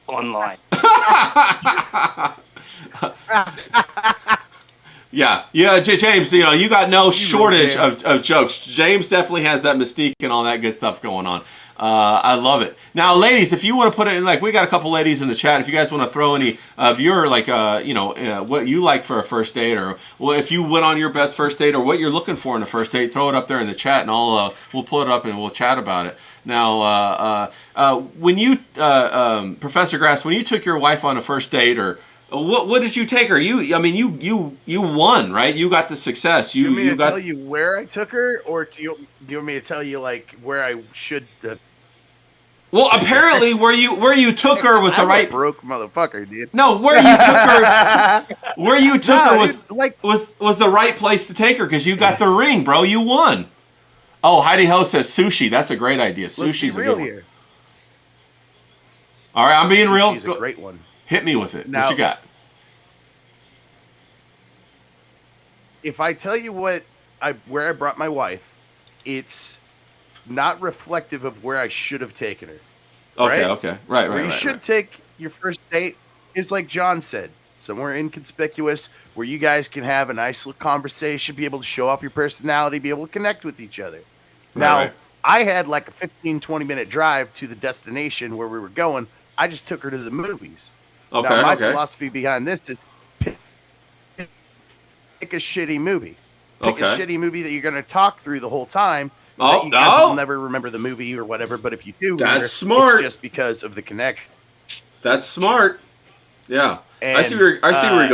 C: online.
B: Yeah, James. You got no shortage
E: James.
B: of jokes. James definitely has that mystique and all that good stuff going on. I love it. Now, ladies, if you want to put it in, like, we got a couple ladies in the chat. If you guys want to throw any of your, like, what you like for a first date, or if you went on your best first date, or what you're looking for in a first date, throw it up there in the chat, and we'll pull it up and we'll chat about it. Now, when you, Professor Grass, when you took your wife on a first date, or what did you take her? You won, right? You got the success.
E: Do you want me to tell you where I took her, or do you want me to tell you like where I should?
B: Well, apparently where you took her was the
E: I'm
B: right.
E: a broke motherfucker, dude.
B: No, where you took her,
E: Dude,
B: was the right place to take her, because you got the ring, bro. You won. Oh, Heidi Ho says sushi. That's a great idea.
E: let's be
B: Sushi's a
E: real
B: good one.
E: here.
B: All right, I'm being real.
E: She's a great one.
B: Hit me with it.
E: Now-
B: What you got?
E: If I tell you where I brought my wife, it's not reflective of where I should have taken her.
B: Okay,
E: right?
B: okay, right.
E: Where you should take your first date is like John said, somewhere inconspicuous where you guys can have a nice little conversation, be able to show off your personality, be able to connect with each other. Now,
B: right.
E: I had like a 15, 20-minute drive to the destination where we were going. I just took her to the movies.
B: Okay,
E: Now, my
B: okay.
E: philosophy behind this is pick a shitty movie. Pick a
B: Okay.
E: shitty movie that you're going to talk through the whole time.
B: Oh,
E: that you guys
B: no.
E: will never remember the movie or whatever, but if you do,
B: That's
E: remember,
B: smart.
E: it's just because of the connection.
B: That's smart. Yeah.
E: And,
B: I see where you're going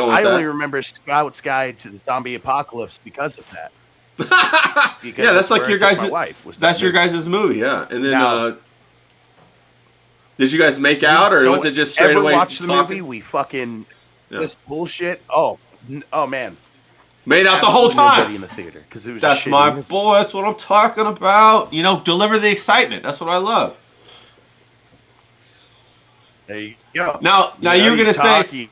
B: with
E: I
B: that.
E: only remember Scout's Guide to the Zombie Apocalypse because of that. Because
B: Yeah, that's like
E: where
B: your
E: I took
B: guys'.
E: my wife, was
B: That's
E: that
B: your
E: movie.
B: guys' movie, yeah. And then,
E: Now-
B: did you guys make out, or
E: Don't
B: was it just straight
E: ever
B: away
E: watch the
B: talking?
E: movie? We fucking
B: Yeah.
E: this bullshit. Oh man,
B: Made out the whole
E: Absolutely nobody
B: time.
E: in the theater because it was
B: That's
E: a shitty
B: my
E: movie.
B: boy. That's what I'm talking about. Deliver the excitement. That's what I love.
E: There you go.
B: Now you were gonna
E: talk,
B: say
E: you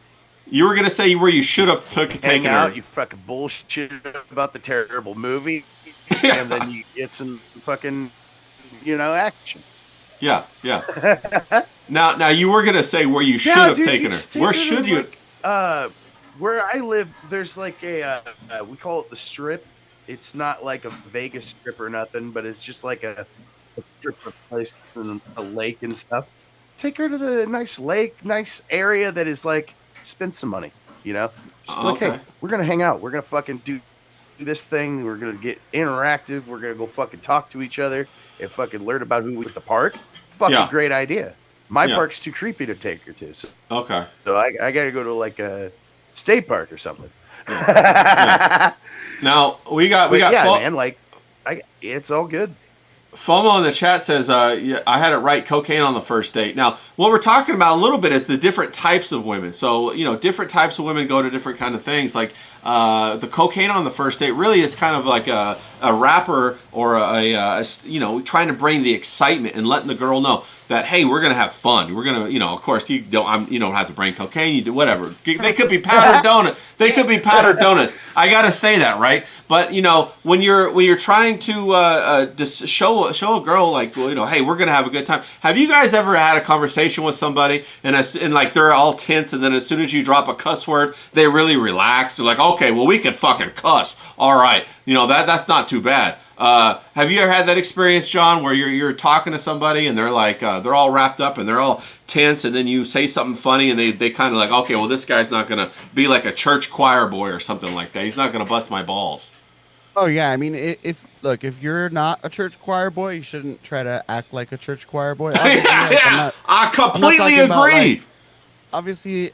B: you were gonna say where you should have
E: hang
B: taken
E: out,
B: her.
E: you fucking bullshit about the terrible movie, and then you get some fucking action.
B: Yeah, yeah. Now you were gonna say where you should
E: Yeah,
B: have
E: dude,
B: taken
E: you
B: her.
E: just take
B: Where
E: her to,
B: should you?
E: like, where I live, there's like a we call it the Strip. It's not like a Vegas Strip or nothing, but it's just like a strip of place and a lake and stuff. Take her to the nice lake, nice area that is like spend some money, Just be like,
B: Okay.
E: hey, we're gonna hang out. We're gonna fucking do this thing. We're gonna get interactive. We're gonna go fucking talk to each other and fucking learn about who we at the park. Fucking
B: Yeah.
E: great idea. My
B: Yeah.
E: park's too creepy to take her to, so
B: Okay.
E: I gotta go to like a state park or something.
B: Now we got
E: yeah,
B: Fo-
E: man, like it's all good.
B: FOMO in the chat says, yeah, I had it right, cocaine on the first date. Now, what we're talking about a little bit is the different types of women. So, different types of women go to different kind of things. Like the cocaine on the first date really is kind of like a rapper or a trying to bring the excitement and letting the girl know that, hey, we're going to have fun. We're going to, of course, you don't have to bring cocaine. You do whatever. They could be powdered donuts. They could be powdered donuts. I got to say that, right? But, when you're trying to just show a girl like, well, hey, we're going to have a good time. Have you guys ever had a conversation with somebody and like they're all tense, and then as soon as you drop a cuss word, they really relax. They're like, okay, well, we can fucking cuss. All right. That's not too bad. Have you ever had that experience, John, where you're talking to somebody and they're like, they're all wrapped up and they're all tense, and then you say something funny and they kind of like, okay, well, this guy's not going to be like a church choir boy or something like that. He's not going to bust my balls.
D: Oh yeah, I mean, if you're not a church choir boy, you shouldn't try to act like a church choir boy. Obviously,
B: Yeah, I completely
D: talking about,
B: agree.
D: like, obviously,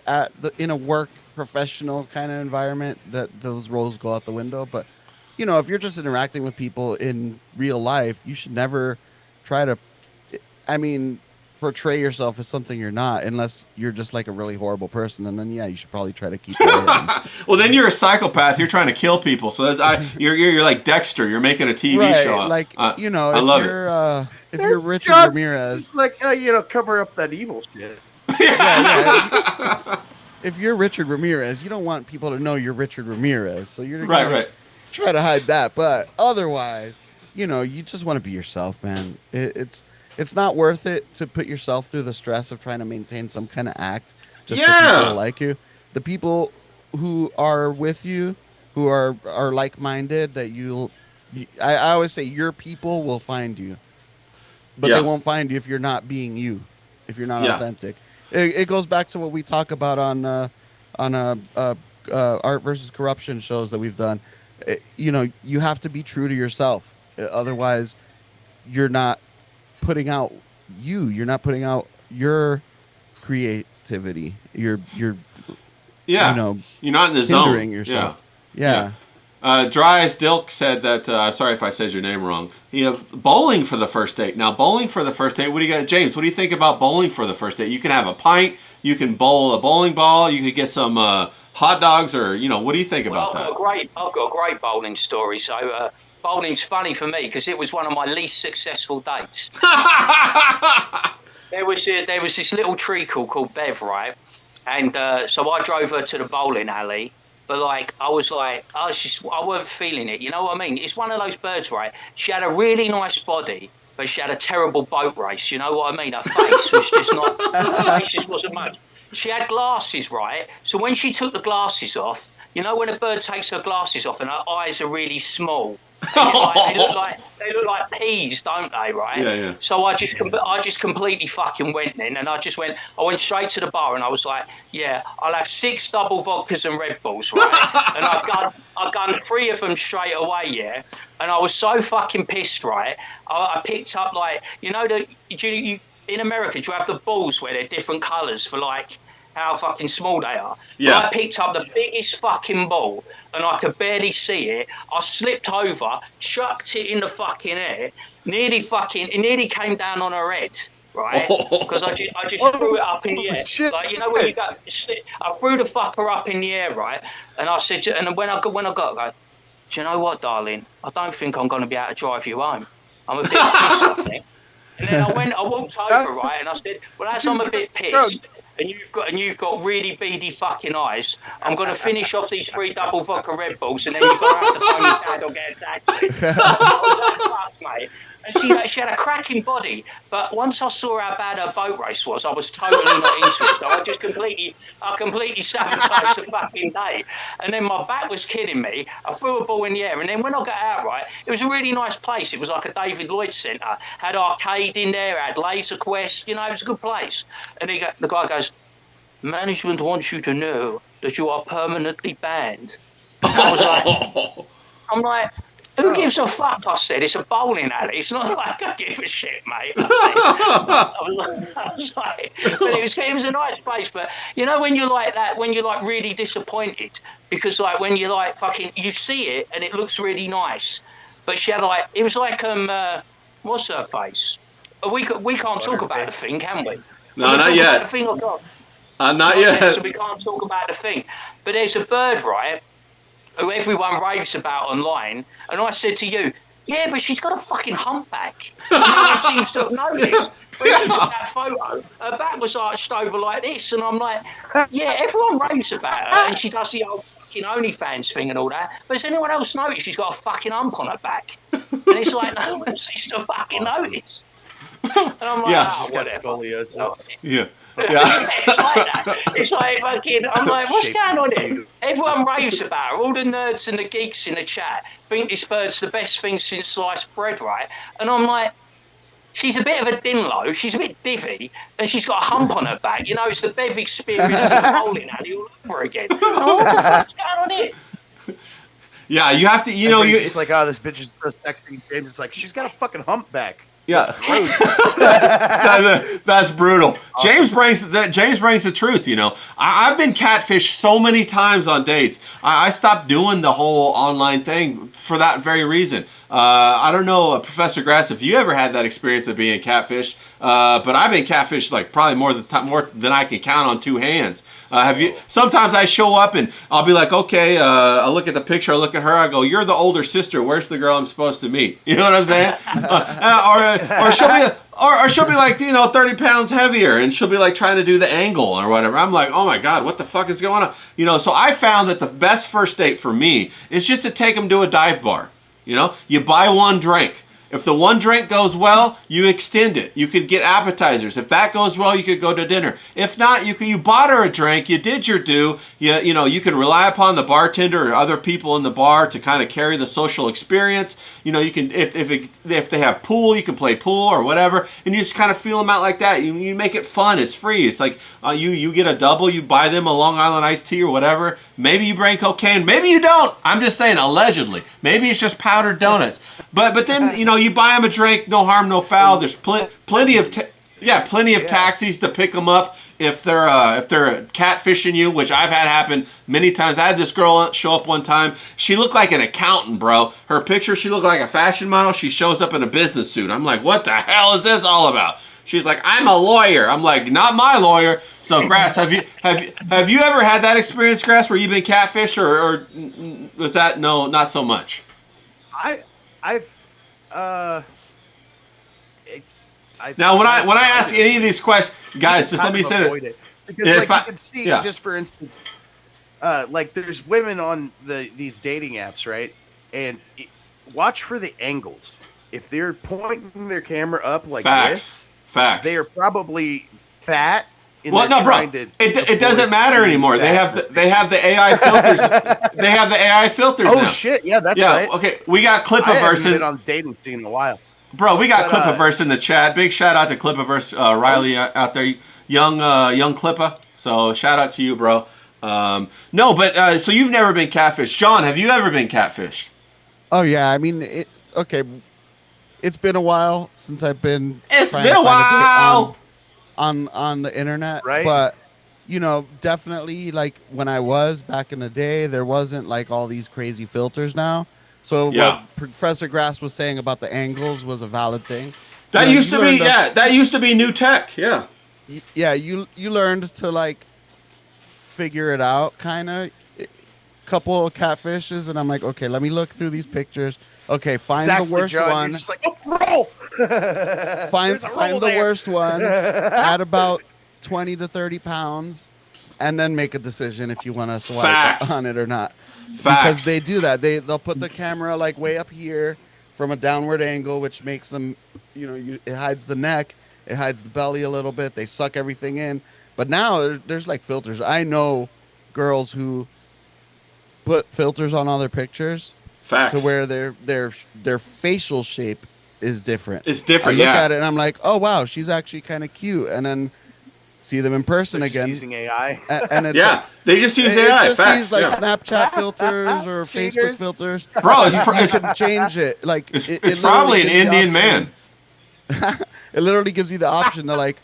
D: in a work professional kind of environment, that those roles go out the window. But if you're just interacting with people in real life, you should never try to. I mean, portray yourself as something you're not, unless you're just like a really horrible person, and then yeah, you should probably try to keep that hidden.
B: Well, then you're a psychopath. You're trying to kill people. So you're like Dexter. You're making a TV
D: Right,
B: show.
D: like you know,
B: I love it.
D: if you're Richard
E: John's
D: Ramirez,
E: just like you know, cover up that evil shit.
D: yeah. If you're Richard Ramirez, you don't want people to know you're Richard Ramirez, so you're gonna
B: Right.
D: try to hide that. But otherwise, you know, you just want to be yourself, man. It's not worth it to put yourself through the stress of trying to maintain some kind of act just so people like you. The people who are with you, who are like-minded, that I always say your people will find you, but they won't find you if you're not being you, if you're not authentic. It goes back to what we talk about on art versus corruption shows that we've done. You know, you have to be true to yourself. Otherwise, you're not putting out you're not putting out your creativity. You're you know,
B: you're not in the
D: hindering
B: zone.
D: yourself.
B: Yeah. Dry Eyes Dilk said that, I'm sorry if I said your name wrong. Bowling for the first date. Now, bowling for the first date, what do you got? James, what do you think about bowling for the first date? You can have a pint, you can bowl a bowling ball, you could get some hot dogs, or, you know, what do you think about that?
C: I've got a great bowling story. So, bowling's funny for me because it was one of my least successful dates. There was this little treacle called Bev, right? And so I drove her to the bowling alley. But I weren't feeling it. You know what I mean? It's one of those birds, right? She had a really nice body, but she had a terrible boat race. You know what I mean? Her face was just not. Her face just wasn't much. She had glasses, right? So when she took the glasses off, you know when a bird takes her glasses off and her eyes are really small. They look like peas, don't they? Right?
B: Yeah.
C: So I just completely fucking went then, and I went straight to the bar, and I was like, yeah, I'll have 6 double vodkas and Red Bulls, right? And I've done 3 of them straight away, yeah. And I was so fucking pissed, right? I picked up you in America, do you have the balls where they're different colours for how fucking small they are?
B: Yeah.
C: But I picked up the biggest fucking ball and I could barely see it. I slipped over, chucked it in the fucking air, it nearly came down on her head, right? Because I just threw it up in the air.
E: Shit.
C: You know when you go, I threw the fucker up in the air, right? And I said, and when I got, I go, do you know what, darling? I don't think I'm going to be able to drive you home. I'm a bit pissed, I think. And then I walked over, right, and I said, well, as I'm a bit pissed, and you've got really beady fucking eyes, I'm going to finish off these 3 double vodka Red Bulls, and then you're going to have to phone your dad or get a taxi. I was like, fuck, mate. And she had a cracking body, but once I saw how bad her boat race was, I was totally not into it. So I completely sabotaged the fucking day. And then my back was killing me. I threw a ball in the air, and then when I got out, right, it was a really nice place. It was like a David Lloyd Centre. Had arcade in there, had Laser Quest. You know, it was a good place. And the guy goes, management wants you to know that you are permanently banned. And I was like, who gives a fuck? I said, it's a bowling alley. It's not like I give a shit, mate. I was like, but it was a nice place. But you know, when you're like that, when you're really disappointed, because when you're fucking, you see it and it looks really nice, but she had it was what's her face? We can't talk about the thing, can we?
B: No, not yet.
C: The thing or not?
B: Not yet.
C: So we can't talk about the thing. But there's a bird, right, who everyone raves about online, and I said to you, yeah, but she's got a fucking humpback. And no one seems to have noticed. When she took that photo, her back was arched over like this, and I'm like, yeah, everyone raves about her, and she does the old fucking OnlyFans thing and all that, but has anyone else noticed she's got a fucking hump on her back? And it's like, no one seems to fucking notice. And I'm like,
E: She's got scoliosis.
B: Yeah.
C: It's like that. It's like fucking, I'm like, what's going on here? Everyone raves about her. All the nerds and the geeks in the chat think this bird's the best thing since sliced bread, right? And I'm like, she's a bit of a dinlo, she's a bit divvy, and she's got a hump on her back. You know, it's the Bev experience of the bowling alley all over again. I'm like, what the fuck's going on here?
B: Yeah, you have to,
E: Everybody's just like, oh, this bitch is so sexy. James is like, she's got a fucking humpback.
B: Yeah.
E: Gross.
B: That's brutal. James brings the truth. You know, I've been catfished so many times on dates. I stopped doing the whole online thing for that very reason. I don't know, Professor Grass, if you ever had that experience of being catfished, but I've been catfished like probably more than I can count on two hands. Have you? Sometimes I show up and I'll be like, okay, I look at the picture, I look at her, I go, you're the older sister. Where's the girl I'm supposed to meet? You know what I'm saying? Or she'll be like, 30 pounds heavier, and she'll be like trying to do the angle or whatever. I'm like, oh my God, what the fuck is going on? So I found that the best first date for me is just to take them to a dive bar. You buy one drink. If the one drink goes well, you extend it. You could get appetizers. If that goes well, you could go to dinner. If not, you bought her a drink. You did your due. You can rely upon the bartender or other people in the bar to kind of carry the social experience. You can if they have pool, you can play pool or whatever, and you just kind of feel them out like that. You make it fun. It's free. It's like you get a double. You buy them a Long Island iced tea or whatever. Maybe you bring cocaine. Maybe you don't. I'm just saying, allegedly. Maybe it's just powdered donuts. But then you buy them a drink, no harm, no foul. There's plenty of taxis to pick them up if they're catfishing you, which I've had happen many times. I had this girl show up one time. She looked like an accountant, bro. Her picture, she looked like a fashion model. She shows up in a business suit. I'm like, what the hell is this all about? She's like, I'm a lawyer. I'm like, not my lawyer. So, Grass, have you ever had that experience, Grass, where you've been catfished, or was that not so much? Now, when I ask any of these questions, guys, just let me say that.
E: Because you can see, just for instance, like there's women on these dating apps, right? And watch for the angles. If they're pointing their camera up like this, they are probably fat.
B: Well, no, bro. It doesn't matter anymore. They have the AI filters. They have the AI filters now.
E: Oh shit! Yeah, that's right.
B: Okay, we got Clipaverse.
E: I haven't been on the dating scene in a while.
B: Bro, we got Clipaverse in the chat. Big shout out to Clipaverse, Riley out there, young Clippa. So shout out to you, bro. No, but so you've never been catfished, John? Have you ever been catfished?
D: Oh yeah, I mean, okay. It's been a while since I've been.
B: It's been a while.
D: On the internet,
E: right?
D: But definitely, like when I was back in the day, there wasn't like all these crazy filters now. So what Professor Grass was saying about the angles was a valid thing.
B: That used to be that used to be new tech. Yeah.
D: Yeah, you learned to like figure it out, kind of. Couple of catfishes, and I'm like, okay, let me look through these pictures. Okay, find the worst one.
E: You're just like, roll.
D: Find the worst one at about 20 to 30 pounds, and then make a decision if you want to swipe on it or not. Because they do that. They'll put the camera like way up here from a downward angle, which makes them, it hides the neck, it hides the belly a little bit. They suck everything in. But now there's like filters. I know girls who put filters on all their pictures to where their facial shape is different.
B: It's different.
D: I look at it and I'm like, oh wow, she's actually kind of cute, and then see them in person again.
E: Using AI,
D: and it's
B: they just use AI.
D: It's just these like Snapchat filters or Facebook filters.
B: Bro,
D: you can change it. Like
B: it's probably an Indian man.
D: It literally gives you the option to like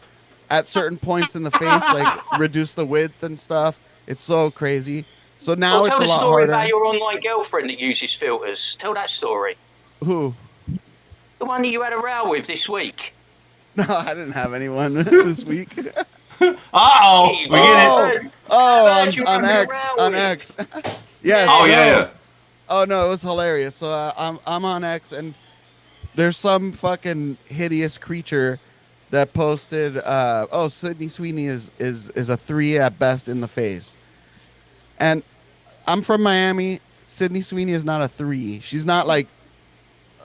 D: at certain points in the face, like reduce the width and stuff. It's so crazy. So now it's a lot harder.
C: Tell the story about your online girlfriend that uses filters. Tell that story.
D: Who?
C: The one that you had a row with this week.
D: No, I didn't have anyone this week.
B: On
D: X. Yes.
B: Oh yeah.
D: Oh no, it was hilarious. So I'm on X, and there's some fucking hideous creature that posted. Sydney Sweeney is a 3 at best in the face, and I'm from Miami. Sydney Sweeney is not a 3. She's not like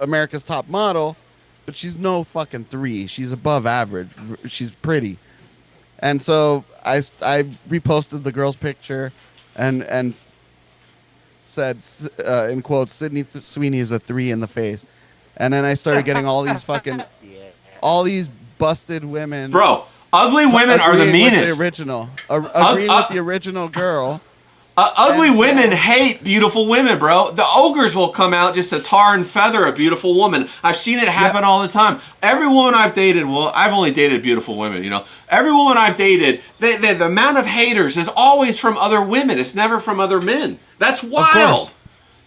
D: America's top model, but she's no fucking 3. She's above average. She's pretty. And so I reposted the girl's picture and said, in quotes, Sydney Sweeney is a 3 in the face. And then I started getting all these fucking, all these busted women.
B: Bro, ugly women are the meanest.
D: Agreeing with the original girl.
B: Ugly
D: And so-
B: women hate beautiful women, bro. The ogres will come out just to tar and feather a beautiful woman. I've seen it happen all the time. Every woman I've dated, well, I've only dated beautiful women, you know. Every woman I've dated, the amount of haters is always from other women. It's never from other men. That's wild.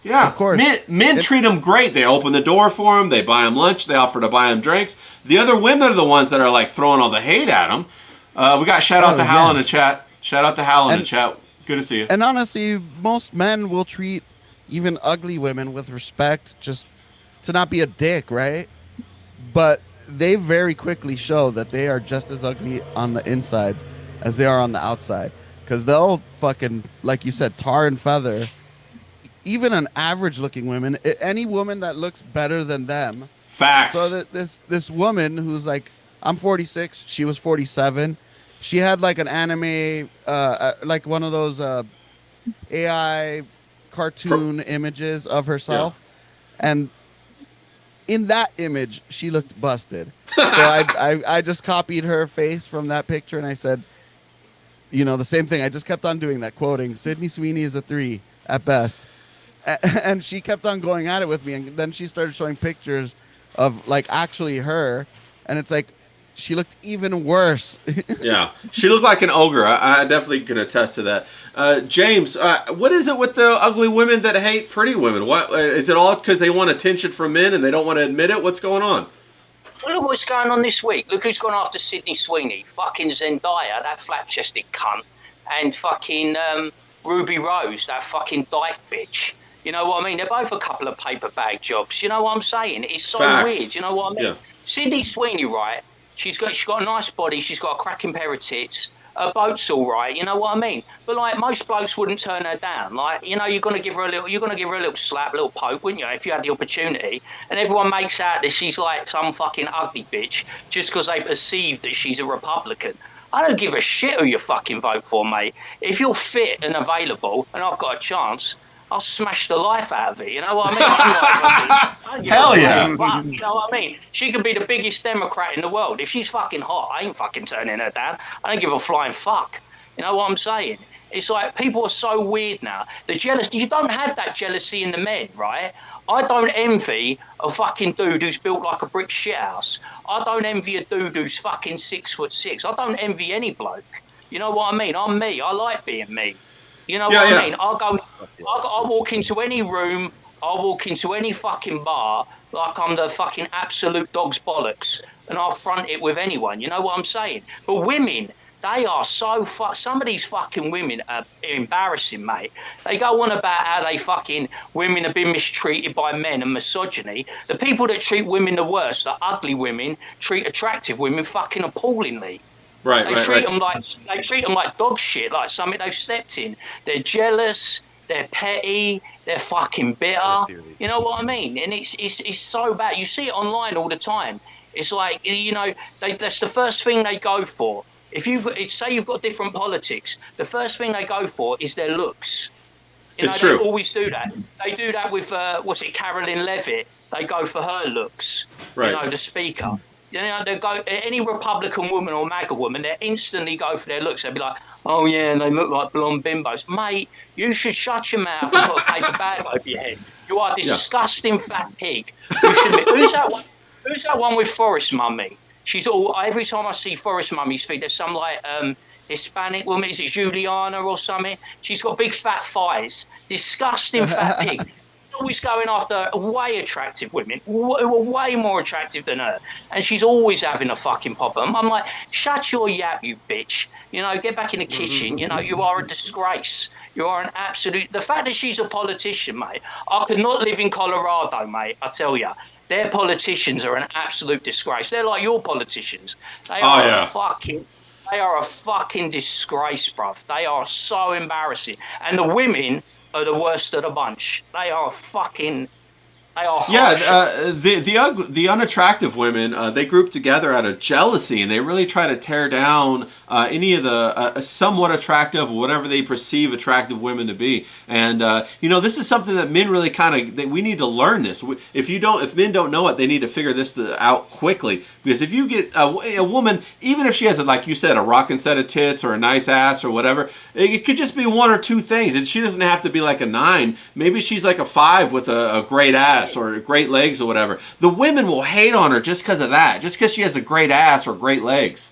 B: Yeah,
D: Of course.
B: Men treat them great. They open the door for them. They buy them lunch. They offer to buy them drinks. The other women are the ones that are like throwing all the hate at them. We got shout out to Hal in the chat. Shout out to Hal in the chat. Good to see you.
D: And honestly, most men will treat even ugly women with respect, just to not be a dick, right? But they very quickly show that they are just as ugly on the inside as they are on the outside, because they'll fucking, like you said, tar and feather even an average-looking woman, any woman that looks better than them.
B: Facts.
D: So that this woman who's like, I'm 46, she was 47. She had like an anime, like one of those AI cartoon images of herself, and in that image she looked busted. So I just copied her face from that picture, and I said, you know, the same thing. I just kept on doing that, quoting Sydney Sweeney is a 3 at best. And she kept on going at it with me, and then she started showing pictures of like actually her, and it's like she looked even worse.
B: Yeah, she looked like an ogre. I definitely can attest to that. James, what is it with the ugly women that hate pretty women? What is it all because they want attention from men and they don't want to admit it? What's going on?
C: Well, look what's going on this week. Look who's gone after Sydney Sweeney. Fucking Zendaya, that flat-chested cunt, and fucking Ruby Rose, that fucking dyke bitch. You know what I mean? They're both a couple of paper bag jobs. You know what I'm saying? It's so weird. You know what I mean?
B: Yeah.
C: Sydney Sweeney, right? She's got a nice body. She's got a cracking pair of tits. Her boat's all right. You know what I mean? But like most blokes wouldn't turn her down. Like, you know, you're gonna give her a little slap, a little poke, wouldn't you? If you had the opportunity. And everyone makes out that she's like some fucking ugly bitch just because they perceive that she's a Republican. I don't give a shit who you fucking vote for, mate. If you're fit and available, and I've got a chance, I'll smash the life out of it. You know what I mean?
B: Hell yeah.
C: Fuck, you know what I mean? She could be the biggest Democrat in the world. If she's fucking hot, I ain't fucking turning her down. I don't give a flying fuck. You know what I'm saying? It's like people are so weird now. The jealousy, you don't have that jealousy in the men, right? I don't envy a fucking dude who's built like a brick shithouse. I don't envy a dude who's fucking 6'6". I don't envy any bloke. You know what I mean? I'm me. I like being me. You know what I mean? I'll walk into any room, I'll walk into any fucking bar like I'm the fucking absolute dog's bollocks, and I'll front it with anyone. You know what I'm saying? But women, they are so some of these fucking women are embarrassing, mate. They go on about how women have been mistreated by men and misogyny. The people that treat women the worst, the ugly women, treat attractive women fucking appallingly. They treat them like dog shit, like something they've stepped in. They're jealous, they're petty, they're fucking bitter. You know what I mean? And it's so bad. You see it online all the time. It's like, you know, that's the first thing they go for. If say you've got different politics, the first thing they go for is their looks. You know, they always do that. They do that with Caroline Levitt. They go for her looks. You know, the speaker. You know, they go any Republican woman or MAGA woman, they instantly go for their looks. They'll be like, "Oh yeah, and they look like blonde bimbos." Mate, you should shut your mouth and put a paper bag over your head. You are a disgusting fat pig. You should be. Who's that one with Forrest Mummy? She's all. Every time I see Forrest Mummy's feed, there's some like Hispanic woman. Is it Juliana or something? She's got big fat thighs. Disgusting fat pig. Always going after way attractive women who are way more attractive than her, and she's always having a fucking problem. I'm like, shut your yap, you bitch. You know, get back in the kitchen. You know, you are a disgrace. You are an absolute. The fact that she's a politician, mate. I could not live in Colorado, mate. I tell you, their politicians are an absolute disgrace. They're like your politicians. They are They are a fucking disgrace, bruv. They are so embarrassing, and the women are the worst of the bunch. They are They are
B: Yeah,
C: harsh.
B: the unattractive women, they group together out of jealousy, and they really try to tear down any of the somewhat attractive, whatever they perceive attractive women to be. And this is something that men really we need to learn this. If men don't know it, they need to figure this out quickly. Because if you get a woman, even if she has, like you said, a rocking set of tits or a nice ass or whatever, it could just be one or two things. And she doesn't have to be like a 9. Maybe she's like a 5 with a great ass or great legs or whatever. The women will hate on her just because of that, just because she has a great ass or great legs.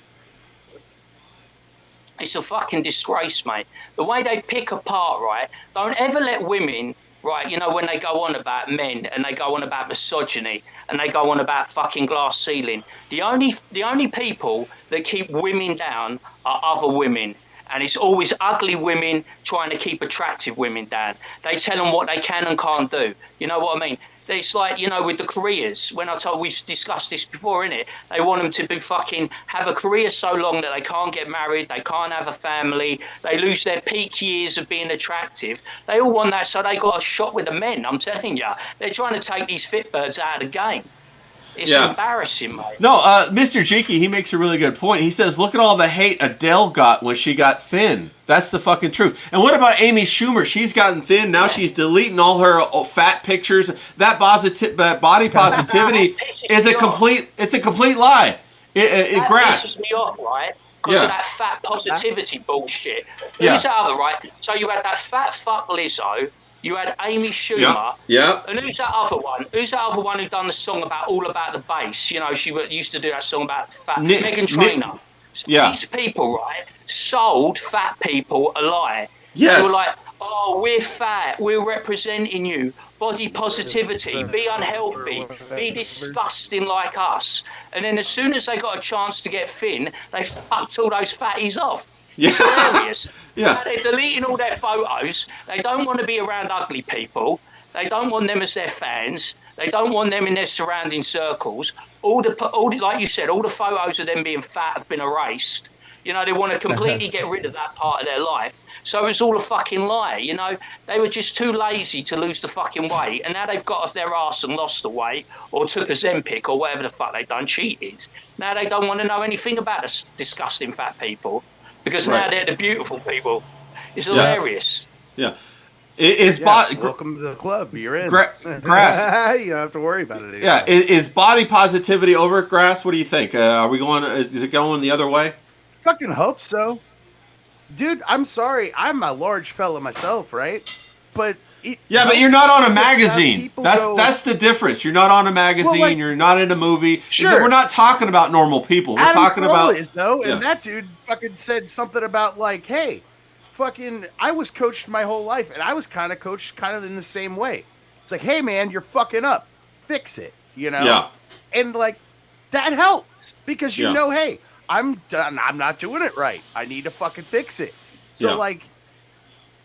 C: It's a fucking disgrace, mate. The way they pick apart, right? Don't ever let women, right, when they go on about men and they go on about misogyny and they go on about fucking glass ceiling, the only people that keep women down are other women. And it's always ugly women trying to keep attractive women down. They tell them what they can and can't do. You know what I mean? It's like, with the careers. We've discussed this before, innit? They want them to be fucking have a career so long that they can't get married, they can't have a family, they lose their peak years of being attractive. They all want that, so they got a shot with the men. I'm telling you, they're trying to take these fit birds out of the game. It's embarrassing, mate.
B: No, Mr. Jinky, he makes a really good point. He says, look at all the hate Adele got when she got thin. That's the fucking truth. And what about Amy Schumer? She's gotten thin. Now she's deleting all her fat pictures. That body positivity is a complete lie. It grasps
C: pisses me off, right? Because of that fat positivity bullshit. Who's the other, right? So you had that fat fuck Lizzo. You had Amy Schumer.
B: Yeah.
C: And who's that other one? Who's that other one who done the song all about the bass? She used to do that song about fat. Meghan Trainor. These people, right, sold fat people a lie.
B: Yes.
C: They were like, oh, we're fat. We're representing you. Body positivity. Be unhealthy. Be disgusting like us. And then as soon as they got a chance to get thin, they fucked all those fatties off.
B: Yeah.
C: It's hilarious.
B: Yeah.
C: They're deleting all their photos. They don't want to be around ugly people. They don't want them as their fans. They don't want them in their surrounding circles. All the like you said, all the photos of them being fat have been erased. They want to completely get rid of that part of their life. So it's all a fucking lie. They were just too lazy to lose the fucking weight, and now they've got off their arse and lost the weight, or took a Zempic, or whatever the fuck they done, cheated. Now they don't want to know anything about us disgusting fat people. Because now they're the beautiful people. It's hilarious.
B: Yeah.
E: Welcome to the club. You're in.
B: Grass.
E: You don't have to worry about it anymore.
B: Yeah. Is body positivity over at Grass? What do you think? Are we going? Is it going the other way?
E: Fucking hope so. Dude, I'm sorry. I'm a large fella myself, right? But
B: but you're not on a magazine. That's the difference. You're not on a magazine. You're not in a movie.
E: Sure.
B: We're not talking about normal people. We're talking about
E: and that dude fucking said something about like, hey, fucking, I was coached my whole life, and I was kind of coached kind of in the same way. It's like, hey man, you're fucking up. Fix it.
B: Yeah.
E: And like that helps because hey, I'm done. I'm not doing it right. I need to fucking fix it. So like,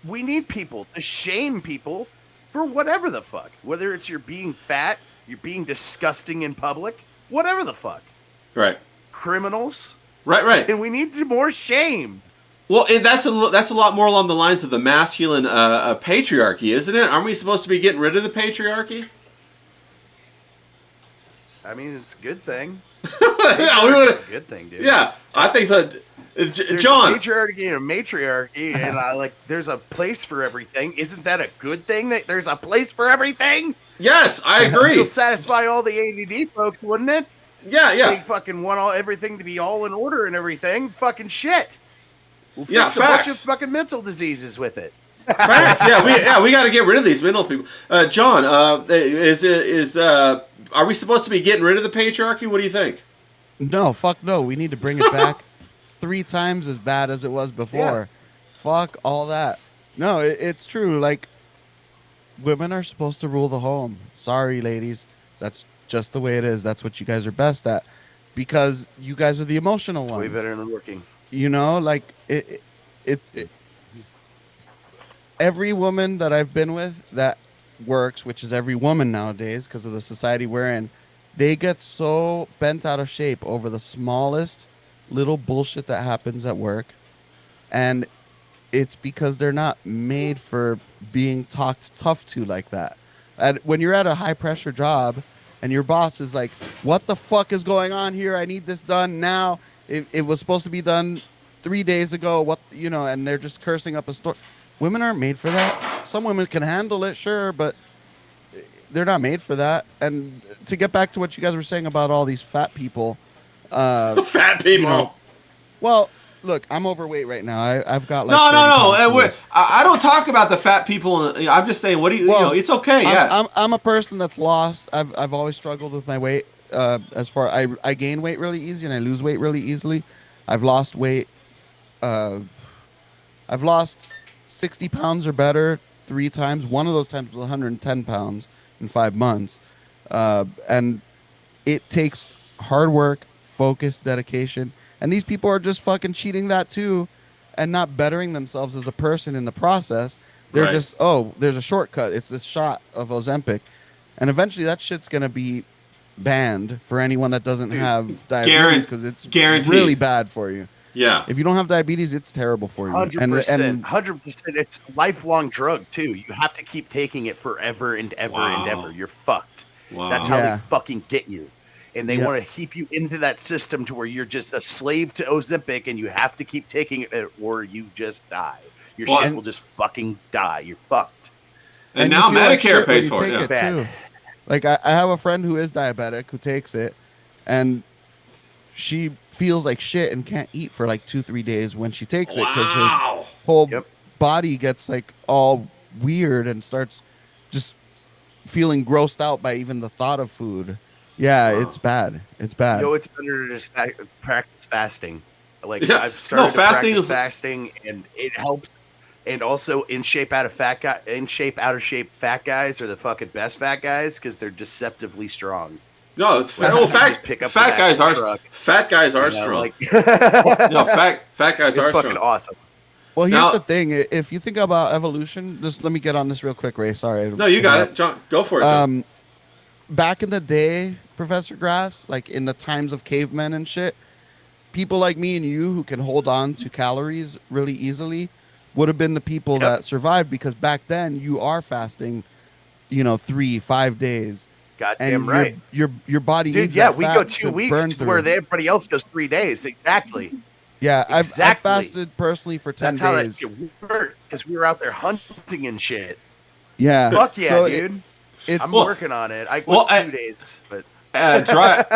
E: we need people to shame people for whatever the fuck. Whether it's you're being fat, you're being disgusting in public, whatever the fuck.
B: Right.
E: Criminals.
B: Right.
E: And we need more shame.
B: Well, that's a lot more along the lines of the masculine patriarchy, isn't it? Aren't we supposed to be getting rid of the patriarchy?
E: I mean, it's a good thing.
B: It's
E: a good thing, dude.
B: Yeah, I think so.
E: There's
B: John,
E: a patriarchy and a matriarchy, and there's a place for everything. Isn't that a good thing that there's a place for everything?
B: Yes, I agree.
E: It'll satisfy all the ADD folks, wouldn't it?
B: Yeah.
E: They fucking want everything to be all in order and everything. Fucking shit. We'll fix a
B: facts.
E: bunch of fucking mental diseases with it.
B: Facts. We got to get rid of these mental people. John, are we supposed to be getting rid of the patriarchy? What do you think?
D: No, fuck no. We need to bring it back 3 times as bad as it was before.
E: Yeah.
D: Fuck all that. No, it's true. Like, women are supposed to rule the home. Sorry, ladies. That's just the way it is. That's what you guys are best at. Because you guys are the emotional ones.
E: Way better than working.
D: Every woman that I've been with that works, which is every woman nowadays because of the society we're in, they get so bent out of shape over the smallest little bullshit that happens at work. And it's because they're not made for being talked tough to like that. when you're at a high pressure job and your boss is like, what the fuck is going on here? I need this done now. It was supposed to be done 3 days ago. What, and they're just cursing up a storm. Women aren't made for that. Some women can handle it, sure, but they're not made for that. And to get back to what you guys were saying about all these fat people,
B: Fat people.
D: Well, look, I'm overweight right now. I've got like
B: No.
D: 30 pounds.
B: I don't talk about the fat people. I'm just saying, what do you? It's okay.
D: I'm a person that's lost. I've always struggled with my weight. I gain weight really easy and I lose weight really easily. I've lost weight. I've lost 60 pounds or better 3 times. One of those times was 110 pounds in 5 months. And it takes hard work, focus, dedication. And these people are just fucking cheating that too and not bettering themselves as a person in the process. They're just, there's a shortcut. It's this shot of Ozempic. And eventually that shit's going to be banned for anyone that doesn't have diabetes because it's really bad for you.
B: Yeah.
D: If you don't have diabetes, it's terrible for you.
E: 100%. 100%. It's a lifelong drug too. You have to keep taking it forever and ever and ever. You're fucked.
B: Wow.
E: That's how they fucking get you. And they want to keep you into that system to where you're just a slave to Ozempic and you have to keep taking it or you just die. Your shit will just fucking die. You're fucked.
B: And now Medicare pays for it.
D: Too. Like I have a friend who is diabetic who takes it and she feels like shit and can't eat for like 2-3 days when she takes it because her whole body gets like all weird and starts just feeling grossed out by even the thought of food. Yeah, it's bad. It's bad.
E: It's better to just practice fasting. Like I've started to practice fasting, and it helps. And also, in shape, out of shape fat guys are the fucking best fat guys because they're deceptively strong.
B: No, it's fat guys are strong. Fat guys are
E: fucking
B: strong.
E: Awesome.
D: Well, here's the thing. If you think about evolution, just let me get on this real quick, Ray. Sorry.
B: No, you got it, John. Go for it. John.
D: Back in the day, Professor Grass, like in the times of cavemen and shit, people like me and you who can hold on to calories really easily would have been the people that survived because back then you are fasting, 3-5 days.
E: Goddamn
D: and
E: right.
D: Your body needs
E: that
D: we
E: go 2 weeks where everybody else goes 3 days. Exactly.
D: Yeah, I fasted personally for 10 days.
E: That's how that shit worked because we were out there hunting and shit.
D: Yeah.
E: Fuck yeah, dude. I'm working on it. I went 2 days, but
B: dry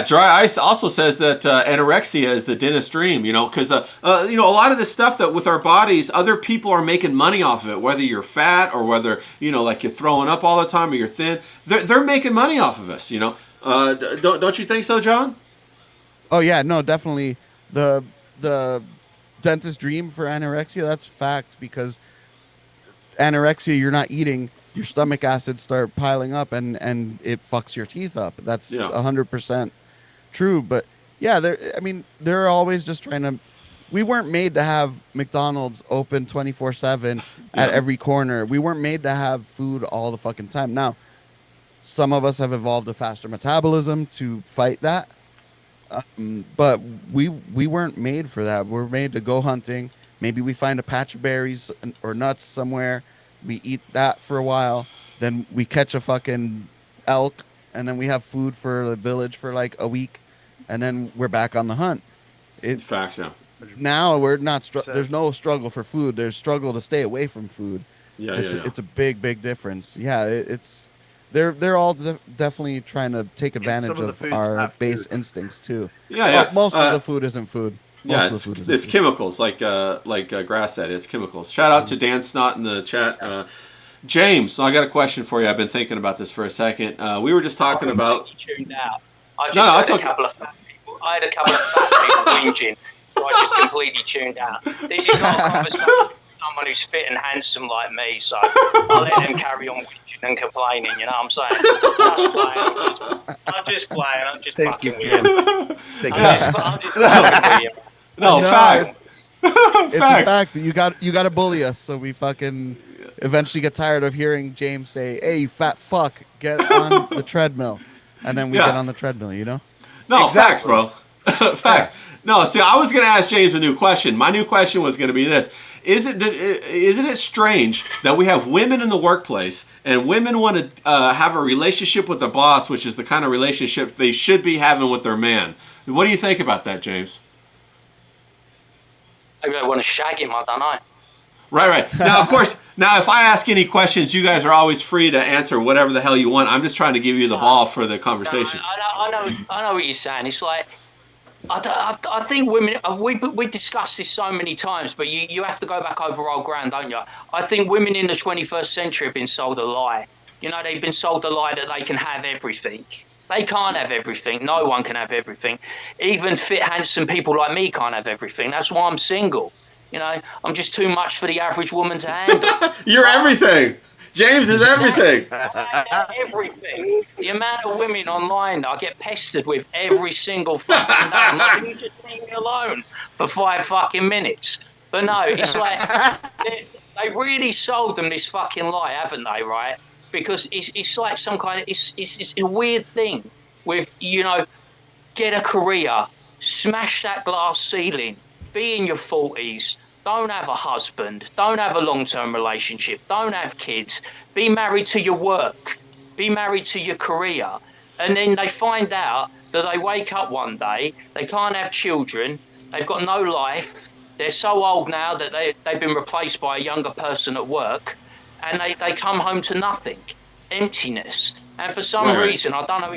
B: ice also says that anorexia is the dentist dream. Because a lot of this stuff that with our bodies, other people are making money off of it. Whether you're fat or whether like you're throwing up all the time or you're thin, they're making money off of us. Don't you think so, John?
D: Oh yeah, no, definitely the dentist dream for anorexia. That's fact because anorexia, you're not eating. Your stomach acids start piling up and it fucks your teeth up. That's 100% true. But yeah, they're always just trying to. We weren't made to have McDonald's open 24/7 at every corner. We weren't made to have food all the fucking time. Now, some of us have evolved a faster metabolism to fight that. But we weren't made for that. We're made to go hunting. Maybe we find a patch of berries or nuts somewhere. We eat that for a while, then we catch a fucking elk, and then we have food for the village for like a week, and then we're back on the hunt.
B: Facts, yeah.
D: Now we're not. There's no struggle for food. There's struggle to stay away from food. It's a big difference. Yeah, they're all definitely trying to take advantage of our base instincts too.
B: Yeah.
D: Most of the food isn't food.
B: It's chemicals, like Grass said. It's chemicals. Shout out to Dan Snot in the chat. James, I got a question for you. I've been thinking about this for a second. We were just talking about.
C: Tuned out. I had a couple of fat people whinging, so I just completely tuned out. This is not a conversation with someone who's fit and handsome like me, so I'll let them carry on whinging and complaining. You know what I'm saying? I'm just playing. I'm just fucking with you. Thank you.
B: No, fact.
D: It's a fact. You got to bully us, so we fucking eventually get tired of hearing James say, "Hey, you fat fuck, get on the treadmill," and then we get on the treadmill.
B: No, facts, bro. Facts. No, see, I was gonna ask James a new question. My new question was gonna be this: isn't it strange that we have women in the workplace and women want to have a relationship with the boss, which is the kind of relationship they should be having with their man? What do you think about that, James?
C: Maybe I want to shag him. I don't know.
B: Right. Now, of course, if I ask any questions, you guys are always free to answer whatever the hell you want. I'm just trying to give you the ball for the conversation.
C: I know what you're saying. It's like, I think women, we discussed this so many times, but you have to go back over old ground, don't you? I think women in the 21st century have been sold a lie. You know, they've been sold a lie that they can have everything. They can't have everything. No one can have everything. Even fit, handsome people like me can't have everything. That's why I'm single. You know, I'm just too much for the average woman to handle.
B: You're everything. James is everything.
C: Everything. The amount of women online that I get pestered with every single fucking day. I'm like, you just leave me alone for 5 fucking minutes. But no, it's like they really sold them this fucking lie, haven't they? Right? Because it's like some kind of it's a weird thing with, you know, get a career, smash that glass ceiling, be in your 40s. Don't have a husband. Don't have a long-term relationship. Don't have kids. Be married to your work. Be married to your career. And then they find out that they wake up one day, they can't have children, they've got no life, they're so old now that they've been replaced by a younger person at work, and they come home to nothing, emptiness. And for some reason, I don't know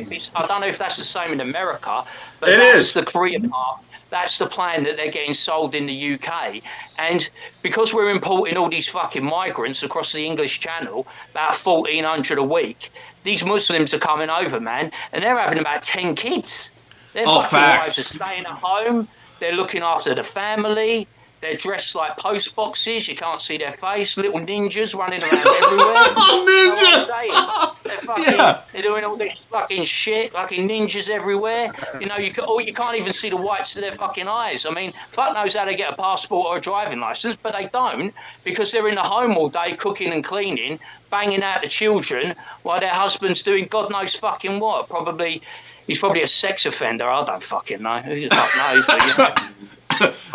C: if that's the same in America, but that's the career path. That's the plan that they're getting sold in the UK. And because we're importing all these fucking migrants across the English Channel, about 1,400 a week, these Muslims are coming over, man, and they're having about 10 kids. Their fucking wives are staying at home. They're looking after the family. They're dressed like post boxes. You can't see their face. Little ninjas running around everywhere.
B: Ninjas!
C: They're doing all this fucking shit, fucking ninjas everywhere. You know, you can't even see the whites of their fucking eyes. I mean, fuck knows how they get a passport or a driving license, but they don't, because they're in the home all day cooking and cleaning, banging out the children while their husband's doing God knows fucking what. He's probably a sex offender. I don't fucking know. Who the fuck knows? But, you know.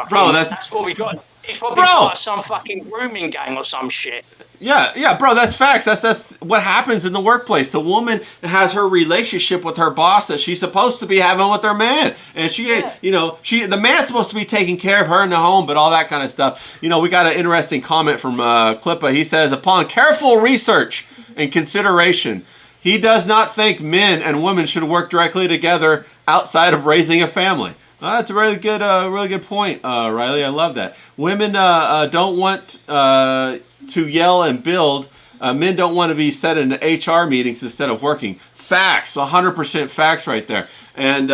B: Bro,
C: that's what we got. He's probably part of some fucking grooming gang or some shit.
B: Yeah, bro, that's facts. That's what happens in the workplace. The woman has her relationship with her boss that she's supposed to be having with her man, and the man's supposed to be taking care of her in the home, but all that kind of stuff. You know, we got an interesting comment from Klippa. He says, upon careful research and consideration, he does not think men and women should work directly together outside of raising a family. That's a really good point, Riley. I love that. Women don't want to yell and build. Men don't want to be set in HR meetings instead of working. Facts, 100% facts right there. And,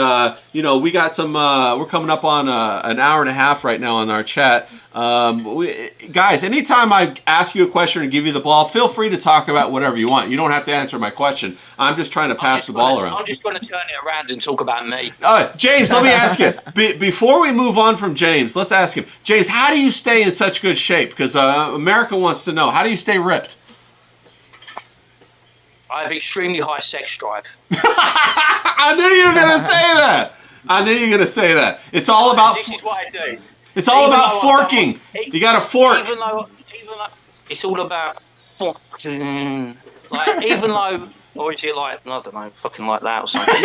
B: we got some, we're coming up on an hour and a half right now on our chat. Guys, anytime I ask you a question and give you the ball, feel free to talk about whatever you want. You don't have to answer my question. I'm just trying to pass the ball around.
C: I'm just going to turn it around and talk about me.
B: James, let me ask you. Before we move on from James, let's ask him. James, how do you stay in such good shape? Because America wants to know. How do you stay ripped?
C: I have extremely high sex drive.
B: I knew you were going to say that. It's all about...
C: This is what I do.
B: It's all about forking. You got to fork.
C: Even though it's all about forking. Like, even though... Or is it like, I don't know, fucking like that or something?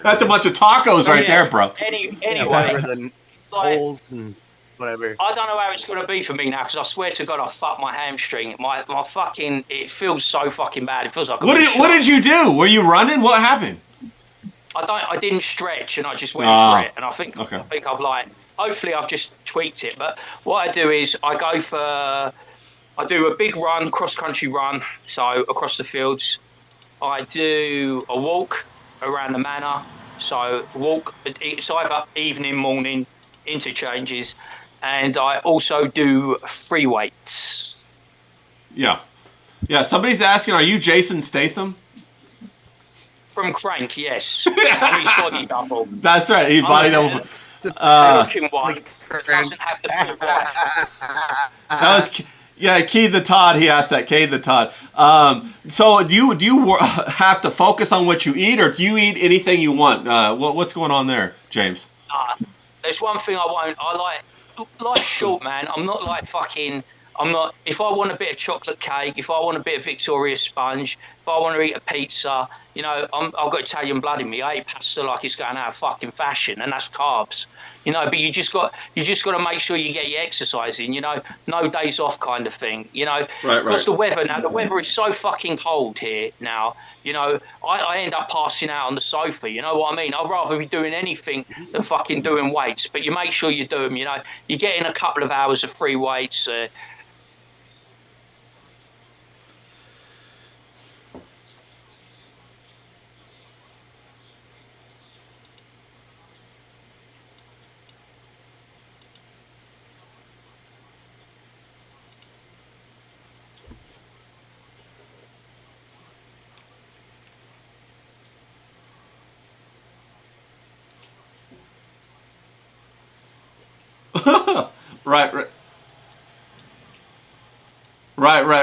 B: That's a bunch of tacos right there, bro.
C: Anyway.
E: Better than holes and... whatever.
C: I don't know how it's going to be for me now, because I swear to God, I fucked my hamstring. My fucking, it feels so fucking bad. It feels like
B: What did you do? Were you running? What happened?
C: I didn't stretch, and I just went for it. And I think
B: okay.
C: hopefully I've just tweaked it. But what I do is I do a big run, cross-country run, so across the fields. I do a walk around the manor. So it's either evening, morning, interchanges, and I also do free weights.
B: Yeah. Somebody's asking, are you Jason Statham?
C: From Crank, yes. I'm his body double.
B: That's right. He's body double.
C: Looking one doesn't have to be right.
B: That was Keith the Todd. He asked that. Keith the Todd. So do you have to focus on what you eat, or do you eat anything you want? What's going on there, James?
C: There's one thing I won't. life's short, man. I'm not like fucking. I'm not. If I want a bit of chocolate cake, if I want a bit of Victoria sponge, if I want to eat a pizza, you know, I've got Italian blood in me. I eat pasta like it's going out of fucking fashion, and that's carbs. You know, but you just got to make sure you get your exercise in. You know, no days off kind of thing. You know, because the weather now, the weather is so fucking cold here now. You know, I end up passing out on the sofa. You know what I mean? I'd rather be doing anything than fucking doing weights. But you make sure you do them. You know, you get in a couple of hours of free weights.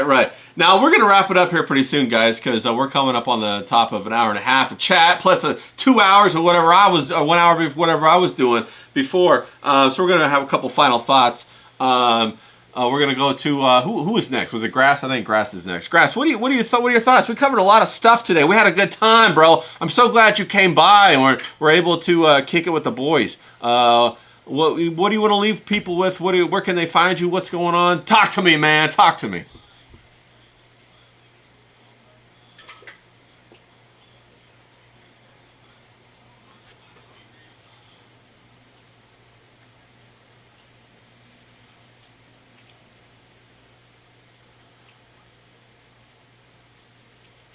B: Right. Now we're gonna wrap it up here pretty soon, guys, because we're coming up on the top of an hour and a half of chat, plus 2 hours or whatever I was, or 1 hour before whatever I was doing before. So we're gonna have a couple final thoughts. We're gonna go to who is next? Was it Grass? I think Grass is next. Grass, what are your thoughts? We covered a lot of stuff today. We had a good time, bro. I'm so glad you came by and we're able to kick it with the boys. What do you want to leave people with? Where can they find you? What's going on? Talk to me, man. Talk to me.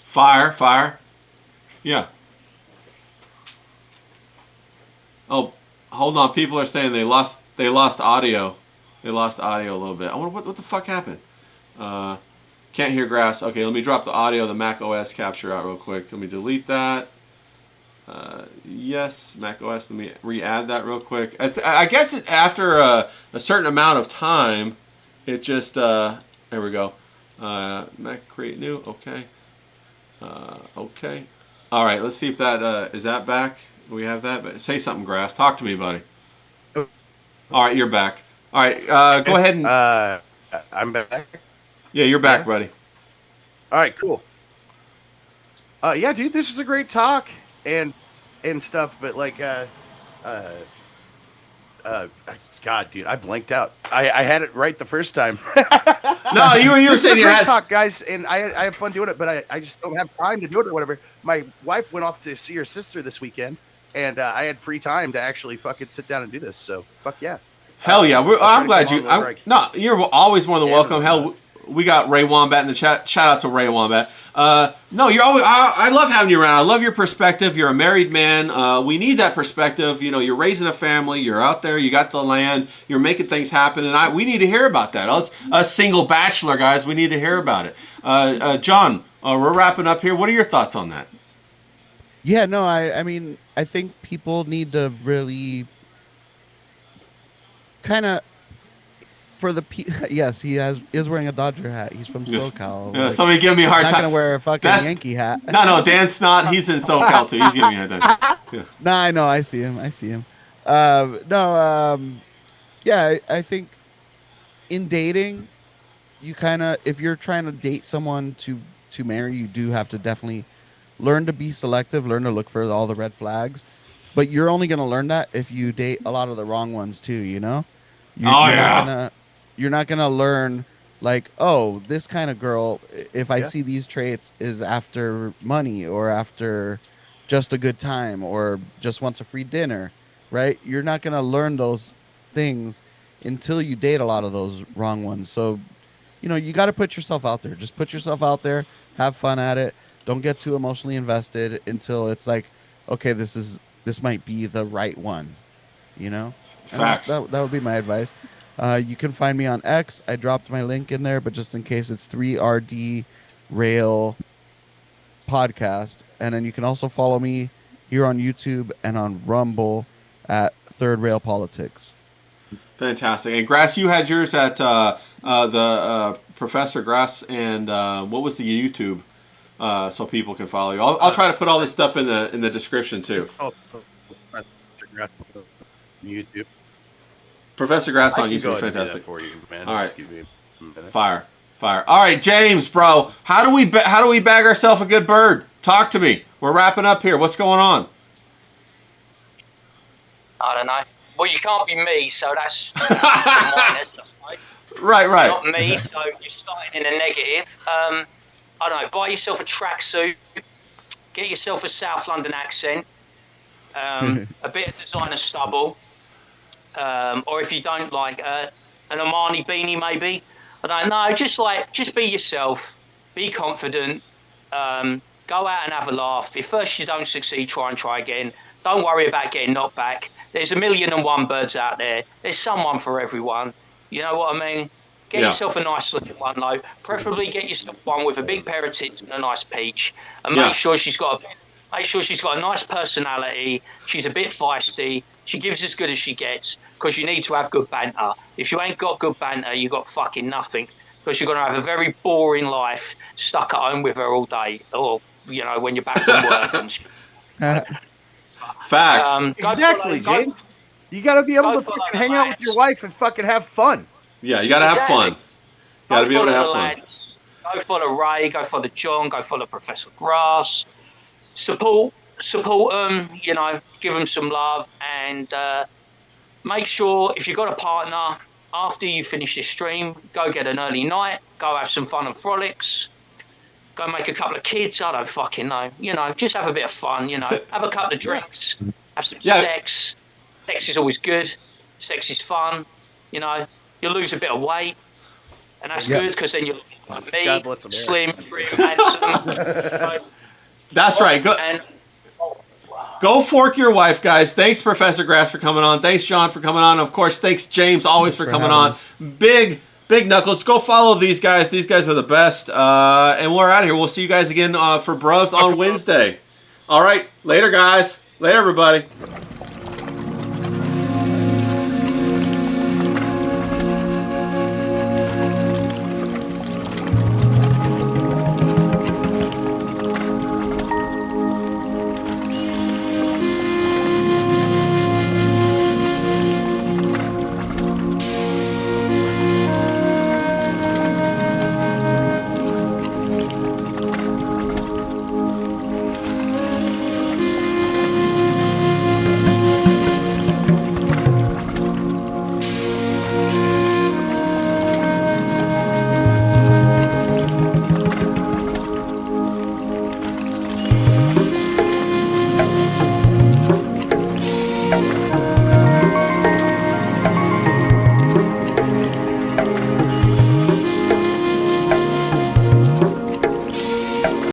B: Fire. Yeah. Oh, hold on. People are saying they lost audio. They lost audio a little bit. I wonder what the fuck happened. Can't hear Grass. Okay, let me drop the audio of the Mac OS capture out real quick. Let me delete that. Yes, Mac OS. Let me re-add that real quick. I guess after a certain amount of time, it just there we go. Mac create new. Okay. Okay. All right. Let's see if that is that back. We have that. Say something, Grass. Talk to me, buddy. All right, you're back. All right. Go ahead and.
E: I'm back.
B: Yeah, you're back, buddy.
E: All right, cool. Yeah, dude, this is a great talk and stuff, but like, God, dude, I blanked out. I had it right the first time.
B: No, you were saying you had
E: talk, guys, and I have fun doing it, but I just don't have time to do it or whatever. My wife went off to see her sister this weekend, and I had free time to actually fucking sit down and do this. So fuck yeah.
B: Hell yeah. I'm glad you. No, you're always more than welcome. Hell, we got Ray Wombat in the chat. Shout out to Ray Wombat. No, you're always. I love having you around. I love your perspective. You're a married man. We need that perspective. You know, you're raising a family. You're out there. You got the land. You're making things happen, and we need to hear about that. Us single bachelor guys, we need to hear about it. John, we're wrapping up here. What are your thoughts on that?
D: Yeah, no, I mean, I think people need to really kind of yes, he is wearing a Dodger hat. He's from SoCal.
B: Yeah, somebody give me a hard time.
D: Not gonna wear a fucking Yankee hat.
B: No, Dan Snot. He's in SoCal too. He's giving me a hard time. Yeah.
D: No, I know. I see him. Yeah, I think in dating, you kind of, if you're trying to date someone to marry, you do have to definitely learn to be selective, learn to look for all the red flags. But you're only gonna learn that if you date a lot of the wrong ones too. You know. You're not gonna learn like, oh, this kind of girl, if I see these traits, is after money or after just a good time or just wants a free dinner, right? You're not gonna learn those things until you date a lot of those wrong ones. So, you know, you got to put yourself out there. Just put yourself out there, have fun at it. Don't get too emotionally invested until it's like, okay, this might be the right one, you know?
B: Facts.
D: That would be my advice. You can find me on X. I dropped my link in there, but just in case, it's 3RD Rail Podcast. And then you can also follow me here on YouTube and on Rumble at Third Rail Politics.
B: Fantastic. And Grass, you had yours at the Professor Grass, and what was the YouTube? So people can follow you. I'll try to put all this stuff in the description too.
E: It's also Professor Grass on YouTube.
B: Professor Grass
E: I
B: song
E: can
B: used
E: go
B: to be
E: ahead and do that
B: fantastic.
E: for you, man.
B: All right.
E: Just give me a minute.
B: Fire. All right, James, bro. How do we bag ourselves a good bird? Talk to me. We're wrapping up here. What's going on?
C: I don't know. Well, you can't be me, so that's a minus, I suppose.
B: Right.
C: Not me, so you're starting in a negative. I don't know. Buy yourself a tracksuit. Get yourself a South London accent. A bit of designer stubble. Or if you don't like an Armani beanie, maybe. I don't know. Just be yourself. Be confident. Go out and have a laugh. If first you don't succeed, try again. Don't worry about getting knocked back. There's 1,000,001 birds out there. There's someone for everyone. You know what I mean? Get yourself a nice looking one, though. Preferably get yourself one with a big pair of tits and a nice peach. And make sure she's got a nice personality. She's a bit feisty. She gives as good as she gets, because you need to have good banter. If you ain't got good banter, you got fucking nothing, because you're going to have a very boring life stuck at home with her all day, or, you know, when you're back from work and shit.
B: Facts.
E: Exactly, James. You got to be able to fucking hang out with your wife and fucking have fun.
B: Yeah, you got to have fun. You got to be able to have fun.
C: Go follow Ray, go follow John, go follow Professor Grass. Support them, you know, give them some love, and make sure if you've got a partner, after you finish this stream, go get an early night, go have some fun and frolics, go make a couple of kids, I don't fucking know, you know, just have a bit of fun, you know, have a couple of drinks, have some sex. Sex is always good, sex is fun, you know, you lose a bit of weight, and that's good, because then you look like me, slim, pretty handsome. You know.
B: That's right. Go fork your wife, guys. Thanks, Professor Grass, for coming on. Thanks, John, for coming on. Of course, thanks, James, always for coming on. Big Knuckles. Go follow these guys. These guys are the best. And we're out of here. We'll see you guys again for Bruvs on Wednesday. All right. Later, guys. Later, everybody.